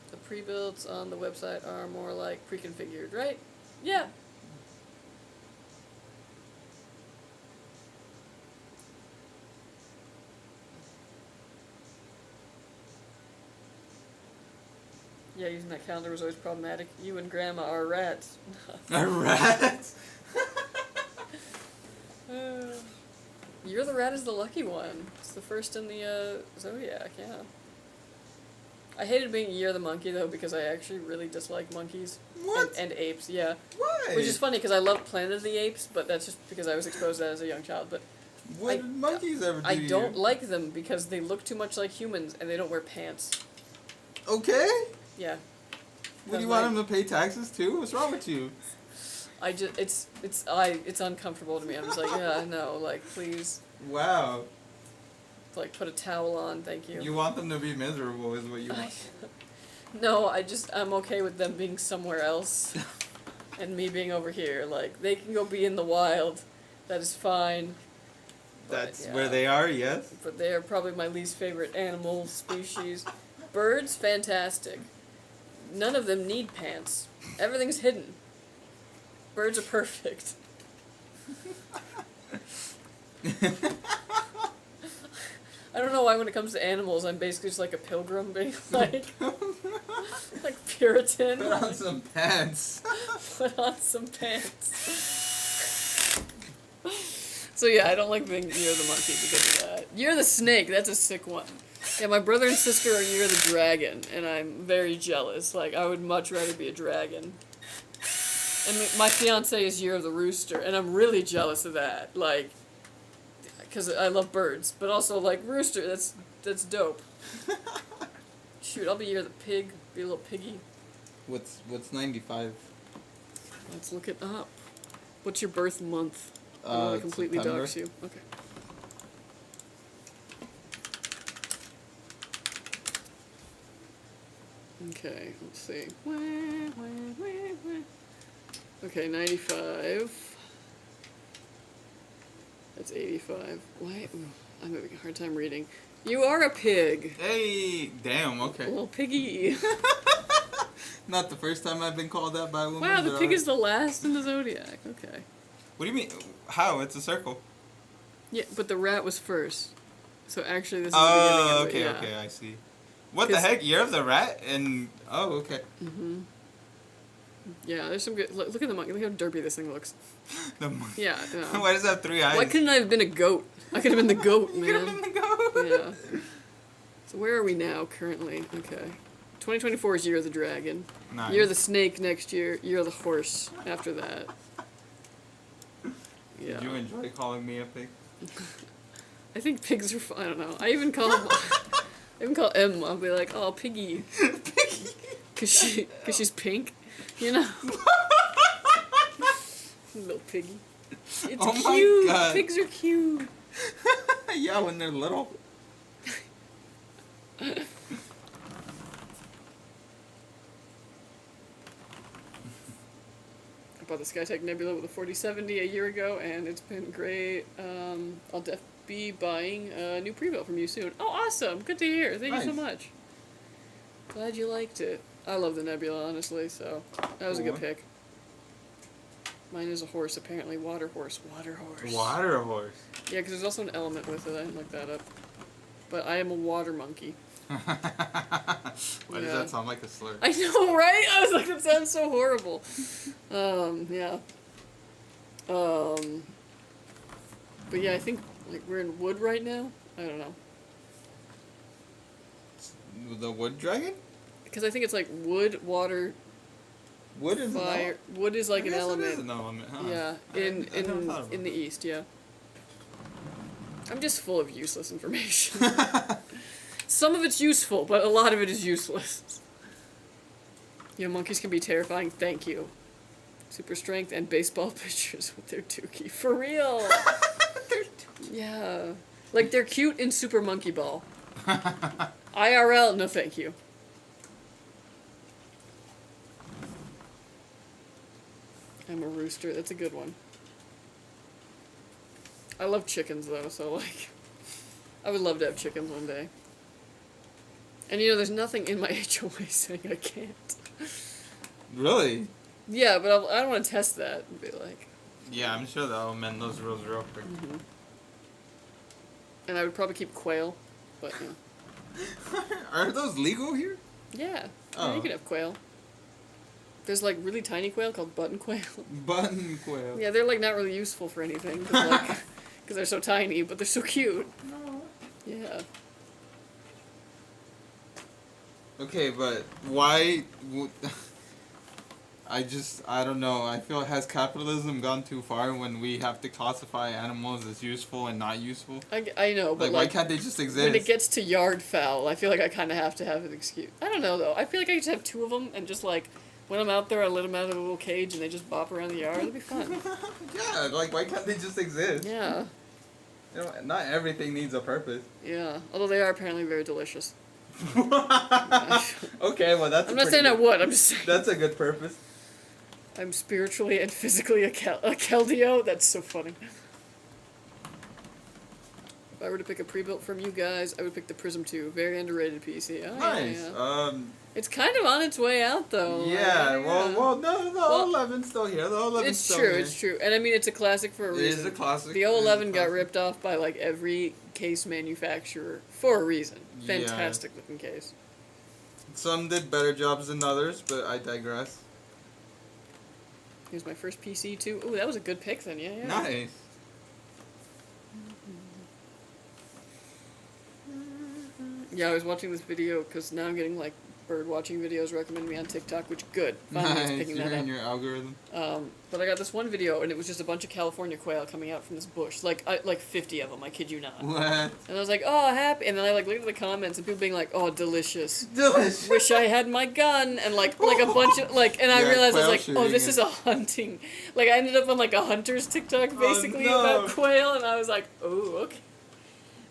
The pre-builds on the website are more like pre-configured, right? Yeah. Yeah, using that calendar was always problematic. You and Grandma are rats. A rat? You're the rat is the lucky one. It's the first in the Zodiac, yeah. I hated being Year of the Monkey, though, because I actually really dislike monkeys. What? And apes, yeah. Why? Which is funny, because I love Planet of the Apes, but that's just because I was exposed to that as a young child. But What did monkeys ever do I to don't you? like them because they look too much like humans, and they don't wear pants. Okay. Yeah. What, do you want them to pay taxes too? What's wrong with you? I just, it's uncomfortable to me. I'm just like, yeah, no, like, please, Wow. like, put a towel on, thank you. You want them to be miserable is what you want. No, I'm okay with them being somewhere else. and me being over here. Like, they can go be in the wild. That is fine. But, That's yeah. where they are, yes. But they are probably my least favorite animal species. Birds, fantastic. None of them need pants. Everything's hidden. Birds are perfect. I don't know why when it comes to animals, I'm basically just like a pilgrim being like Puritan. Put on some pants. Put on some pants. So yeah, I don't like being Year of the Monkey because of that. Year of the Snake, that's a sick one. Yeah, my brother and sister are Year of the Dragon, and I'm very jealous. Like, I would much rather be a dragon. And my fiance is Year of the Rooster, and I'm really jealous of that. Like, because I love birds, but also like rooster. That's dope. Shoot, I'll be Year of the Pig. Be a little piggy. What's 95? Let's look it up. What's your birth month? I don't want to completely September. dox you. Okay. Okay, let's see. Okay, 95. That's 85. Why? Ooh, I'm having a hard time reading. You are a pig. Hey, damn, okay. A little piggy. Not the first time I've been called that by a woman. Wow, the but pig alright. is the last in the Zodiac. Okay. What do you mean? How? It's a circle. Yeah, but the rat was first. So actually, this is Oh, the beginning of okay, it. Yeah. okay, I see. What the 'Cause- heck? Year of the Rat? And oh, okay. Mm-hmm. Yeah, there's some good. Look at the monkey. Look how derpy this thing looks. The monkey. Yeah. Why does it have 3 eyes? Why couldn't I have been a goat? I could have been the goat, You could have man. been the goat. Yeah. So where are we now currently? Okay. 2024 is Year of the Dragon. Nice. Year of the Snake next year. Year of the Horse after that. Yeah. Did you enjoy calling me a pig? I think pigs are fun. I don't know. I even call Em. I'll be like, oh, piggy. Piggy. Cause she's pink, you know. Little piggy. It's Oh my cute. God. Pigs are cute. Yeah, when they're little. I bought the Skytech Nebula with a 4070 a year ago, and it's been great. I'll be buying a new pre-built from you soon. Oh, awesome! Good to hear. Thank you so Nice. much. Glad you liked it. I love the Nebula, honestly, so that was a good Cool. pick. Mine is a horse, apparently. Water horse. Water horse. Water horse. Yeah, because there's also an element with it. I didn't look that up. But I am a water monkey. Why does Yeah. that sound like a slur? I know, right? I was like, that sounds so horrible. Yeah. But yeah, I think like we're in wood right now. I don't know. The wood dragon? Because I think it's like wood, water, Wood is an fire. Wood is like I an guess element. It is an element, huh? Yeah, I never thought about in the east, yeah. I'm just full of useless information. Some of it's useful, but a lot of it is useless. You know, monkeys can be terrifying. Thank you. Super strength and baseball pitchers with their dookie. For real. Yeah. Like, they're cute in Super Monkey Ball. IRL, no thank you. I'm a rooster. That's a good one. I love chickens, though, so, like, I would love to have chickens one day. And, you know, there's nothing in my HOA saying I can't. Really? Yeah, but I don't want to test that and be like... Yeah, I'm sure they'll amend those rules real quick. Mm-hmm. And I would probably keep quail, but, yeah. Are those legal here? Yeah, Oh. you can have quail. There's, like, really tiny quail called button quail. Button quail. Yeah, they're, like, not really useful for anything, but, like, because they're so tiny, but they're so cute. Yeah. Okay, but why? I don't know. I feel has capitalism gone too far when we have to classify animals as useful and not useful? I know, but, Like, why can't they just exist? when it gets to yard fowl, I feel like I kind of have to have an excuse. I don't know, though. I feel like I just have 2 of them, and just, like, when I'm out there, I let them out of a little cage, and they just bop around the yard. It'll be fun. Yeah, like, why can't they just exist? Yeah, You know, not everything needs a purpose. yeah. Although they are apparently very delicious. Okay, well, that's I'm not saying I would, I'm just saying. That's a good purpose. I'm spiritually and physically a Keldeo. That's so funny. If I were to pick a pre-built from you guys, I would pick the Prism 2. Very underrated PC. Oh, Nice. Yeah. It's kind of on its way out, though. Yeah. Like, Well, no, the 11's still here. The 11's it's still true. here. It's true. And I mean, it's a classic for a reason. It is a classic. The 011 got ripped off by like every case manufacturer for a reason. Fantastic looking case. Some did better jobs than others, but I digress. Here's my first PC too. Ooh, that was a good pick then. Yeah. Nice. Yeah, I was watching this video because now I'm getting like bird watching videos recommended me on TikTok, which good. Finally, it's picking You're that in up. your algorithm. But I got this one video and it was just a bunch of California quail coming out from this bush, like 50 of them. I kid you not. What? And I was like, oh, happy. And then I like looked at the comments and people being like, oh, delicious. Delicious. Wish I had my gun and like a bunch of like. And I Yeah, realized I was quail like, oh, this shooting is a hunting. Like I ended up on like a hunter's TikTok basically no. about quail, and I was like, oh, okay.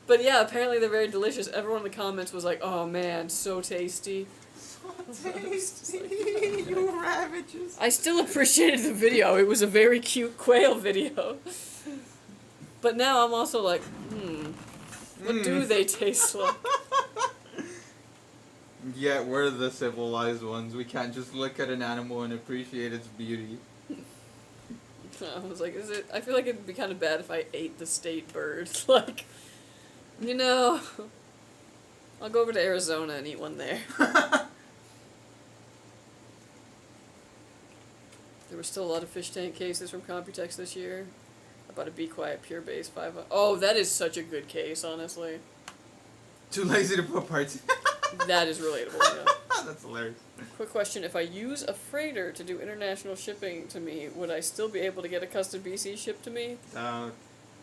But yeah, apparently they're very delicious. Everyone in the comments was like, oh man, so tasty. So tasty. You ravages. I still appreciated the video. It was a very cute quail video. But now I'm also like, what do they taste like? Yet we're the civilized ones. We can't just look at an animal and appreciate its beauty. I was like, I feel like it'd be kind of bad if I ate the state bird. Like, you know, I'll go over to Arizona and eat one there. There were still a lot of fish tank cases from Computex this year. I bought a Bequiet Pure Base 5. Oh, that is such a good case, honestly. Too lazy to put parts. That is relatable, yeah. That's hilarious. Quick question, if I use a freighter to do international shipping to me, would I still be able to get a custom BC shipped to me?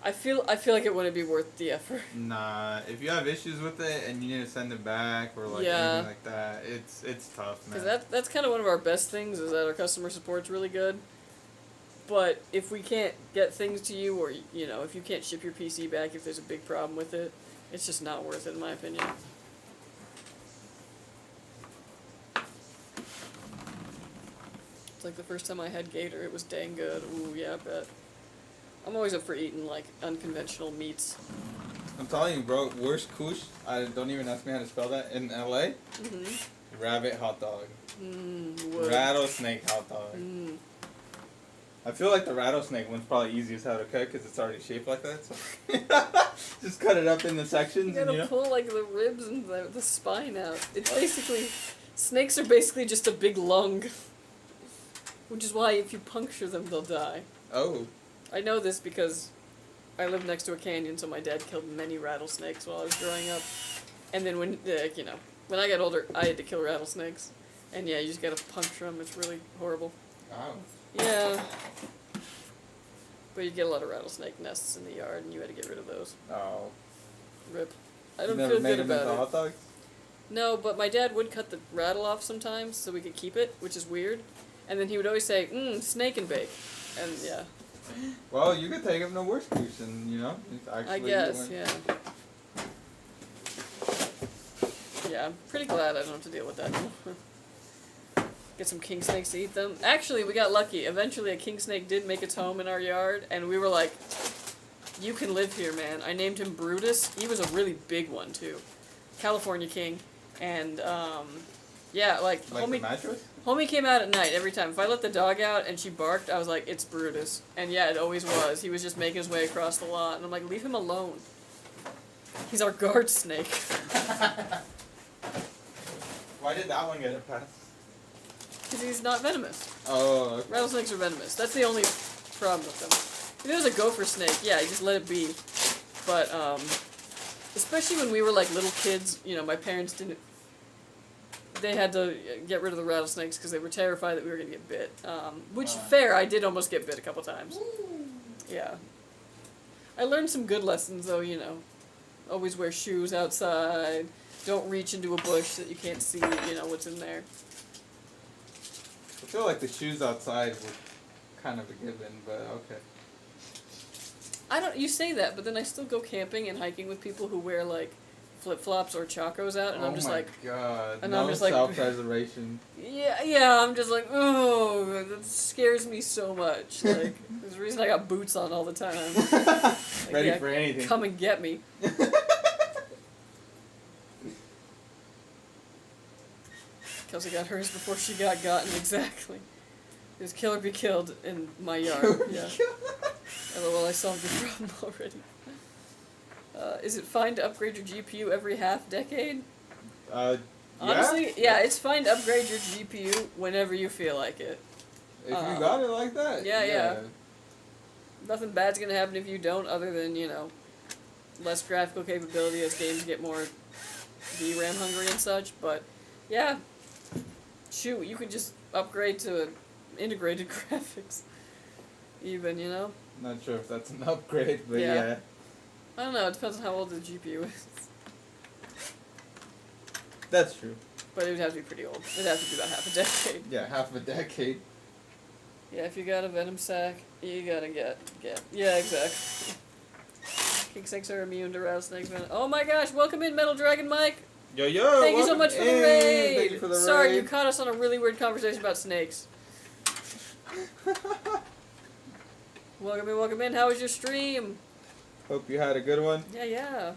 I feel like it wouldn't be worth the effort. Nah, if you have issues with it and you need to send it back or like anything like that, it's tough, man. Because that's kind of one of our best things is that our customer support's really good. But if we can't get things to you, or you know, if you can't ship your PC back, if there's a big problem with it, it's just not worth it in my opinion. It's like the first time I had Gator, it was dang good. Ooh, yeah, I bet. I'm always up for eating like unconventional meats. I'm telling you, bro, worst kush, don't even ask me how to spell that, in LA, rabbit hot dog. Rattlesnake hot dog. I feel like the rattlesnake one's probably easiest how to cook because it's already shaped like that. So just cut it up into sections. You gotta pull like the ribs and the spine out. It's basically, snakes are basically just a big lung. Which is why if you puncture them, they'll die. Oh. I know this because I lived next to a canyon, so my dad killed many rattlesnakes while I was growing up. And then when I got older, I had to kill rattlesnakes. And yeah, you just gotta puncture them. It's really horrible. Wow. Yeah. But you get a lot of rattlesnake nests in the yard, and you had to get rid of those. Oh. Rip. I don't Never feel made good them into about it. hot dogs? No, but my dad would cut the rattle off sometimes so we could keep it, which is weird. And then he would always say, snake and bake. And yeah. Well, you could take him to worst kush and, you know, actually I guess, yeah. Yeah, I'm pretty glad I don't have to deal with that anymore. Get some king snakes to eat them. Actually, we got lucky. Eventually, a king snake did make its home in our yard, and we were like, you can live here, man. I named him Brutus. He was a really big one, too. California king. And, yeah, like the mattress? Homie came out at night every time. If I let the dog out and she barked, I was like, it's Brutus. And yeah, it always was. He was just making his way across the lot, and I'm like, leave him alone. He's our guard snake. Why did that one get a pass? Because he's not venomous. Oh, okay. Rattlesnakes are venomous. That's the only problem with them. If it was a gopher snake, yeah, you just let it be. But, especially when we were like little kids, you know, my parents didn't, they had to get rid of the rattlesnakes because they were terrified that we were going to get bit. Which, fair, I did almost get bit a couple times. Yeah. I learned some good lessons, though, you know. Always wear shoes outside. Don't reach into a bush that you can't see, you know, what's in there. I feel like the shoes outside were kind of a given, but okay. You say that, but then I still go camping and hiking with people who wear, like, flip flops or chacos out, and I'm just like, God. and No I'm just like, self-preservation. yeah, I'm just like, oh, that scares me so much. Like, there's a reason I got boots on all the time. Like, Ready yeah, for anything. come and get me. Kelsey got hers before she got gotten, exactly. It was kill or be killed in my yard. Yeah. LOL, I solved the problem already. Is it fine to upgrade your GPU every half decade? Honestly, yeah, it's fine to upgrade your GPU whenever you feel like it. If you got it like that. Yeah. Nothing bad's gonna happen if you don't, other than, you know, less graphical capability as games get more VRAM hungry and such, but yeah. Shoot, you could just upgrade to integrated graphics. Even, you know? Not sure if that's an upgrade, but Yeah. yeah. I don't know, it depends on how old the GPU is. That's true. But it would have to be pretty old. It'd have to be about half a decade. Yeah, half a decade. Yeah, if you got a Venom sack, you gotta get. Yeah, exactly. King snakes are immune to rattlesnakes. Oh my gosh, welcome in, Metal Dragon Mike! Yo, yo! Thank you so much for the raid! Thank you for the Sorry, raid. you caught us on a really weird conversation about snakes. Welcome in. How was your stream? Hope you had a good one. Yeah.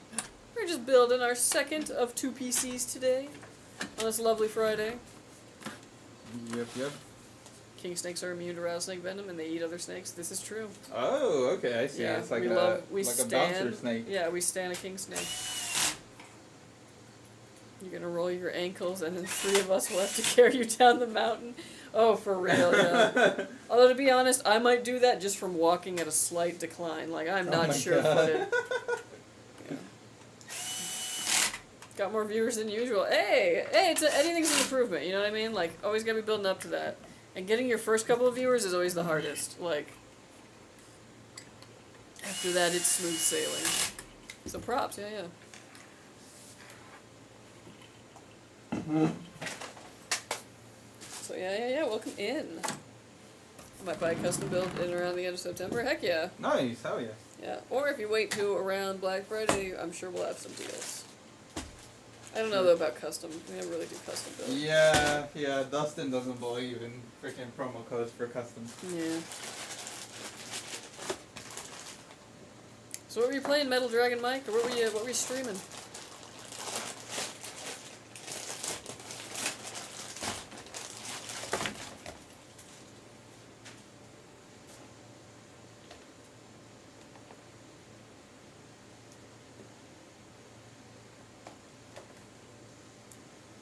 We're just building our second of 2 PCs today on this lovely Friday. Yep. King snakes are immune to rattlesnake venom and they eat other snakes. This is true. Oh, okay, I see. Yeah, It's like we a stand, bouncer snake. Yeah, we stand a king snake. You're gonna roll your ankles and then 3 of us will have to carry you down the mountain. Oh, for real, yeah. Although, to be honest, I might do that just from walking at a slight decline. Like, I'm not sure-footed. Yeah. Got more viewers than usual. Hey, anything's an improvement, you know what I mean? Like, always gotta be building up to that. And getting your first couple of viewers is always the hardest. Like, after that, it's smooth sailing. So props, yeah. So yeah, welcome in. I might buy a custom build in around the end of September. Heck yeah. Nice, hell yeah. Yeah, or if you wait to around Black Friday, I'm sure we'll have some deals. I don't know though about custom. We never really do custom builds. Yeah, Dustin doesn't believe in freaking promo codes for custom. Yeah. So what were you playing, Metal Dragon Mike, or what were you streaming?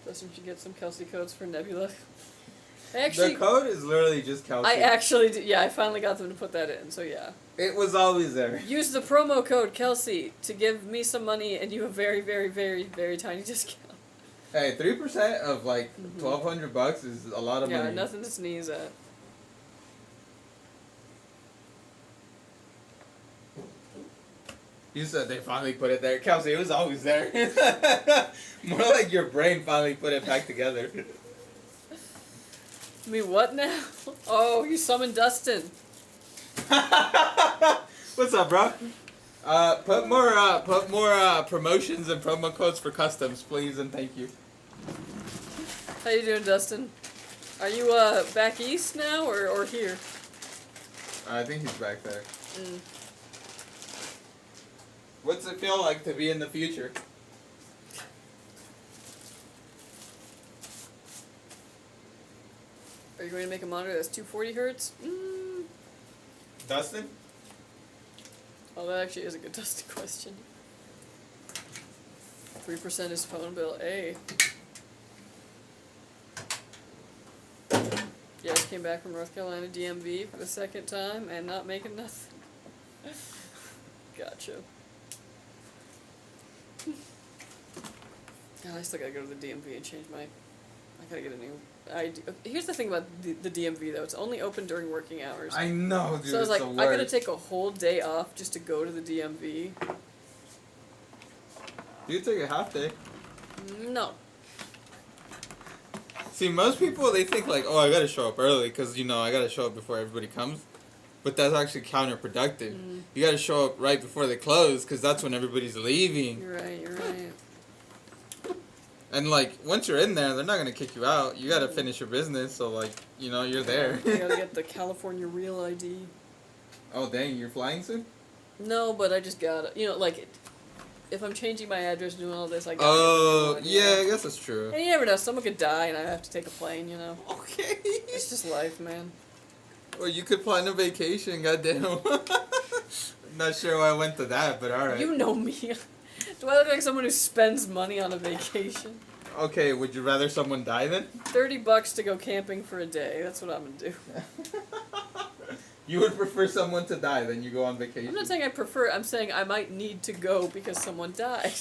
Dustin should get some Kelsey codes for Nebula. The code is literally just Kelsey. I actually did, yeah, I finally got them to put that in, so yeah. It was always there. Use the promo code Kelsey to give me some money and you a very, very, very, very tiny discount. Hey, 3% of like $1,200 is a lot of money. Yeah, nothing to sneeze at. You said they finally put it there. Kelsey, it was always there. More like your brain finally put it back together. Me what now? Oh, you summoned Dustin. What's up, bro? Put more promotions and promo codes for customs, please, and thank you. How you doing, Dustin? Are you back east now or here? I think he's back there. Mm. What's it feel like to be in the future? Are you going to make a monitor that's 240 hertz? Dustin? Oh, that actually is a good Dustin question. 3% is phone bill. A. Yeah, I came back from North Carolina DMV for the second time and not making nothing. Gotcha. God, I still gotta go to the DMV and change my... I gotta get a new ID. Here's the thing about the DMV, though. It's only open during working hours. I know, dude. So I was like, it's the I gotta worst. take a whole day off just to go to the DMV. You take a half day. No. See, most people, they think like, oh, I gotta show up early because, you know, I gotta show up before everybody comes. But that's actually counterproductive. You gotta show up right before they close because that's when everybody's leaving. You're right. And like once you're in there, they're not gonna kick you out. You gotta finish your business, so like you're there. I gotta get the California Real ID. Oh dang, you're flying soon? No, but I just gotta, if I'm changing my address, doing all this, I gotta. Oh yeah, I guess that's true. And you never know, someone could die, and I have to take a plane. Okay. It's just life, man. Well, you could plan a vacation, goddamn. Not sure why I went to that, but alright. You know me. Do I look like someone who spends money on a vacation? Okay, would you rather someone die then? $30 to go camping for a day. That's what I'm gonna do. You would prefer someone to die than you go on vacation? I'm not saying I prefer. I'm saying I might need to go because someone died.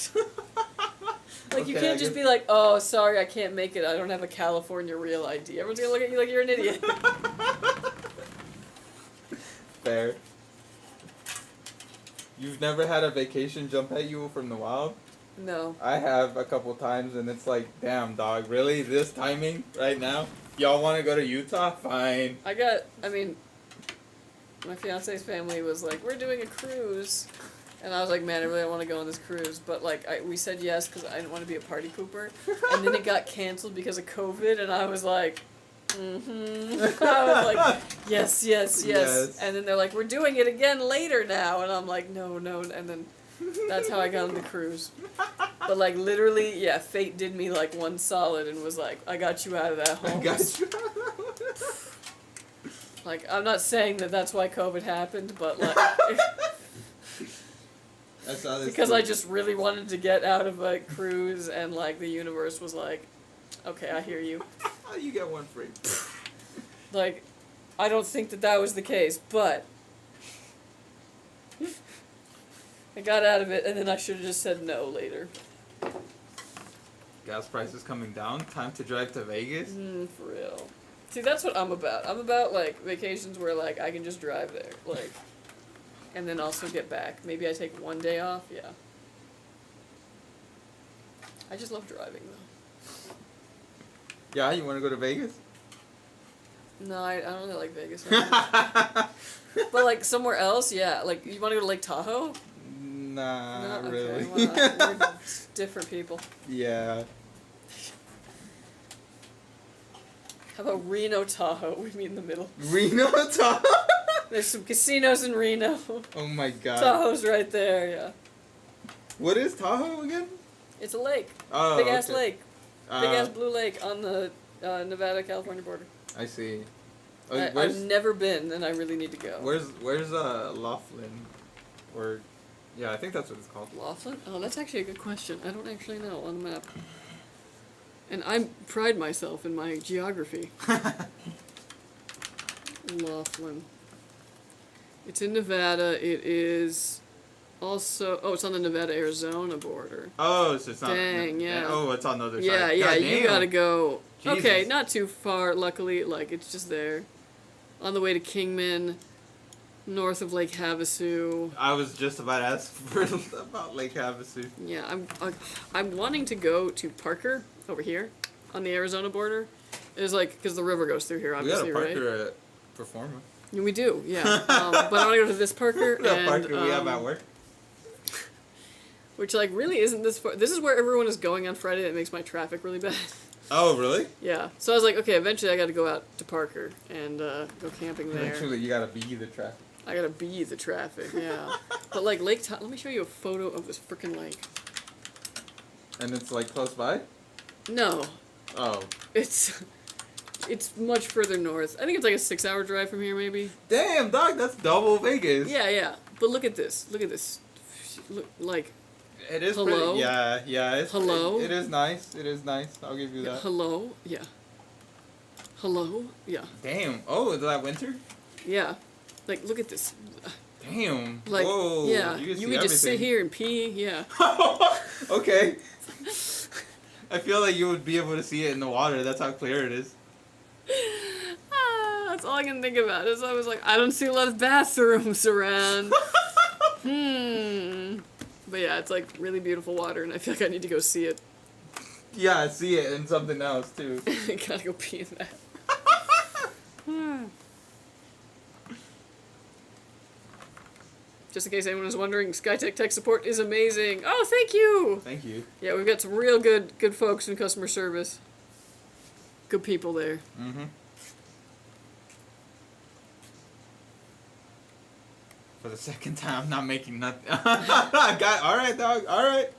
Like, you Okay, can't just be like, oh, sorry, I can't make it. I don't have a California Real ID. Everyone's gonna look at you like you're an idiot. Fair. You've never had a vacation jump at you from the wild? No. I have a couple times, and it's like, damn, dog, really? This timing right now? Y'all want to go to Utah? Fine. My fiance's family was like, we're doing a cruise. And I was like, man, I really don't want to go on this cruise. But, we said yes because I didn't want to be a party pooper. And then it got canceled because of COVID, and I was like, I was like, yes. And then they're like, we're doing it again later now. And I'm like, no. And then that's how I got on the cruise. But, literally, yeah, fate did me, one solid and was like, I got you out of that home. I got you. I'm not saying that that's why COVID happened, but, because I just really wanted to get out of a cruise, and, the universe was like, okay, I hear you. You get one free. I don't think that was the case, but I got out of it, and then I should have just said no later. Gas prices coming down. Time to drive to Vegas. For real. See, that's what I'm about. I'm about, vacations where, I can just drive there, and then also get back. Maybe I take one day off, yeah. I just love driving, though. Yeah, you want to go to Vegas? No, I don't really like Vegas. But, somewhere else, yeah. You want to go to Lake Tahoe? Nah, No? not Okay, really. we're different people. Yeah. How about Reno, Tahoe? We meet in the middle. Reno, Tahoe? There's some casinos in Reno. Oh my god. Tahoe's right there, yeah. What is Tahoe again? It's a lake. Oh, Big ass okay. lake. Big ass blue lake on the Nevada-California border. I see. I've never been, and I really need to go. Where's Laughlin? Or, yeah, I think that's what it's called. Laughlin? Oh, that's actually a good question. I don't actually know on the map. And I pride myself in my geography. Laughlin. It's in Nevada. It is also... Oh, it's on the Nevada-Arizona border. Oh, so it's not... Dang, yeah. Oh, it's on the other Yeah, side. yeah, God you damn. gotta go... Jesus. Okay, not too far, luckily. It's just there. On the way to Kingman, north of Lake Havasu. I was just about to ask about Lake Havasu. Yeah, I'm wanting to go to Parker, over here, on the Arizona border. It's because the river goes through here, obviously, We got a right? Parker at Performa. Yeah, we do, yeah. But I want to go to this Parker. We got and, Parker we have at work. Which, really isn't this far. This is where everyone is going on Friday that makes my traffic really bad. Oh, really? Yeah. So I was like, okay, eventually I gotta go out to Parker and go camping there. Eventually, you gotta be the traffic. I gotta be the traffic, yeah. But Lake Tahoe, let me show you a photo of this frickin' lake. And it's close by? No. Oh. It's much further north. I think it's a 6-hour drive from here, maybe. Damn, dog, that's double Vegas. Yeah. But look at this. Look at this. Look, It is Hello? pretty. Yeah. Hello? It is nice. It is nice. I'll give you that. hello? Yeah. Hello? Yeah. Damn. Oh, is that winter? Yeah. Look at this. Damn. Like, Whoa. yeah. You can You could just sit everything. here and pee, yeah. Okay. I feel like you would be able to see it in the water. That's how clear it is. That's all I can think about. Is I was like, I don't see a lot of bathrooms around. But yeah, it's really beautiful water, and I feel like I need to go see it. Yeah, I see it in something else too. I gotta go pee in that. Just in case anyone is wondering, Skytech tech support is amazing. Oh, thank you! Thank you. Yeah, we've got some real good folks in customer service. Good people there. Mm-hmm. For the second time, I'm not making nothing. Alright, dog. Alright.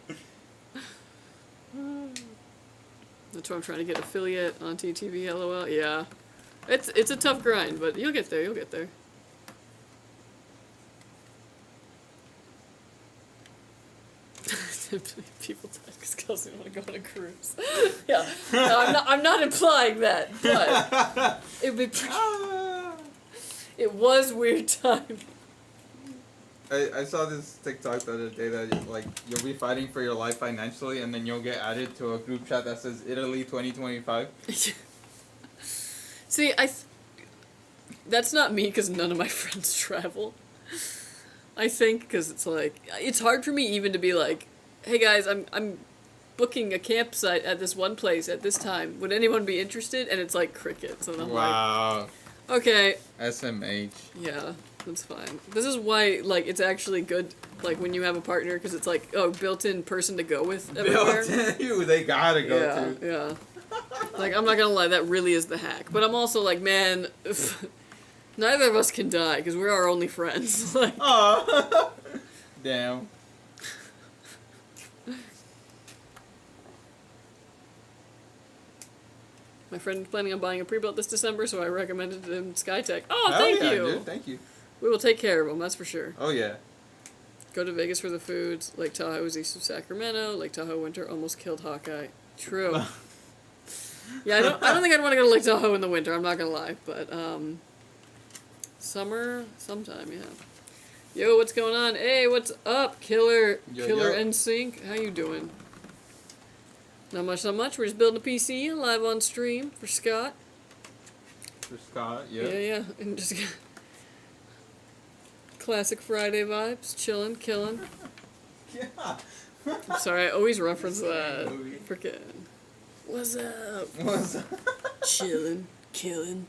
That's why I'm trying to get affiliate on TTV, LOL. Yeah. It's a tough grind, but you'll get there, you'll get there. People die because Kelsey want to go on a cruise. Yeah. No, I'm not implying that, but it'd be it was weird timing. I saw this TikTok the other day that like you'll be fighting for your life financially, and then you'll get added to a group chat that says Italy 2025. See, that's not me because none of my friends travel. I think because it's like it's hard for me even to be like, hey guys, I'm booking a campsite at this one place at this time. Would anyone be interested? And it's like crickets, and I'm Wow. like, okay, SMH. yeah. That's fine. This is why, like, it's actually good, like, when you have a partner, because it's like, oh, built-in person to go with everywhere. Built-in, you, they gotta go to. Yeah. Like, I'm not gonna lie, that really is the hack. But I'm also like, man, neither of us can die, because we're our only friends. Like, Aw. Damn. my friend is planning on buying a pre-built this December, so I recommended him Skytech. Oh, Hell thank yeah, you! Dude, thank you. We will take care of him, that's for sure. Oh, yeah. Go to Vegas for the foods. Lake Tahoe is east of Sacramento. Lake Tahoe winter almost killed Hawkeye. True. Yeah, I don't think I'd want to go to Lake Tahoe in the winter, I'm not gonna lie. But, summer, sometime, yeah. Yo, what's going on? Hey, what's up, Killer NSYNC? How you doing? Not much, not much. We're just building a PC live on stream for Scott. For Scott, yeah. Yeah. And just classic Friday vibes. Chilling, killing. Yeah. I'm sorry, I always reference that. Movie. Frickin'. What's up? What's up? Chillin', killing.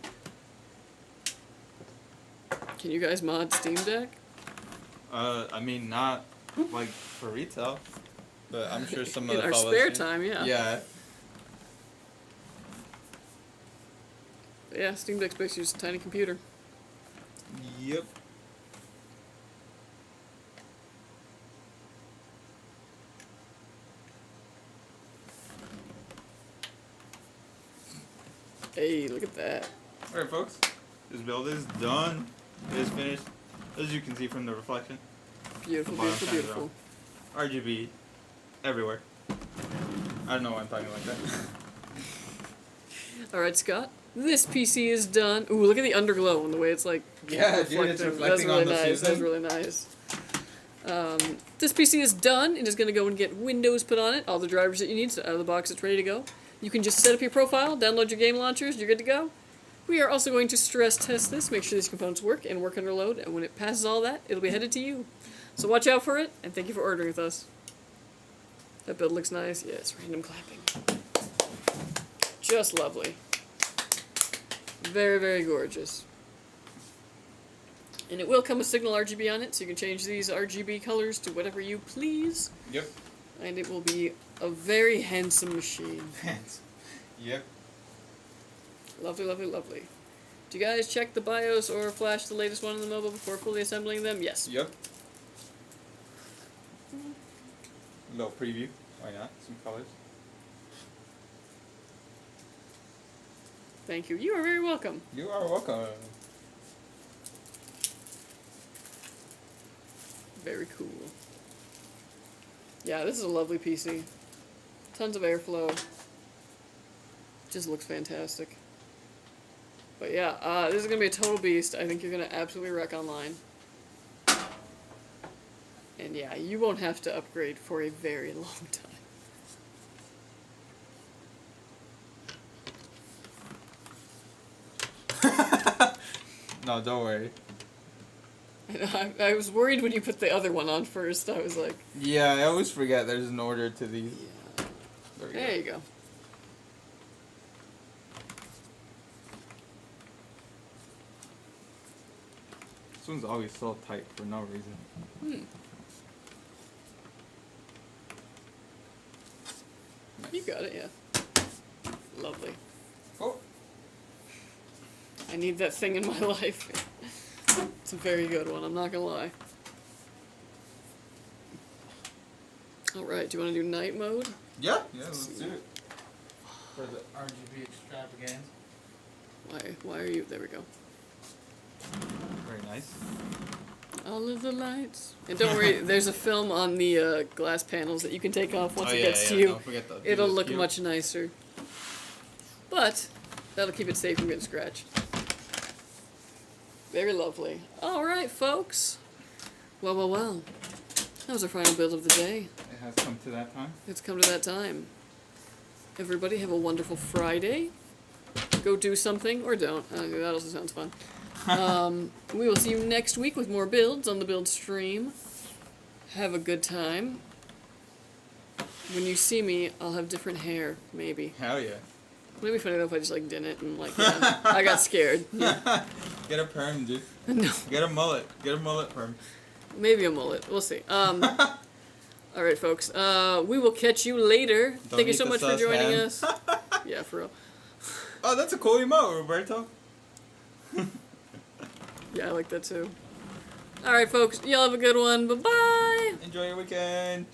Can you guys mod Steam Deck? I mean, not, like, for retail. But I'm sure some of In the our fellas spare can. time, yeah. Yeah. Yeah, Steam Deck's basically just a tiny computer. Yep. Hey, look at that. Alright, folks. This build is done. It is finished. As you can see from the reflection. Beautiful, Bottom beautiful, shines beautiful. RGB everywhere. I don't know why I'm talking like that. Alright, Scott. This PC is done. Ooh, look at the underglow and the way it's like Yeah, dude, it's reflective. reflecting That's really on the nice. That's season. really nice. This PC is done. It is going to go and get Windows put on it. All the drivers that you need, so out of the box it's ready to go. You can just set up your profile, download your game launchers, you're good to go. We are also going to stress test this, make sure these components work and work under load, and when it passes all that, it'll be headed to you. So watch out for it, and thank you for ordering with us. That build looks nice. Yeah, it's random clapping. Just lovely. Very, very gorgeous. And it will come with Signal RGB on it, so you can change these RGB colors to whatever you please. Yep. And it will be a very handsome machine. Yep. Lovely, lovely, lovely. Do you guys check the BIOS or flash the latest one on the mobile before fully assembling them? Yes. Yep. Little preview. Why not? Some colors. Thank you. You are very welcome. You are welcome. Very cool. Yeah, this is a lovely PC. Tons of airflow. Just looks fantastic. But yeah, this is going to be a total beast. I think you're going to absolutely wreck online. And yeah, you won't have to upgrade for a very long time. No, don't worry. I was worried when you put the other one on first. I was like... Yeah, I always forget there's an order to these. Yeah. There we There you go. This one's always so tight for no reason. You got it, yeah. Lovely. Oh. I need that thing in my life. It's a very good one, I'm not gonna lie. Alright, do you want to do night mode? Yeah, let's do it. For the RGB extravaganza. Why are you... There we go. Very nice. All of the lights. And don't worry, there's a film on the glass panels that you can take off once it gets to you. Don't forget that. It'll look much nicer. But that'll keep it safe from getting scratched. Very lovely. Alright, folks. Well. That was our final build of the day. It has come to that time. It's come to that time. Everybody have a wonderful Friday. Go do something, or don't. That also sounds fun. We will see you next week with more builds on the build stream. Have a good time. When you see me, I'll have different hair, maybe. Hell yeah. Wouldn't it be funny though if I just like didn't and like, yeah, I got scared. Yeah. Get a perm, dude. No, Get a mullet. Get a mullet perm. maybe a mullet. We'll see. Alright, folks. We will catch you later. Thank you eat so the much for sus joining ham. us. Yeah, for real. Oh, that's a cool emote, Roberto. Yeah, I like that too. Alright, folks. Y'all have a good one. Bye-bye. Enjoy your weekend.